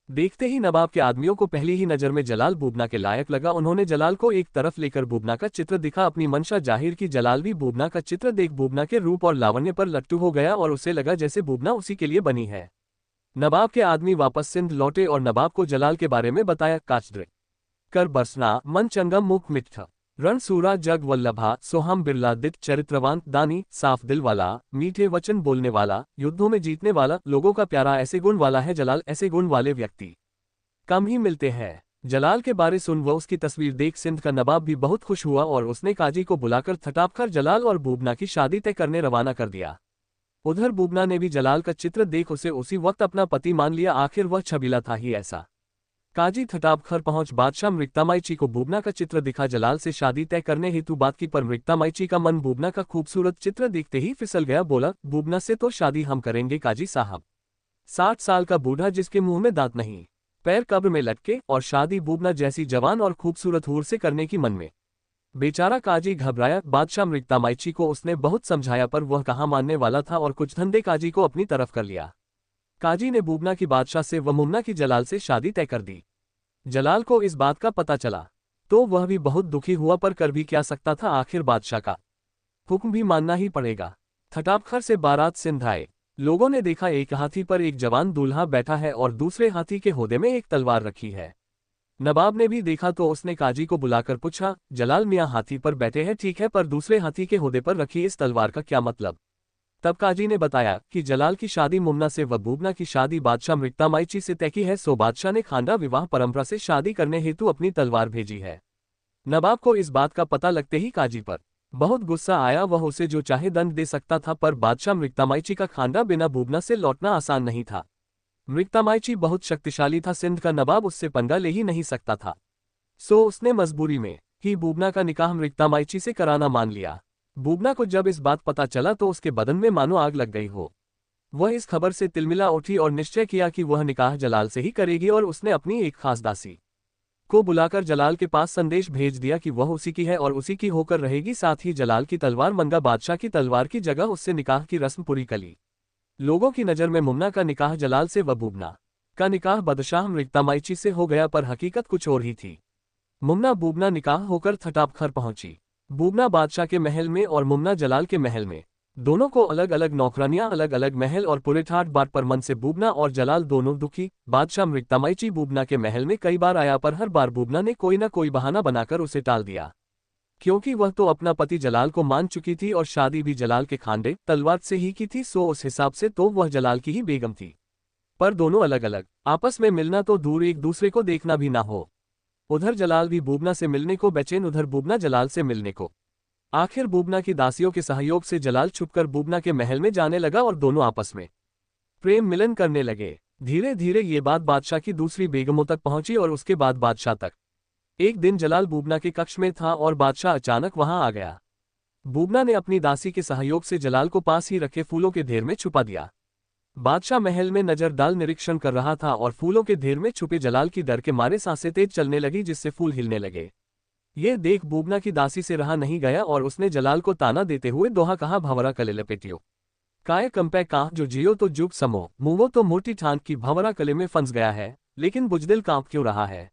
देखते ही नवाब के आदमियों को पहली ही नजर में जलाल बुबना के लायक लगा। उन्होंने जलाल को एक तरफ लेकर बुबना का चित्र दिखा, अपनी मंशा जाहिर की। जलाल भी बुबना का चित्र देख बुबना के रूप और लावण्य पर लट्टू हो गया और उसे लगा जैसे बुबना उसी के लिए बनी है। नवाब के आदमी वापस सिंध लौटे और नवाब को जलाल के बारे में बताया। काचद्र कर बरसना, मन चंगम मुख मिठ, रणसूरा जग वल्लभा, सोहम बिरलादित, चरित्रवान, दानी, साफ दिल वाला, मीठे वचन बोलने वाला, युद्धों में जीतने वाला, लोगों का प्यारा, ऐसे गुण वाला है जलाल। ऐसे गुण वाले व्यक्ति कम ही मिलते हैं। जलाल के बारे सुन व उसकी तस्वीर देख सिंध का नवाब भी बहुत खुश हुआ और उसने काजी को बुलाकर थटापखर जलाल और बुबना की शादी तय करने रवाना कर दिया। उधर बुबना ने भी जलाल का चित्र देख उसे उसी वक्त अपना पति मान लिया, आखिर वह छबीला था ही ऐसा। काजी थटापखर पहुंच बादशाह मृगतामाईची को बुबना का चित्र दिखा, जलाल से शादी तय करने हेतु बात की, पर मृगतामाईची का मन बुबना का खूबसूरत चित्र देखते ही फिसल गया। बोला, बुबना से तो शादी हम करेंगे काजी साहब, 60 साल का बूढ़ा जिसके मुंह में दांत नहीं, पैर कब्र में लटके, और शादी बूबना जैसी जवान और खूबसूरत हूर से करने की मन में। बेचारा काजी घबराया। बादशाह मृगतामाइची को उसने बहुत समझाया पर वह कहाँ मानने वाला था और कुछ धंधे काजी को अपनी तरफ कर लिया। काजी ने बूबना की बादशाह से व मुमना की जलाल से शादी तय कर दी। जलाल को इस बात का पता चला तो वह भी बहुत दुखी हुआ पर कर भी क्या सकता था, आखिर बादशाह का हुक्म भी मानना ही पड़ेगा। थटापखर से बारात सिंध आए। लोगों ने देखा एक हाथी पर एक जवान दूल्हा बैठा है और दूसरे हाथी के होदे में एक तलवार रखी है। नवाब ने भी देखा तो उसने काजी को बुलाकर पूछा, जलाल मियाँ हाथी पर बैठे हैं ठीक है, पर दूसरे हाथी के होदे पर रखी इस तलवार का क्या मतलब? तब काजी ने बताया कि जलाल की शादी मुमना से व बूबना की शादी बादशाह मृगतामाइची से तय की है, सो बादशाह ने खानदा विवाह परंपरा से शादी करने हेतु अपनी तलवार भेजी है। नवाब को इस बात का पता लगते ही काजी पर बहुत गुस्सा आया। वह उसे जो चाहे दंड दे सकता था, पर बादशाह मृगतामाइची का खानदा बिना बूबना से लौटना आसान नहीं था। मृगतामाइची बहुत शक्तिशाली था, सिंध का नवाब उससे पंगा ले ही नहीं सकता था। सो उसने मजबूरी में ही बूबना का निकाह मृगतामाइची से कराना मान लिया। बूबना को जब इस बात पता चला तो उसके बदन में मानो आग लग गई हो। वह इस खबर से तिलमिला उठी और निश्चय किया कि वह निकाह जलाल से ही करेगी, और उसने अपनी एक खास दासी को बुलाकर जलाल के पास संदेश भेज दिया कि वह उसी की है और उसी की होकर रहेगी। साथ ही जलाल की तलवार मंगा बादशाह की तलवार की जगह उससे निकाह की रस्म पूरी करी। लोगों की नज़र में मुमना का निकाह जलाल से व बूबना का निकाह बादशाह मृगतामाइची से हो गया, पर हकीकत कुछ और ही थी। मुमना बूबना निकाह होकर थटापखर पहुंची। बूबना बादशाह के महल में और मुमना जलाल के महल में। दोनों को अलग अलग नौकरानियां, अलग अलग महल और पूरे ठाट बाट पर मन से बूबना और जलाल दोनों दुखी। बादशाह मृगतामाइची बूबना के महल में कई बार आया, पर हर बार बूबना ने कोई न कोई बहाना बनाकर उसे टाल दिया, क्योंकि वह तो अपना पति जलाल को मान चुकी थी और शादी भी जलाल के खानदे तलवार से ही की थी। सो उस हिसाब से तो वह जलाल की ही बेगम थी, पर दोनों अलग अलग। आपस में मिलना तो दूर, एक दूसरे को देखना भी ना हो। उधर जलाल भी बूबना से मिलने को बेचैन, उधर बूबना जलाल से मिलने को। आखिर बूबना की दासियों के सहयोग से जलाल छुपकर बूबना के महल में जाने लगा और दोनों आपस में प्रेम मिलन करने लगे। धीरे धीरे ये बात बादशाह की दूसरी बेगमों तक पहुंची और उसके बाद बादशाह तक। एक दिन जलाल बूबना के कक्ष में था और बादशाह अचानक वहां आ गया। बूबना ने अपनी दासी के सहयोग से जलाल को पास ही रखे फूलों के ढेर में छुपा दिया। बादशाह महल में नजर डाल निरीक्षण कर रहा था और फूलों के ढेर में छुपे जलाल की डर के मारे सांसें तेज चलने लगी, जिससे फूल हिलने लगे। ये देख बूबना की दासी से रहा नहीं गया और उसने जलाल को ताना देते हुए दोहा कहा, भंवरा कले लपेटियो काय कंपे कांप जो जियो तो जुग समो, मुवो तो मोटी ठान की भंवरा कले में फंस गया है, लेकिन बुजदिल कांप क्यों रहा है?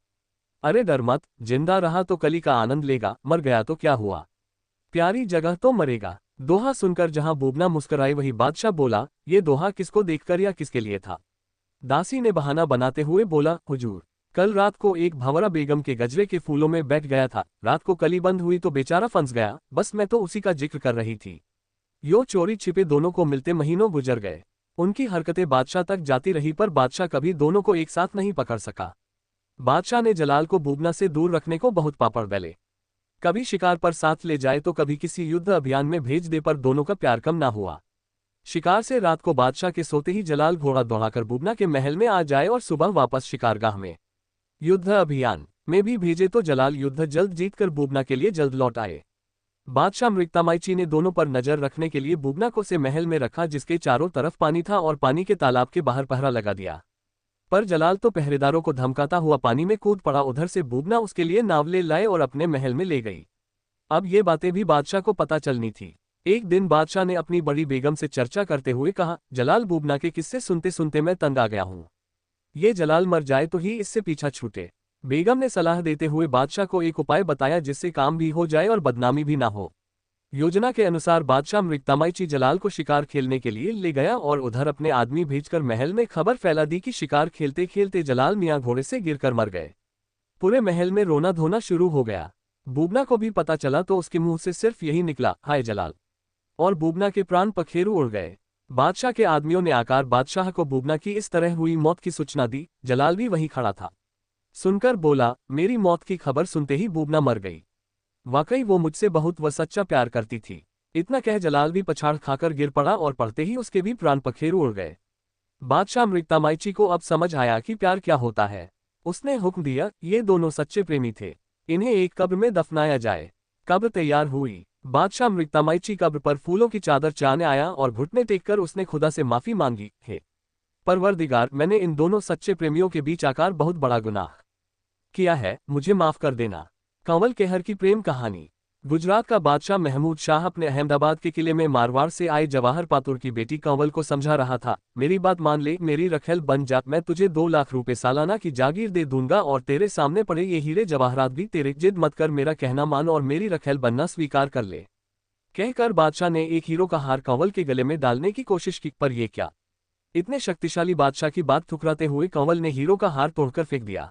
अरे डर मत, जिंदा रहा तो कली का आनंद लेगा, मर गया तो क्या हुआ, प्यारी जगह तो मरेगा। दोहा सुनकर जहां बूबना मुस्कुराई वही बादशाह बोला, ये दोहा किसको देखकर या किसके लिए था? दासी ने बहाना बनाते हुए बोला, हुजूर, कल रात को एक भंवरा बेगम के गजरे के फूलों में बैठ गया था। रात को कली बंद हुई तो बेचारा फंस गया, बस मैं तो उसी का जिक्र कर रही थी। यो चोरी छिपे दोनों को मिलते महीनों गुजर गए। उनकी हरकतें बादशाह तक जाती रही, पर बादशाह कभी दोनों को एक साथ नहीं पकड़ सका। बादशाह ने जलाल को बूबना से दूर रखने को बहुत पापड़ बेले। कभी शिकार पर साथ ले जाए तो कभी किसी युद्ध अभियान में भेज दे, पर दोनों का प्यार कम ना हुआ। शिकार से रात को बादशाह के सोते ही जलाल घोड़ा दौड़ाकर बूबना के महल में आ जाए और सुबह वापस शिकारगाह में। युद्ध अभियान में भी भेजे तो जलाल युद्ध जल्द जीतकर बूबना के लिए जल्द लौट आए। बादशाह मृगतामाइची ने दोनों पर नजर रखने के लिए बूबना को से महल में रखा, जिसके चारों तरफ पानी था, और पानी के तालाब के बाहर पहरा लगा दिया। पर जलाल तो पहरेदारों को धमकाता हुआ पानी में कूद पड़ा। उधर से बूबना उसके लिए नावले लाए और अपने महल में ले गई। अब ये बातें भी बादशाह को पता चलनी थी। एक दिन बादशाह ने अपनी बड़ी बेगम से चर्चा करते हुए कहा, जलाल बूबना के किस्से सुनते सुनते मैं तंग आ गया हूँ। ये जलाल मर जाए तो ही इससे पीछा छूटे। बेगम ने सलाह देते हुए बादशाह को एक उपाय बताया, जिससे काम भी हो जाए और बदनामी भी ना हो। योजना के अनुसार बादशाह मृगतामाइची जलाल को शिकार खेलने के लिए ले गया और उधर अपने आदमी भेजकर महल में खबर फैला दी कि शिकार खेलते खेलते जलाल मियाँ घोड़े से गिरकर मर गए। पूरे महल में रोना धोना शुरू हो गया। बूबना को भी पता चला तो उसके मुंह से सिर्फ यही निकला, हाय जलाल, और बूबना के प्राण पखेरु उड़ गए। बादशाह के आदमियों ने आकर बादशाह को बूबना की इस तरह हुई मौत की सूचना दी। जलाल भी वहीं खड़ा था। सुनकर बोला, मेरी मौत की खबर सुनते ही बूबना मर गई। वाकई वो मुझसे बहुत व सच्चा प्यार करती थी। इतना कह जलाल भी पछाड़ खाकर गिर पड़ा और पड़ते ही उसके भी प्राण पखेरु उड़ गए। बादशाह मृगतामाइची को अब समझ आया कि प्यार क्या होता है। उसने हुक्म दिया, ये दोनों सच्चे प्रेमी थे, इन्हें एक कब्र में दफनाया जाए। कब्र तैयार हुई। बादशाह मृगतामाइची कब्र पर फूलों की चादर चाने आया और घुटने टेककर उसने खुदा से माफी मांगी, हे परवरदिगार, मैंने इन दोनों सच्चे प्रेमियों के बीच आकर बहुत बड़ा गुनाह किया है, मुझे माफ कर देना। कंवल केहर की प्रेम कहानी। गुजरात का बादशाह महमूद शाह अपने अहमदाबाद के किले में मारवाड़ से आए जवाहर पातुर की बेटी कंवल को समझा रहा था, मेरी बात मान ले, मेरी रखेल बन जा, मैं तुझे 2 लाख रुपए सालाना की जागीर दे दूंगा और तेरे सामने पड़े ये हीरे जवाहरात भी तेरे। जिद मत कर, मेरा कहना मान और मेरी रखेल बनना स्वीकार कर ले। कहकर बादशाह ने एक हीरो का हार कंवल के गले में डालने की कोशिश की, पर यह क्या। इतने शक्तिशाली बादशाह की बात ठुकराते हुए कंवल ने हीरो का हार तोड़कर फेंक दिया।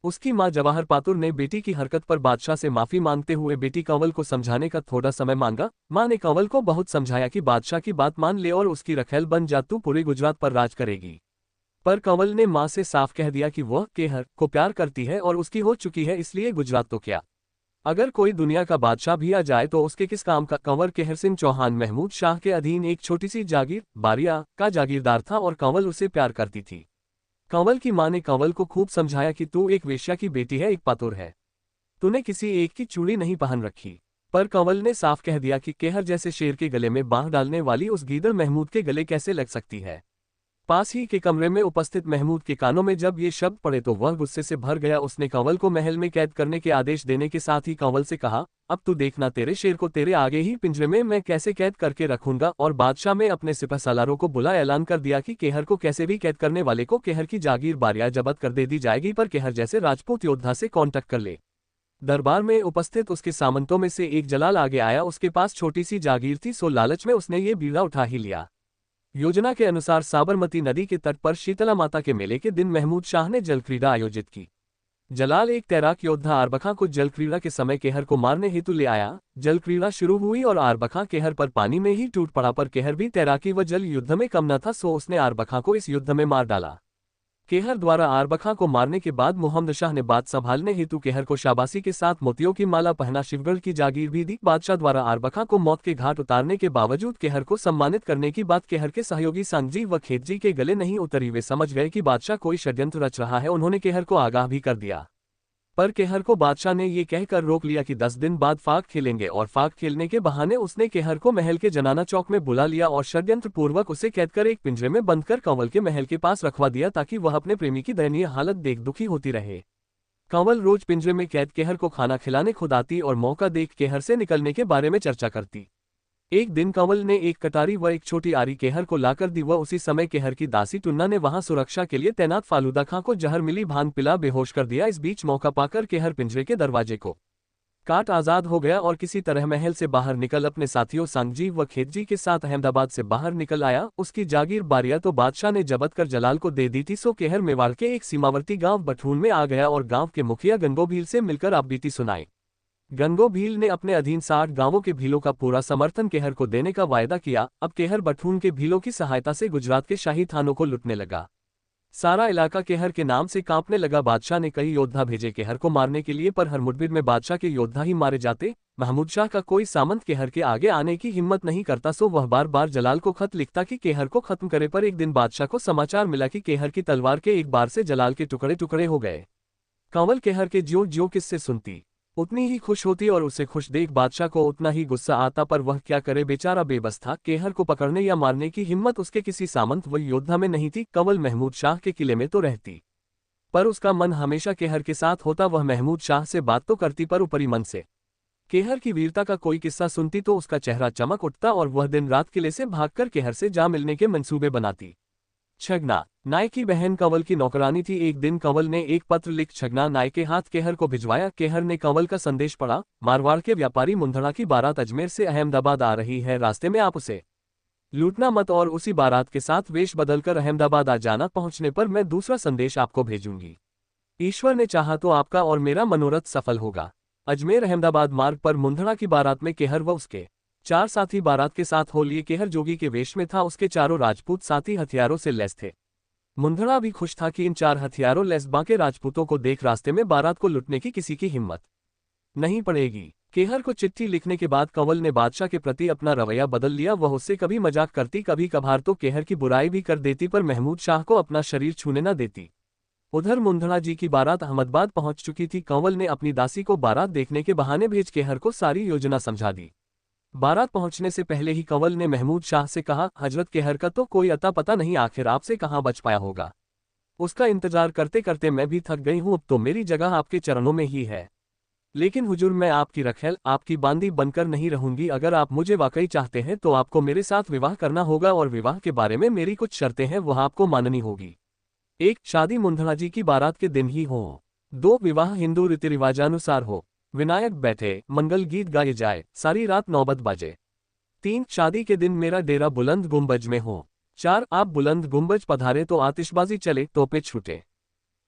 उसकी मां जवाहर पातुर ने बेटी की हरकत पर बादशाह से माफी मांगते हुए बेटी कंवल को समझाने का थोड़ा समय मांगा। मां ने कंवल को बहुत समझाया कि बादशाह की बात मान ले और उसकी रखेल बन जा, तू पूरे गुजरात पर राज करेगी। पर कंवल ने मां से साफ कह दिया कि वह केहर को प्यार करती है और उसकी हो चुकी है, इसलिए गुजरात तो क्या, अगर कोई दुनिया का बादशाह भी आ जाए तो उसके किस काम का। कंवर केहर सिंह चौहान महमूद शाह के अधीन एक छोटी सी जागीर बारिया का जागीरदार था और कंवल उसे प्यार करती थी। कंवल की मां ने कंवल को खूब समझाया कि तू एक वेश्या की बेटी है, एक पातुर है, तूने किसी एक की चूड़ी नहीं पहन रखी। पर कंवल ने साफ कह दिया कि केहर जैसे शेर के गले में बांह डालने वाली उस गीदड़ महमूद के गले कैसे लग सकती है। पास ही के कमरे में उपस्थित महमूद के कानों में जब ये शब्द पड़े तो वह गुस्से से भर गया। उसने कंवल को महल में कैद करने के आदेश देने के साथ ही कंवल से कहा, अब तू देखना, तेरे शेर को तेरे आगे ही पिंजरे में मैं कैसे कैद करके रखूंगा। और बादशाह में अपने सिपह सालारों को बुला ऐलान कर दिया कि केहर को कैसे भी कैद करने वाले को केहर की जागीर बारिया जब्त कर दे दी जाएगी, पर केहर जैसे राजपूत योद्धा से कांटेक्ट कर ले। दरबार में उपस्थित उसके सामंतों में से एक जलाल आगे आया। उसके पास छोटी सी जागीर थी, सो लालच में उसने ये बीड़ा उठा ही लिया। योजना के अनुसार साबरमती नदी के तट पर शीतला माता के मेले के दिन महमूद शाह ने जलक्रीड़ा आयोजित की। जलाल एक तैराक योद्धा आरबखां को जलक्रीड़ा के समय केहर को मारने हेतु ले आया। जलक्रीड़ा शुरू हुई और आरबखां केहर पर पानी में ही टूट पड़ा, पर केहर भी तैराकी व जल युद्ध में कम न था, सो उसने आरबखां को इस युद्ध में मार डाला। केहर द्वारा आरबखां को मारने के बाद मुहम्मद शाह ने बात संभालने हेतु केहर को शाबाशी के साथ मोतियों की माला पहना शिवगढ़ की जागीर भी दी। बादशाह द्वारा आरबखां को मौत के घाट उतारने के बावजूद केहर को सम्मानित करने की बात केहर के सहयोगी सांगजी व खेतजी के गले नहीं उतरी। वे समझ गए कि बादशाह कोई षड्यंत्र रच रहा है। उन्होंने केहर को आगाह भी कर दिया, पर केहर को बादशाह ने ये कहकर रोक लिया कि 10 दिन बाद फाक खेलेंगे। और फाक खेलने के बहाने उसने केहर को महल के जनाना चौक में बुला लिया और षड्यंत्र पूर्वक उसे कैद कर एक पिंजरे में बंद कर कंवल के महल के पास रखवा दिया, ताकि वह अपने प्रेमी की दयनीय हालत देख दुखी होती रहे। कंवल रोज पिंजरे में कैद केहर को खाना खिलाने खुद आती और मौका देख केहर से निकलने के बारे में चर्चा करती। एक दिन कंवल ने एक कटारी व एक छोटी आरी केहर को लाकर दी। वह उसी समय केहर की दासी टुन्ना ने वहां सुरक्षा के लिए तैनात फालूदा खां को जहर मिली भांग पिला बेहोश कर दिया। इस बीच मौका पाकर केहर पिंजरे के दरवाजे को काट आजाद हो गया और किसी तरह महल से बाहर निकल अपने साथियों सांगजी व खेतजी के साथ अहमदाबाद से बाहर निकल आया। उसकी जागीर बारिया तो बादशाह ने जब्त कर जलाल को दे दी थी, सो केहर मेवाड़ के एक सीमावर्ती गांव बठून में आ गया और गांव के मुखिया गंगो भील से मिलकर आपबीती सुनाई। गंगो भील ने अपने अधीन 60 गांवों के भीलों का पूरा समर्थन केहर को देने का वायदा किया। अब केहर बठून के भीलों की सहायता से गुजरात के शाही थानों को लुटने लगा। सारा इलाका केहर के नाम से कांपने लगा। बादशाह ने कई योद्धा भेजे केहर को मारने के लिए, पर हर मुठभेड़ में बादशाह के योद्धा ही मारे जाते। महमूद शाह का कोई सामंत केहर के आगे आने की हिम्मत नहीं करता, सो वह बार बार जलाल को खत लिखता कि केहर को खत्म करे। पर एक दिन बादशाह को समाचार मिला कि केहर की तलवार के एक बार से जलाल के टुकड़े टुकड़े हो गए। कंवल केहर के ज्यों ज्यों किससे सुनती उतनी ही खुश होती और उसे खुश देख बादशाह को उतना ही गुस्सा आता, पर वह क्या करे, बेचारा बेबस था। केहर को पकड़ने या मारने की हिम्मत उसके किसी सामंत व योद्धा में नहीं थी। कंवल महमूद शाह के किले में तो रहती, पर उसका मन हमेशा केहर के साथ होता। वह महमूद शाह से बात तो करती, पर ऊपरी मन से केहर की वीरता का कोई किस्सा सुनती तो उसका चेहरा चमक उठता और वह दिन रात किले से भागकर केहर से जा मिलने के मंसूबे बनाती। छगना नाय की बहन कंवल की नौकरानी थी। एक दिन कंवल ने एक पत्र लिख छगना नाय के हाथ केहर को भिजवाया। केहर ने कंवल का संदेश पढ़ा, मारवाड़ के व्यापारी मुंदड़ा की बारात अजमेर से अहमदाबाद आ रही है, रास्ते में आप उसे लूटना मत और उसी बारात के साथ वेश बदलकर अहमदाबाद आ जाना। पहुंचने पर मैं दूसरा संदेश आपको भेजूंगी। ईश्वर ने चाहा तो आपका और मेरा मनोरथ सफल होगा। अजमेर अहमदाबाद मार्ग पर मुंदड़ा की बारात में केहर व उसके 4 साथी बारात के साथ हो लिए। केहर जोगी के वेश में था, उसके चारों राजपूत साथी हथियारों से लैस थे। मुंदड़ा भी खुश था कि इन 4 हथियारों लैस बाके राजपूतों को देख रास्ते में बारात को लुटने की किसी की हिम्मत नहीं पड़ेगी। केहर को चिट्ठी लिखने के बाद कंवल ने बादशाह के प्रति अपना रवैया बदल लिया। वह उससे कभी मजाक करती, कभी कभार तो केहर की बुराई भी कर देती, पर महमूद शाह को अपना शरीर छूने न देती। उधर मुंदड़ा जी की बारात अहमदाबाद पहुंच चुकी थी। कंवल ने अपनी दासी को बारात देखने के बहाने भेज केहर को सारी योजना समझा दी। बारात पहुंचने से पहले ही कंवल ने महमूद शाह से कहा, हजरत केहर का तो कोई अता पता नहीं, आखिर आपसे कहाँ बच पाया होगा। उसका इंतजार करते करते मैं भी थक गई हूँ, अब तो मेरी जगह आपके चरणों में ही है। लेकिन हुजूर, मैं आपकी रखेल, आपकी बांदी बनकर नहीं रहूंगी। अगर आप मुझे वाकई चाहते हैं तो आपको मेरे साथ विवाह करना होगा, और विवाह के बारे में मेरी कुछ शर्तें हैं, वह आपको माननी होगी। 1. शादी मुंदड़ा जी की बारात के दिन ही हो। 2. विवाह हिंदू रीति रिवाजानुसार हो। विनायक बैठे, मंगल गीत गाए जाए, सारी रात नौबत बाजे। 3. शादी के दिन मेरा डेरा बुलंद गुंबज में हो। 4. आप बुलंद गुंबज पधारे तो आतिशबाजी चले, तोपे छूटे,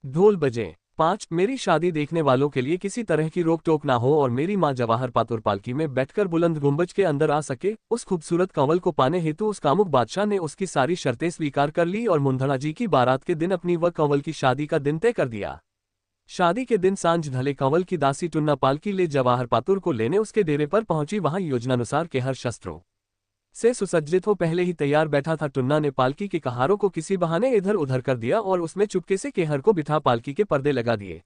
ढोल बजे। 5. मेरी शादी देखने वालों के लिए किसी तरह की रोक टोक ना हो, और मेरी मां जवाहर पातुर पालकी में बैठकर बुलंद गुंबज के अंदर आ सके। उस खूबसूरत कंवल को पाने हेतु उस कामुक बादशाह ने उसकी सारी शर्तें स्वीकार कर ली और मुंदड़ा जी की बारात के दिन अपनी व कंवल की शादी का दिन तय कर दिया। शादी के दिन सांझ ढले कंवल की दासी टुन्ना पालकी ले जवाहर पातुर को लेने उसके डेरे पर पहुंची। वहां योजनानुसार केहर शस्त्रों से सुसज्जित हो पहले ही तैयार बैठा था। टुन्ना ने पालकी के कहारों को किसी बहाने इधर उधर कर दिया और उसमें चुपके से केहर को बिठा पालकी के पर्दे लगा दिए।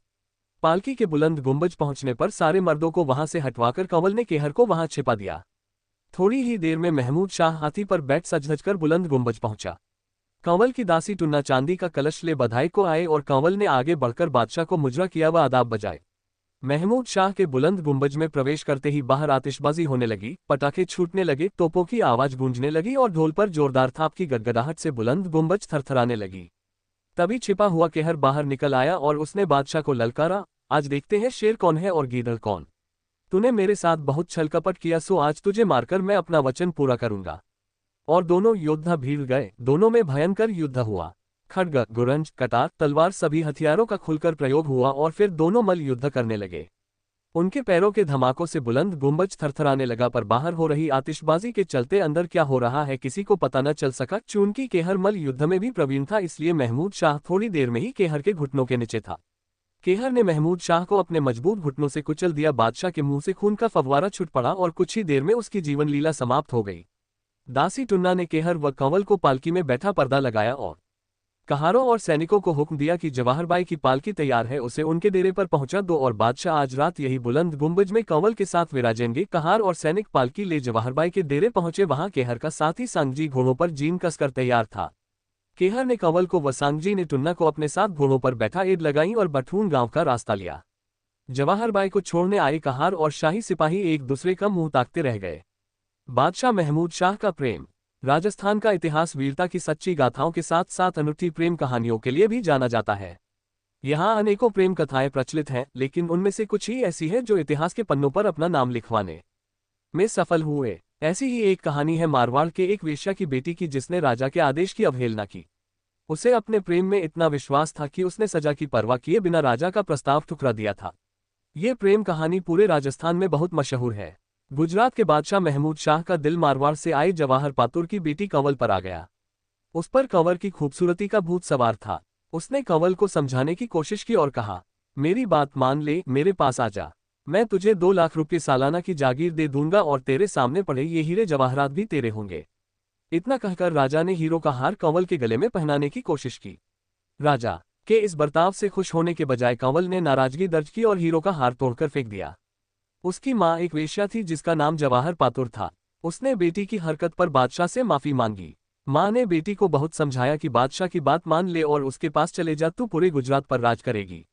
पालकी के बुलंद गुंबज पहुंचने पर सारे मर्दों को वहां से हटवाकर कंवल ने केहर को वहां छिपा दिया। थोड़ी ही देर में महमूद शाह हाथी पर बैठ सज कर बुलंद गुंबज पहुंचा। कंवल की दासी टुन्ना चांदी का कलश ले बधाई को आए और कंवल ने आगे बढ़कर बादशाह को मुजरा किया व आदाब बजाए। महमूद शाह के बुलंद गुंबज में प्रवेश करते ही बाहर आतिशबाजी होने लगी, पटाखे छूटने लगे, तोपों की आवाज गूंजने लगी और ढोल पर जोरदार थाप की गदगदाहट से बुलंद गुंबज थरथराने लगी। तभी छिपा हुआ केहर बाहर निकल आया और उसने बादशाह को ललकारा, आज देखते हैं शेर कौन है और गीदड़ कौन। तूने मेरे साथ बहुत छलकपट किया, सो आज तुझे मारकर मैं अपना वचन पूरा करूंगा। और दोनों योद्धा भीड़ गए। दोनों में भयंकर युद्ध हुआ। खड्ग, गुरंज, कटार, तलवार सभी हथियारों का खुलकर प्रयोग हुआ और फिर दोनों मल युद्ध करने लगे। उनके पैरों के धमाकों से बुलंद गुंबज थरथराने लगा, पर बाहर हो रही आतिशबाजी के चलते अंदर क्या हो रहा है किसी को पता न चल सका। चूंकि केहर मल युद्ध में भी प्रवीण था, इसलिए महमूद शाह थोड़ी देर में ही केहर के घुटनों के नीचे था। केहर ने महमूद शाह को अपने मजबूत घुटनों से कुचल दिया। बादशाह के मुंह से खून का फव्वारा छूट पड़ा और कुछ ही देर में उसकी जीवन लीला समाप्त हो गई। दासी टुन्ना ने केहर व कंवल को पालकी में बैठा पर्दा लगाया और कहारों और सैनिकों को हुक्म दिया कि जवाहर बाई की पालकी तैयार है, उसे उनके डेरे पर पहुंचा दो और बादशाह आज रात यही बुलंद गुंबज में कंवल के साथ विराजेंगे। कहार और सैनिक पालकी ले जवाहर बाई के डेरे पहुंचे। वहां केहर का साथी सांगजी घोड़ों पर जीन कसकर तैयार था। केहर ने कंवल को व सांगजी ने टुन्ना को अपने साथ घोड़ों पर बैठा एड लगाई और बठून गांव का रास्ता लिया। जवाहर बाई को छोड़ने आए कहार और शाही सिपाही एक दूसरे का मुंह ताकते रह गए। बादशाह महमूद शाह का प्रेम। राजस्थान का इतिहास वीरता की सच्ची गाथाओं के साथ साथ अनूठी प्रेम कहानियों के लिए भी जाना जाता है। यहाँ अनेकों प्रेम कथाएं प्रचलित हैं, लेकिन उनमें से कुछ ही ऐसी हैं जो इतिहास के पन्नों पर अपना नाम लिखवाने में सफल हुए। ऐसी ही एक कहानी है मारवाड़ के एक वेश्या की बेटी की, जिसने राजा के आदेश की अवहेलना की। उसे अपने प्रेम में इतना विश्वास था कि उसने सजा की परवाह किए बिना राजा का प्रस्ताव ठुकरा दिया था। ये प्रेम कहानी पूरे राजस्थान में बहुत मशहूर है। गुजरात के बादशाह महमूद शाह का दिल मारवाड़ से आए जवाहर पातुर की बेटी कंवल पर आ गया। उस पर कंवर की खूबसूरती का भूत सवार था। उसने कंवल को समझाने की कोशिश की और कहा, मेरी बात मान ले, मेरे पास आ जा। मैं तुझे 2 लाख रुपये सालाना की जागीर दे दूंगा और तेरे सामने पड़े ये हीरे जवाहरात भी तेरे होंगे। इतना कहकर राजा ने हीरो का हार कंवल के गले में पहनाने की कोशिश की। राजा के इस बर्ताव से खुश होने के बजाय कंवल ने नाराजगी दर्ज की और हीरो का हार तोड़कर फेंक दिया। उसकी मां एक वेश्या थी जिसका नाम जवाहर पातुर था। उसने बेटी की हरकत पर बादशाह से माफी मांगी। मां ने बेटी को बहुत समझाया कि बादशाह की बात मान ले और उसके पास चले जा, तू पूरे गुजरात पर राज करेगी।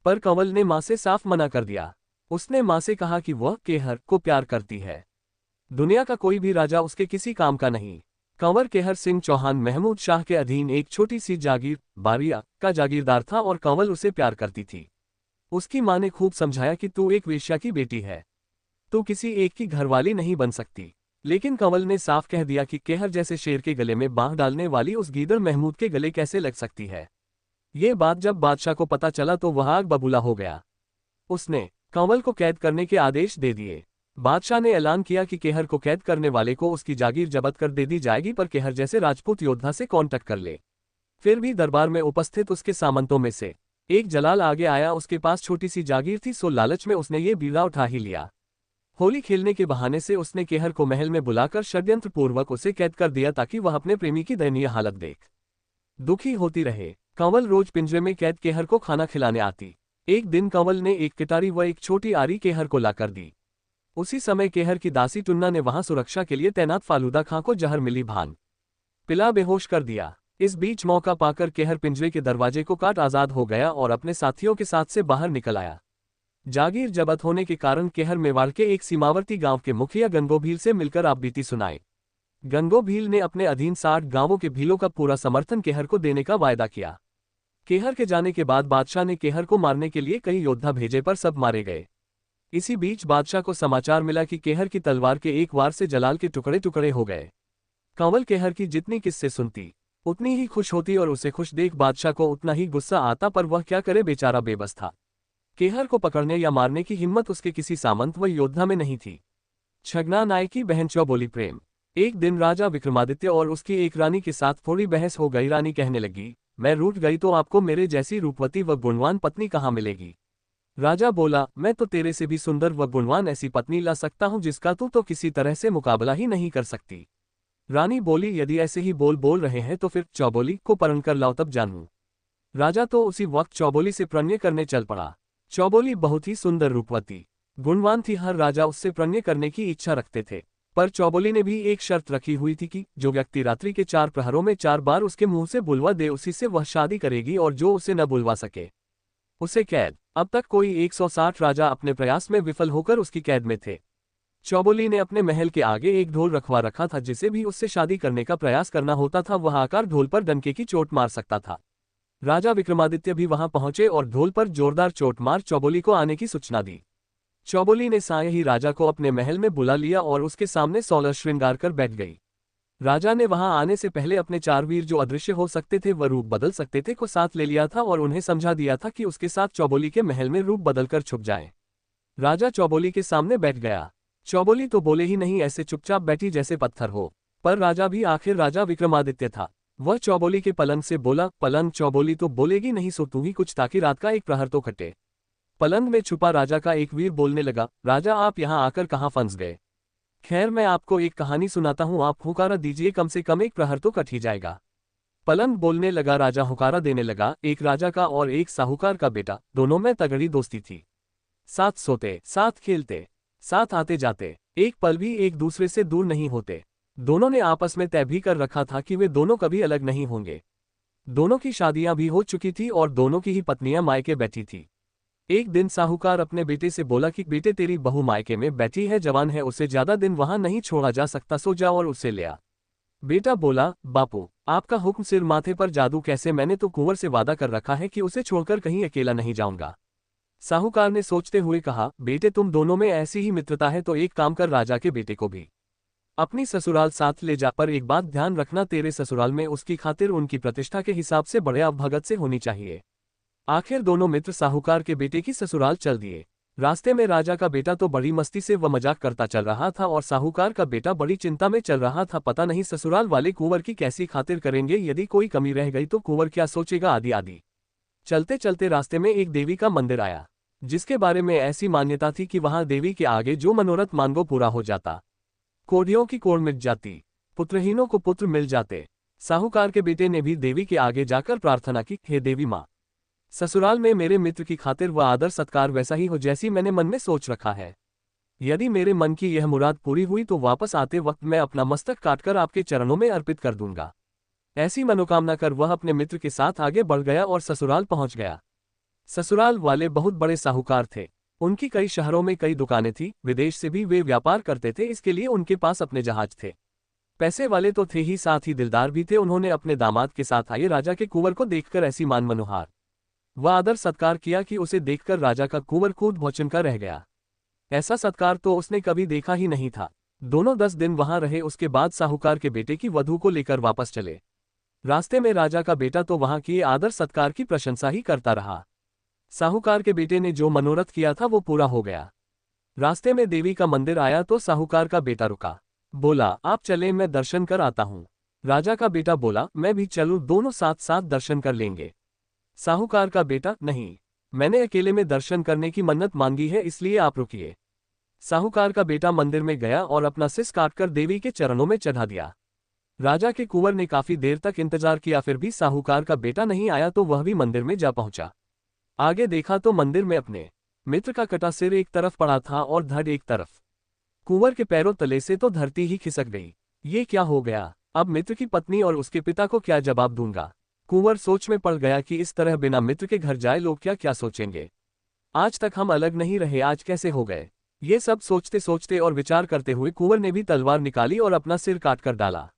पर कंवल ने मां से साफ मना कर दिया। उसने मां से कहा कि वह केहर को प्यार करती है। दुनिया का कोई भी राजा उसके किसी काम का नहीं। कंवर केहर सिंह चौहान महमूद शाह के अधीन एक छोटी सी जागीर बारिया का जागीरदार था और कंवल उसे प्यार करती थी। उसकी मां ने खूब समझाया कि तू एक वेश्या की बेटी है, तू किसी एक की घरवाली नहीं बन सकती। लेकिन कंवल ने साफ कह दिया कि केहर जैसे शेर के गले में बांह डालने वाली उस गीदड़ महमूद के गले कैसे लग सकती है। ये बात जब बादशाह को पता चला तो वह आग बबूला हो गया। उसने कंवल को कैद करने के आदेश दे दिए। बादशाह ने ऐलान किया कि केहर को कैद करने वाले को उसकी जागीर जब्त कर दे दी जाएगी, पर केहर जैसे राजपूत योद्धा से कौन टक्कर ले। फिर भी दरबार में उपस्थित उसके सामंतों में से एक जलाल आगे आया। उसके पास छोटी सी जागीर थी, सो लालच में उसने ये बीड़ा उठा ही लिया। होली खेलने के बहाने से उसने केहर को महल में बुलाकर षड्यंत्र पूर्वक उसे कैद कर दिया ताकि वह अपने प्रेमी की दयनीय हालत देख दुखी होती रहे। कंवल रोज पिंजरे में कैद केहर को खाना खिलाने आती। एक दिन कंवल ने एक किटारी व एक छोटी आरी केहर को लाकर दी। उसी समय केहर की दासी टुन्ना ने वहां सुरक्षा के लिए तैनात फालूदा खां को जहर मिली भान पिला बेहोश कर दिया। इस बीच मौका पाकर केहर पिंजरे के दरवाजे को काट आजाद हो गया और अपने साथियों के साथ से बाहर निकल आया। जागीर जब्त होने के कारण केहर मेवाड़ के एक सीमावर्ती गांव के मुखिया गंगो भील से मिलकर आपबीती सुनाई। गंगो भील ने अपने अधीन 60 गांवों के भीलों का पूरा समर्थन केहर को देने का वायदा किया। केहर के जाने के बाद बादशाह ने केहर को मारने के लिए कई योद्धा भेजे पर सब मारे गए। इसी बीच बादशाह को समाचार मिला कि केहर की तलवार के एक वार से जलाल के टुकड़े टुकड़े हो गए। कंवल केहर की जितनी किस्से सुनती उतनी ही खुश होती और उसे खुश देख बादशाह को उतना ही गुस्सा आता, पर वह क्या करे, बेचारा बेबस था। केहर को पकड़ने या मारने की हिम्मत उसके किसी सामंत व योद्धा में नहीं थी। छगना नायक की बहन चौबोली प्रेम। एक दिन राजा विक्रमादित्य और उसकी एक रानी के साथ थोड़ी बहस हो गई। रानी कहने लगी, मैं रूठ गई तो आपको मेरे जैसी रूपवती व गुणवान पत्नी कहाँ मिलेगी। राजा बोला, मैं तो तेरे से भी सुंदर व गुणवान ऐसी पत्नी ला सकता हूँ जिसका तू तो किसी तरह से मुकाबला ही नहीं कर सकती। रानी बोली, यदि ऐसे ही बोल रहे हैं तो फिर चौबोली को परण कर लाओ तब जानूं। राजा तो उसी वक्त चौबोली से प्रणय करने चल पड़ा। चौबोली बहुत ही सुंदर रूपवती गुणवान थी। हर राजा उससे प्रणय करने की इच्छा रखते थे, पर चौबोली ने भी एक शर्त रखी हुई थी कि जो व्यक्ति रात्रि के 4 प्रहरों में 4 बार उसके मुंह से बुलवा दे उसी से वह शादी करेगी, और जो उसे न बुलवा सके उसे कैद। अब तक कोई 160 राजा अपने प्रयास में विफल होकर उसकी कैद में थे। चौबोली ने अपने महल के आगे एक ढोल रखवा रखा था। जिसे भी उससे शादी करने का प्रयास करना होता था वह आकर ढोल पर डंके की चोट मार सकता था। राजा विक्रमादित्य भी वहां पहुंचे और ढोल पर जोरदार चोट मार चौबोली को आने की सूचना दी। चौबोली ने साय ही राजा को अपने महल में बुला लिया और उसके सामने 16 श्रृंगार कर बैठ गई। राजा ने वहां आने से पहले अपने 4 वीर जो अदृश्य हो सकते थे व रूप बदल सकते थे को साथ ले लिया था और उन्हें समझा दिया था कि उसके साथ चौबोली के महल में रूप बदलकर छुप जाएं। राजा चौबोली के सामने बैठ गया। चौबोली तो बोले ही नहीं, ऐसे चुपचाप बैठी जैसे पत्थर हो। पर राजा भी आखिर राजा विक्रमादित्य था। वह चौबोली के पलंग से बोला, पलंग। चौबोली तो बोलेगी नहीं, सो तू ही कुछ, ताकि रात का एक प्रहर तो कटे। पलंग में छुपा राजा का एक वीर बोलने लगा, राजा आप यहाँ आकर कहाँ फंस गए। खैर मैं आपको एक कहानी सुनाता हूँ, आप हुकारा दीजिए, कम से कम एक प्रहर तो कट ही जाएगा। पलंग बोलने लगा, राजा हुकारा देने लगा, एक राजा का और एक साहूकार का बेटा, दोनों में तगड़ी दोस्ती थी। साथ सोते, साथ खेलते, साथ आते जाते, एक पल भी एक दूसरे से दूर नहीं होते। दोनों ने आपस में तय भी कर रखा था कि वे दोनों कभी अलग नहीं होंगे। दोनों की शादियां भी हो चुकी थी और दोनों की ही पत्नियां मायके बैठी थी। एक दिन साहूकार अपने बेटे से बोला कि बेटे तेरी बहू मायके में बैठी है, जवान है, उसे ज्यादा दिन वहां नहीं छोड़ा जा सकता, सो जा और उसे ले आ। बेटा बोला, बापू आपका हुक्म, सिर माथे पर जादू कैसे, मैंने तो कुंवर से वादा कर रखा है कि उसे छोड़कर कहीं अकेला नहीं जाऊंगा। साहूकार ने सोचते हुए कहा, बेटे तुम दोनों में ऐसी ही मित्रता है तो एक काम कर, राजा के बेटे को भी अपनी ससुराल साथ ले जा, पर एक बात ध्यान रखना, तेरे ससुराल में उसकी खातिर उनकी प्रतिष्ठा के हिसाब से बड़े अवभगत से होनी चाहिए। आखिर दोनों मित्र साहूकार के बेटे की ससुराल चल दिए। रास्ते में राजा का बेटा तो बड़ी मस्ती से व मजाक करता चल रहा था और साहूकार का बेटा बड़ी चिंता में चल रहा था। पता नहीं ससुराल वाले कुंवर की कैसी खातिर करेंगे, यदि कोई कमी रह गई तो कुंवर क्या सोचेगा, आदि आदि। चलते चलते रास्ते में एक देवी का मंदिर आया, जिसके बारे में ऐसी मान्यता थी कि वहां देवी के आगे जो मनोरथ मांगो पूरा हो जाता। कोढ़ियों की कोढ़ मिट जाती, पुत्रहीनों को पुत्र मिल जाते। साहूकार के बेटे ने भी देवी के आगे जाकर प्रार्थना की, हे देवी माँ, ससुराल में मेरे मित्र की खातिर व आदर सत्कार वैसा ही हो जैसी मैंने मन में सोच रखा है। यदि मेरे मन की यह मुराद पूरी हुई तो वापस आते वक्त मैं अपना मस्तक काटकर आपके चरणों में अर्पित कर दूंगा। ऐसी मनोकामना कर वह अपने मित्र के साथ आगे बढ़ गया और ससुराल पहुंच गया। ससुराल वाले बहुत बड़े साहूकार थे। उनकी कई शहरों में कई दुकानें थीं, विदेश से भी वे व्यापार करते थे, इसके लिए उनके पास अपने जहाज थे। पैसे वाले तो थे ही, साथ ही दिलदार भी थे। उन्होंने अपने दामाद के साथ आए राजा के कुंवर को देखकर ऐसी मान मनोहार व आदर सत्कार किया कि उसे देखकर राजा का कुंवर कूद भौचनका रह गया। ऐसा सत्कार तो उसने कभी देखा ही नहीं था। दोनों 10 दिन वहां रहे, उसके बाद साहूकार के बेटे की वधू को लेकर वापस चले। रास्ते में राजा का बेटा तो वहां किए आदर सत्कार की प्रशंसा ही करता रहा। साहूकार के बेटे ने जो मनोरथ किया था वो पूरा हो गया। रास्ते में देवी का मंदिर आया तो साहूकार का बेटा रुका, बोला, आप चले, मैं दर्शन कर आता हूँ। राजा का बेटा बोला, मैं भी चलूं, दोनों साथ साथ दर्शन कर लेंगे। साहूकार का बेटा, नहीं, मैंने अकेले में दर्शन करने की मन्नत मांगी है, इसलिए आप रुकिए। साहूकार का बेटा मंदिर में गया और अपना सिस काटकर देवी के चरणों में चढ़ा दिया। राजा के कुंवर ने काफी देर तक इंतजार किया, फिर भी साहूकार का बेटा नहीं आया तो वह भी मंदिर में जा पहुंचा। आगे देखा तो मंदिर में अपने मित्र का कटा सिर एक तरफ पड़ा था और धड़ एक तरफ। कुंवर के पैरों तले से तो धरती ही खिसक गई। ये क्या हो गया? अब मित्र की पत्नी और उसके पिता को क्या जवाब दूंगा? कुंवर सोच में पड़ गया कि इस तरह बिना मित्र के घर जाए लोग क्या क्या सोचेंगे। आज तक हम अलग नहीं रहे, आज कैसे हो गए? ये सब सोचते सोचते और विचार करते हुए कुंवर ने भी तलवार निकाली और अपना सिर काट कर डाला।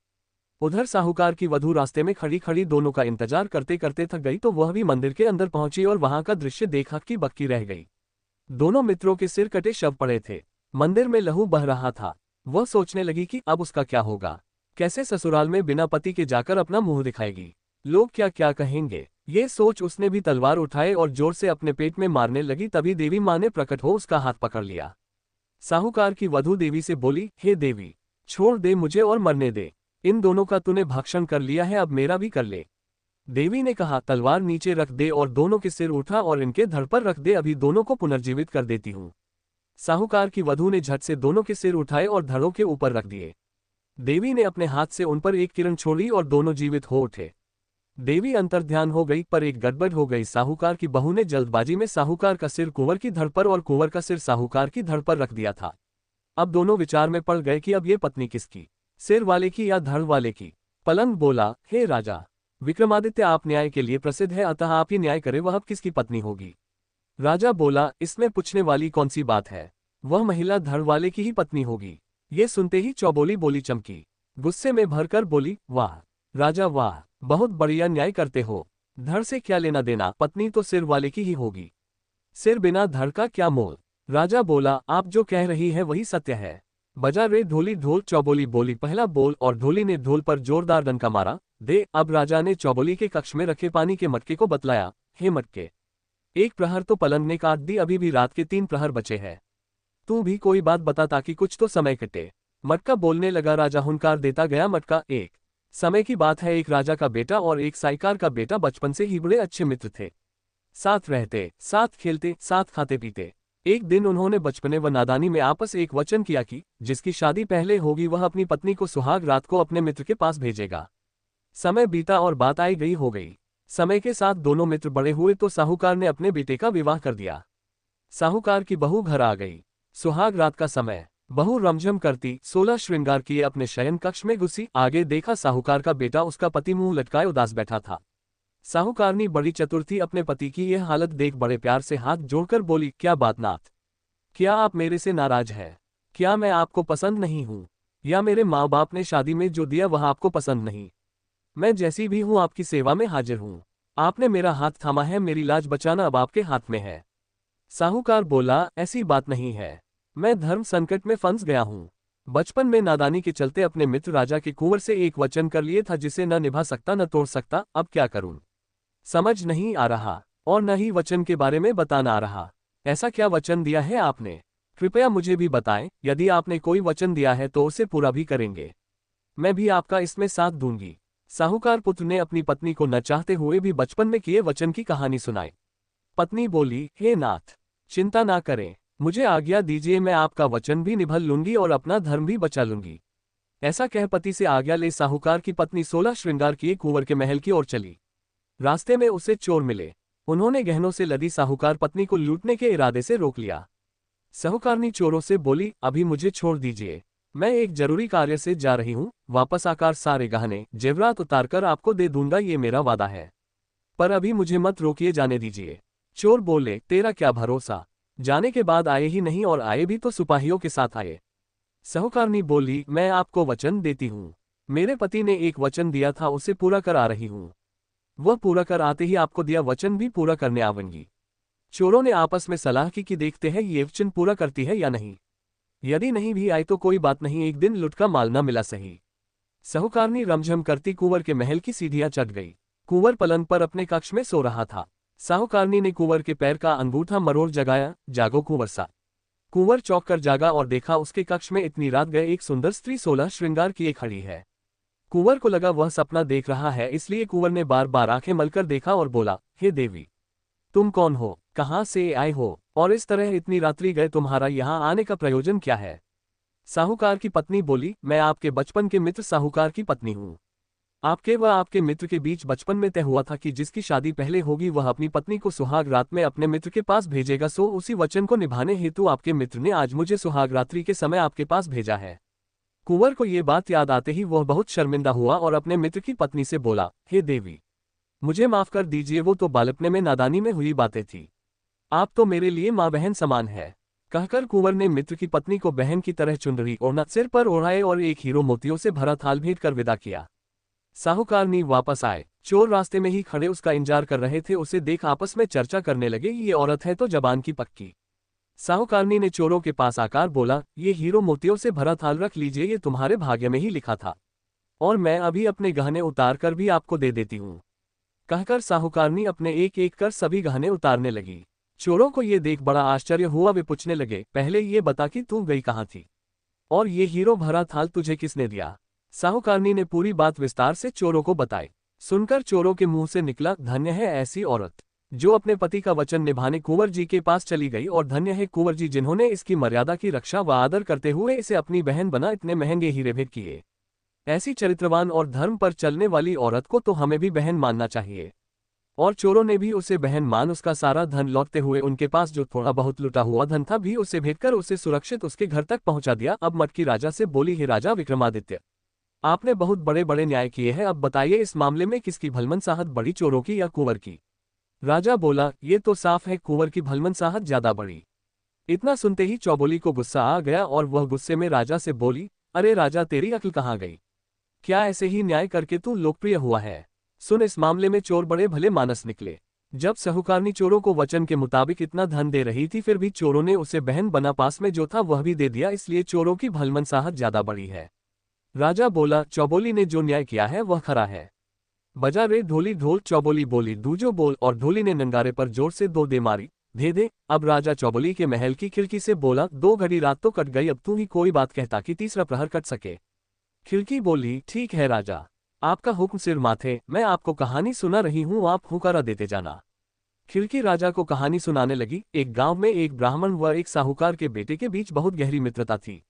उधर साहूकार की वधू रास्ते में खड़ी खड़ी दोनों का इंतजार करते करते थक गई तो वह भी मंदिर के अंदर पहुंची और वहां का दृश्य देख हक्की बक्की रह गई। दोनों मित्रों के सिर कटे शव पड़े थे। मंदिर में लहू बह रहा था। वह सोचने लगी कि अब उसका क्या होगा, कैसे ससुराल में बिना पति के जाकर अपना मुंह दिखाएगी, लोग क्या क्या कहेंगे। ये सोच उसने भी तलवार उठाए और जोर से अपने पेट में मारने लगी। तभी देवी माँ ने प्रकट हो उसका हाथ पकड़ लिया। साहूकार की वधू देवी से बोली, हे देवी, छोड़ दे मुझे और मरने दे। इन दोनों का तूने भक्षण कर लिया है, अब मेरा भी कर ले। देवी ने कहा, तलवार नीचे रख दे और दोनों के सिर उठा और इनके धड़ पर रख दे, अभी दोनों को पुनर्जीवित कर देती हूँ। साहूकार की वधू ने झट से दोनों के सिर उठाए और धड़ों के ऊपर रख दिए। देवी ने अपने हाथ से उन पर एक किरण छोड़ी और दोनों जीवित हो उठे। देवी अंतर्ध्यान हो गई, पर एक गड़बड़ हो गई। साहूकार की बहू ने जल्दबाजी में साहूकार का सिर कुंवर की धड़ पर और कुंवर का सिर साहूकार की धड़ पर रख दिया था। अब दोनों विचार में पड़ गए कि अब ये पत्नी किसकी, सिर वाले की या धड़ वाले की। पलंग बोला, हे राजा विक्रमादित्य, आप न्याय के लिए प्रसिद्ध है, अतः आप ही न्याय करें, वह अब किसकी पत्नी होगी? राजा बोला, इसमें पूछने वाली कौन सी बात है, वह महिला धड़ वाले की ही पत्नी होगी। ये सुनते ही चौबोली बोली चमकी, गुस्से में भरकर बोली, वाह राजा वाह, बहुत बढ़िया न्याय करते हो। धड़ से क्या लेना देना, पत्नी तो सिर वाले की ही होगी। सिर बिना धड़ का क्या मोल? राजा बोला, आप जो कह रही है वही सत्य है। बजा रे ढोली ढोल। चौबोली बोली पहला बोल और ढोली ने ढोल पर जोरदार डंका मारा। दे। अब राजा ने चौबोली के कक्ष में रखे पानी के मटके को बतलाया, हे मटके, एक प्रहर तो पलंग ने काट दी, अभी भी रात के 3 प्रहर बचे हैं। तू भी कोई बात बता ताकि कुछ तो समय कटे। मटका बोलने लगा। राजा हुंकार देता गया, मटका, एक समय की बात है, एक राजा का बेटा और एक साइकार का बेटा बचपन से ही बड़े अच्छे मित्र थे। साथ रहते, साथ खेलते, साथ खाते पीते। एक दिन उन्होंने बचपने व नादानी में आपस एक वचन किया कि जिसकी शादी पहले होगी वह अपनी पत्नी को सुहाग रात को अपने मित्र के पास भेजेगा। समय बीता और बात आई गई हो गई। समय के साथ दोनों मित्र बड़े हुए तो साहूकार ने अपने बेटे का विवाह कर दिया। साहूकार की बहू घर आ गई। सुहाग रात का समय। बहू रमझम करती 16 श्रृंगार किए अपने शयन कक्ष में घुसी। आगे देखा साहूकार का बेटा, उसका पति मुंह लटकाए उदास बैठा था। साहूकारनी बड़ी चतुर थी, अपने पति की यह हालत देख बड़े प्यार से हाथ जोड़कर बोली, क्या बात नाथ, क्या आप मेरे से नाराज हैं? क्या मैं आपको पसंद नहीं हूं? या मेरे माँ बाप ने शादी में जो दिया वह आपको पसंद नहीं? मैं जैसी भी हूं आपकी सेवा में हाजिर हूं। आपने मेरा हाथ थामा है, मेरी लाज बचाना अब आपके हाथ में है। साहूकार बोला, ऐसी बात नहीं है, मैं धर्म संकट में फंस गया हूं। बचपन में नादानी के चलते अपने मित्र राजा के कुंवर से एक वचन कर लिए था जिसे न निभा सकता न तोड़ सकता, अब क्या करूं समझ नहीं आ रहा, और न ही वचन के बारे में बताना आ रहा। ऐसा क्या वचन दिया है आपने? कृपया मुझे भी बताएं, यदि आपने कोई वचन दिया है तो उसे पूरा भी करेंगे, मैं भी आपका इसमें साथ दूंगी। साहूकार पुत्र ने अपनी पत्नी को न चाहते हुए भी बचपन में किए वचन की कहानी सुनाई। पत्नी बोली, हे नाथ, चिंता ना करें, मुझे आज्ञा दीजिए, मैं आपका वचन भी निभा लूंगी और अपना धर्म भी बचा लूंगी। ऐसा कह पति से आज्ञा ले साहूकार की पत्नी 16 श्रृंगार किए कुंवर के महल की ओर चली। रास्ते में उसे चोर मिले। उन्होंने गहनों से लदी साहूकार पत्नी को लूटने के इरादे से रोक लिया। साहूकारनी चोरों से बोली, अभी मुझे छोड़ दीजिए, मैं एक जरूरी कार्य से जा रही हूँ, वापस आकर सारे गहने जेवरात उतारकर आपको दे दूंगा, ये मेरा वादा है, पर अभी मुझे मत रोकिए, जाने दीजिए। चोर बोले, तेरा क्या भरोसा, जाने के बाद आए ही नहीं, और आए भी तो सिपाहियों के साथ आए। साहूकारनी बोली, मैं आपको वचन देती हूँ, मेरे पति ने एक वचन दिया था, उसे पूरा कर आ रही हूँ, वह पूरा कर आते ही आपको दिया वचन भी पूरा करने आऊंगी। चोरों ने आपस में सलाह की कि देखते हैं ये वचन पूरा करती है या नहीं, यदि नहीं भी आई तो कोई बात नहीं, एक दिन लुट का माल न मिला सही। साहूकारनी रमझम करती कुंवर के महल की सीढ़ियां चढ़ गई। कुंवर पलंग पर अपने कक्ष में सो रहा था। साहूकारनी ने कुंवर के पैर का अंगूठा मरोड़ जगाया, जागो कुंवर सा। कुंवर चौंक कर जागा और देखा उसके कक्ष में इतनी रात गए एक सुंदर स्त्री 16 श्रृंगार किए खड़ी है। कुंवर को लगा वह सपना देख रहा है, इसलिए कुंवर ने बार बार आंखें मलकर देखा और बोला, हे देवी, तुम कौन हो, कहाँ से आए हो, और इस तरह इतनी रात्रि गए, तुम्हारा यहाँ आने का प्रयोजन क्या है? साहूकार की पत्नी बोली, मैं आपके बचपन के मित्र साहूकार की पत्नी हूँ। आपके व आपके मित्र के बीच बचपन में तय हुआ था कि जिसकी शादी पहले होगी वह अपनी पत्नी को सुहाग रात में अपने मित्र के पास भेजेगा, सो उसी वचन को निभाने हेतु आपके मित्र ने आज मुझे सुहाग रात्रि के समय आपके पास भेजा है। कुंवर को ये बात याद आते ही वह बहुत शर्मिंदा हुआ और अपने मित्र की पत्नी से बोला, हे देवी, मुझे माफ कर दीजिए, वो तो बालपने में नादानी में हुई बातें थी। आप तो मेरे लिए माँ बहन समान है। कहकर कुंवर ने मित्र की पत्नी को बहन की तरह चुनरी ओढ़ना सिर पर ओढ़ाए और एक हीरो मोतियों से भरा थाल भेंट कर विदा किया। साहूकारनी वापस आए। चोर रास्ते में ही खड़े उसका इंतजार कर रहे थे। उसे देख आपस में चर्चा करने लगे, ये औरत है तो जबान की पक्की। साहूकारनी ने चोरों के पास आकर बोला, ये हीरो मोतियों से भरा थाल रख लीजिए, ये तुम्हारे भाग्य में ही लिखा था और मैं अभी अपने गहने उतार कर भी आपको दे देती हूँ। कहकर साहूकारनी अपने एक एक कर सभी गहने उतारने लगी। चोरों को ये देख बड़ा आश्चर्य हुआ। वे पूछने लगे, पहले ये बता कि तू गई कहाँ थी और ये हीरो भरा थाल तुझे किसने दिया। साहूकारनी ने पूरी बात विस्तार से चोरों को बताई। सुनकर चोरों के मुंह से निकला, धन्य है ऐसी औरत जो अपने पति का वचन निभाने कुंवर जी के पास चली गई, और धन्य है कुंवर जी जिन्होंने इसकी मर्यादा की रक्षा व आदर करते हुए इसे अपनी बहन बना इतने महंगे हीरे भेंट किए। ऐसी चरित्रवान और धर्म पर चलने वाली औरत को तो हमें भी बहन मानना चाहिए। और चोरों ने भी उसे बहन मान उसका सारा धन लौटते हुए उनके पास जो थोड़ा बहुत लुटा हुआ धन था भी उसे भेंट कर उसे सुरक्षित उसके घर तक पहुंचा दिया। अब मटकी राजा से बोली, हे राजा विक्रमादित्य, आपने बहुत बड़े बड़े न्याय किए हैं, अब बताइए इस मामले में किसकी भलमनसाहत बड़ी, चोरों की या कुंवर की। राजा बोला, ये तो साफ है कुंवर की भलमनसाहत ज्यादा बड़ी। इतना सुनते ही चौबोली को गुस्सा आ गया और वह गुस्से में राजा से बोली, अरे राजा, तेरी अक्ल कहाँ गई? क्या ऐसे ही न्याय करके तू लोकप्रिय हुआ है? सुन, इस मामले में चोर बड़े भले मानस निकले। जब साहूकारनी चोरों को वचन के मुताबिक इतना धन दे रही थी, फिर भी चोरों ने उसे बहन बना पास में जो था वह भी दे दिया, इसलिए चोरों की भलमनसाहत ज्यादा बड़ी है। राजा बोला, चौबोली ने जो न्याय किया है वह खरा है। बजा रे ढोली ढोल। चौबोली बोली, दूजो बोल, और ढोली ने नंगारे पर जोर से दो दे मारी। दे दे। अब राजा चौबोली के महल की खिड़की से बोला, 2 घड़ी रात तो कट गई, अब तू ही कोई बात कहता कि तीसरा प्रहर कट सके। खिड़की बोली, ठीक है राजा, आपका हुक्म सिर माथे, मैं आपको कहानी सुना रही हूँ, आप हुक्कारा देते जाना। खिड़की राजा को कहानी सुनाने लगी। एक गांव में एक ब्राह्मण व एक साहूकार के बेटे के बीच बहुत गहरी मित्रता थी।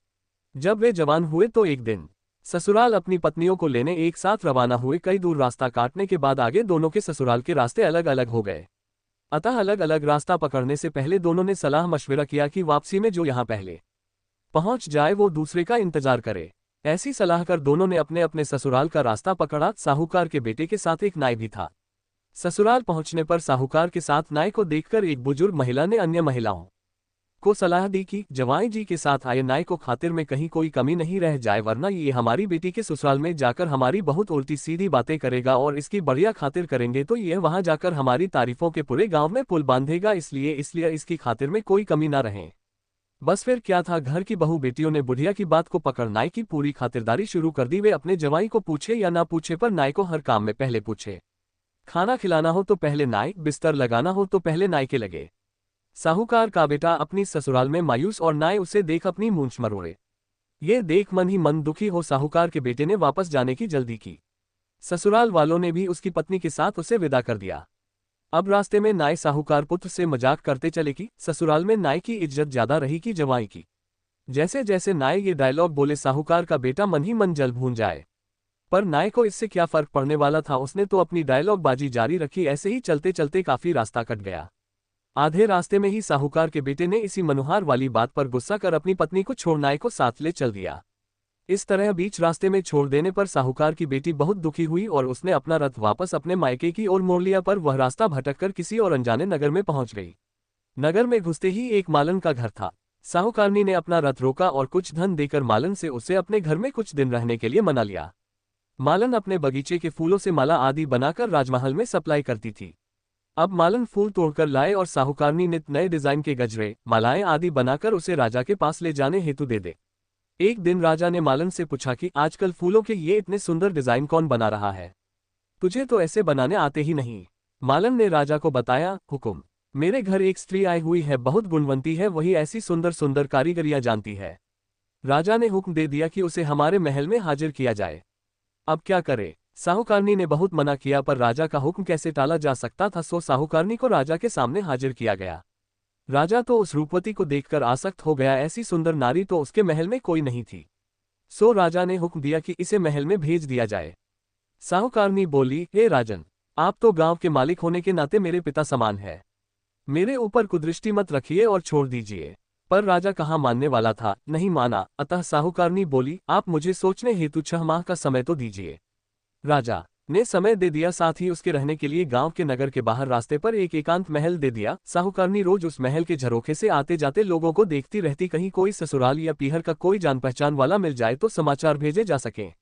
जब वे जवान हुए तो एक दिन ससुराल अपनी पत्नियों को लेने एक साथ रवाना हुए। कई दूर रास्ता काटने के बाद आगे दोनों के ससुराल के रास्ते अलग अलग हो गए। अतः अलग अलग रास्ता पकड़ने से पहले दोनों ने सलाह मशविरा किया कि वापसी में जो यहाँ पहले पहुंच जाए वो दूसरे का इंतजार करे। ऐसी सलाह कर दोनों ने अपने अपने ससुराल का रास्ता पकड़ा। साहूकार के बेटे के साथ एक नाई भी था। ससुराल पहुंचने पर साहूकार के साथ नाई को देखकर एक बुजुर्ग महिला ने अन्य महिलाओं को सलाह दी कि जवाई जी के साथ आए नाई को खातिर में कहीं कोई कमी नहीं रह जाए, वरना ये हमारी बेटी के ससुराल में जाकर हमारी बहुत उल्टी सीधी बातें करेगा और इसकी बढ़िया खातिर करेंगे तो यह वहां जाकर हमारी तारीफों के पूरे गांव में पुल बांधेगा, इसलिए इसकी खातिर में कोई कमी ना रहे। बस फिर क्या था, घर की बहू बेटियों ने बुढ़िया की बात को पकड़ नाई की पूरी खातिरदारी शुरू कर दी। वे अपने जवाई को पूछे या ना पूछे पर नाई को हर काम में पहले पूछे। खाना खिलाना हो तो पहले नाई, बिस्तर लगाना हो तो पहले नाई के लगे। साहूकार का बेटा अपनी ससुराल में मायूस और नाई उसे देख अपनी मूंछ मरोड़े। ये देख मन ही मन दुखी हो साहूकार के बेटे ने वापस जाने की जल्दी की। ससुराल वालों ने भी उसकी पत्नी के साथ उसे विदा कर दिया। अब रास्ते में नाई साहूकार पुत्र से मजाक करते चले कि ससुराल में नाई की इज्जत ज्यादा रही कि जवाई की। जैसे जैसे नाई ये डायलॉग बोले साहूकार का बेटा मन ही मन जल भून जाए, पर नाई को इससे क्या फर्क पड़ने वाला था, उसने तो अपनी डायलॉग बाजी जारी रखी। ऐसे ही चलते चलते काफी रास्ता कट गया। आधे रास्ते में ही साहूकार के बेटे ने इसी मनोहार वाली बात पर गुस्सा कर अपनी पत्नी को छोड़ नाई को साथ ले चल दिया। इस तरह बीच रास्ते में छोड़ देने पर साहूकार की बेटी बहुत दुखी हुई और उसने अपना रथ वापस अपने मायके की ओर मोड़ लिया, पर वह रास्ता भटककर किसी और अनजाने नगर में पहुंच गई। नगर में घुसते ही एक मालन का घर था। साहूकारनी ने अपना रथ रोका और कुछ धन देकर मालन से उसे अपने घर में कुछ दिन रहने के लिए मना लिया। मालन अपने बगीचे के फूलों से माला आदि बनाकर राजमहल में सप्लाई करती थी। अब मालन फूल तोड़कर लाए और साहूकारनी नित नए डिजाइन के गजरे, मालाएं आदि बनाकर उसे राजा के पास ले जाने हेतु दे दे। एक दिन राजा ने मालन से पूछा कि आजकल फूलों के ये इतने सुंदर डिजाइन कौन बना रहा है? तुझे तो ऐसे बनाने आते ही नहीं। मालन ने राजा को बताया, हुकुम, मेरे घर एक स्त्री आई हुई है, बहुत गुणवंती है, वही ऐसी सुंदर सुंदर कारीगरियां जानती है। राजा ने हुक्म दे दिया कि उसे हमारे महल में हाजिर किया जाए। अब क्या करे? साहूकारनी ने बहुत मना किया, पर राजा का हुक्म कैसे टाला जा सकता था, सो साहूकारनी को राजा के सामने हाजिर किया गया। राजा तो उस रूपवती को देखकर आसक्त हो गया, ऐसी सुंदर नारी तो उसके महल में कोई नहीं थी। सो राजा ने हुक्म दिया कि इसे महल में भेज दिया जाए। साहूकारनी बोली, हे राजन, आप तो गांव के मालिक होने के नाते मेरे पिता समान है। मेरे ऊपर कुदृष्टि मत रखिए और छोड़ दीजिए। पर राजा कहाँ मानने वाला था, नहीं माना। अतः साहूकारनी बोली, आप मुझे सोचने हेतु 6 माह का समय तो दीजिए। राजा ने समय दे दिया, साथ ही उसके रहने के लिए गांव के नगर के बाहर रास्ते पर एक एकांत महल दे दिया। साहूकारनी रोज उस महल के झरोखे से आते जाते लोगों को देखती रहती, कहीं कोई ससुराल या पीहर का कोई जान पहचान वाला मिल जाए तो समाचार भेजे जा सके।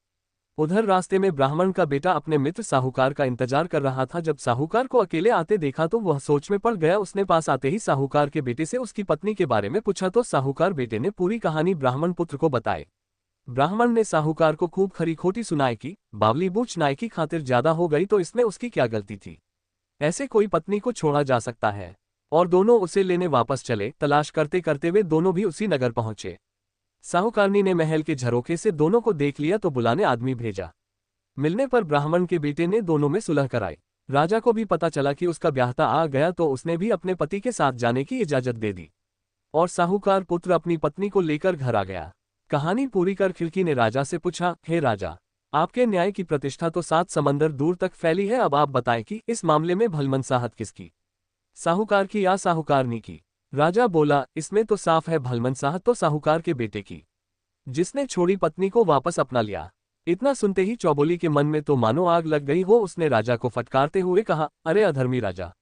उधर रास्ते में ब्राह्मण का बेटा अपने मित्र साहूकार का इंतजार कर रहा था। जब साहूकार को अकेले आते देखा तो वह सोच में पड़ गया। उसने पास आते ही साहूकार के बेटे से उसकी पत्नी के बारे में पूछा तो साहूकार बेटे ने पूरी कहानी ब्राह्मण पुत्र को बताई। ब्राह्मण ने साहूकार को खूब खरी खोटी सुनाई कि बावली बूझ नाई की खातिर ज्यादा हो गई तो इसमें उसकी क्या गलती थी। ऐसे कोई पत्नी को छोड़ा जा सकता है। और दोनों उसे लेने वापस चले। तलाश करते करते वे दोनों भी उसी नगर पहुंचे। साहूकारनी ने महल के झरोखे से दोनों को देख लिया तो बुलाने आदमी भेजा। मिलने पर ब्राह्मण के बेटे ने दोनों में सुलह कराई। राजा को भी पता चला कि उसका ब्याहता आ गया तो उसने भी अपने पति के साथ जाने की इजाजत दे दी और साहूकार पुत्र अपनी पत्नी को लेकर घर आ गया। कहानी पूरी कर खिलकी ने राजा से पूछा, हे राजा, आपके न्याय की प्रतिष्ठा तो 7 समंदर दूर तक फैली है। अब आप बताएं कि इस मामले में भलमनसाहत किसकी, साहूकार की या साहूकारनी की? राजा बोला, इसमें तो साफ है, भलमनसाहत तो साहूकार के बेटे की, जिसने छोड़ी पत्नी को वापस अपना लिया। इतना सुनते ही चौबोली के मन में तो मानो आग लग गई हो। उसने राजा को फटकारते हुए कहा, अरे अधर्मी राजा,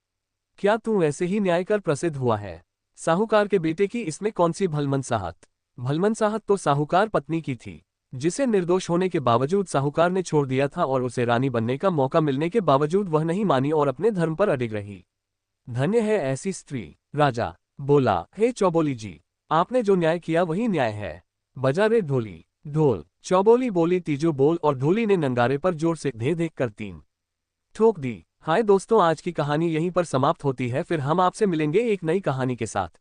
क्या तू ऐसे ही न्याय कर प्रसिद्ध हुआ है? साहूकार के बेटे की इसमें कौन सी भलमनसाहत? भलमनसाहत तो साहूकार पत्नी की थी, जिसे निर्दोष होने के बावजूद साहूकार ने छोड़ दिया था और उसे रानी बनने का मौका मिलने के बावजूद वह नहीं मानी और अपने धर्म पर अडिग रही। धन्य है ऐसी स्त्री। राजा बोला, हे चौबोली जी, आपने जो न्याय किया वही न्याय है। बजा रे ढोली। ढोल। चौबोली बोली, तीजो बोल, और ढोली ने नंगारे पर जोर से धे धे कर 3 ठोक दी। हाय दोस्तों, आज की कहानी यहीं पर समाप्त होती है। फिर हम आपसे मिलेंगे एक नई कहानी के साथ।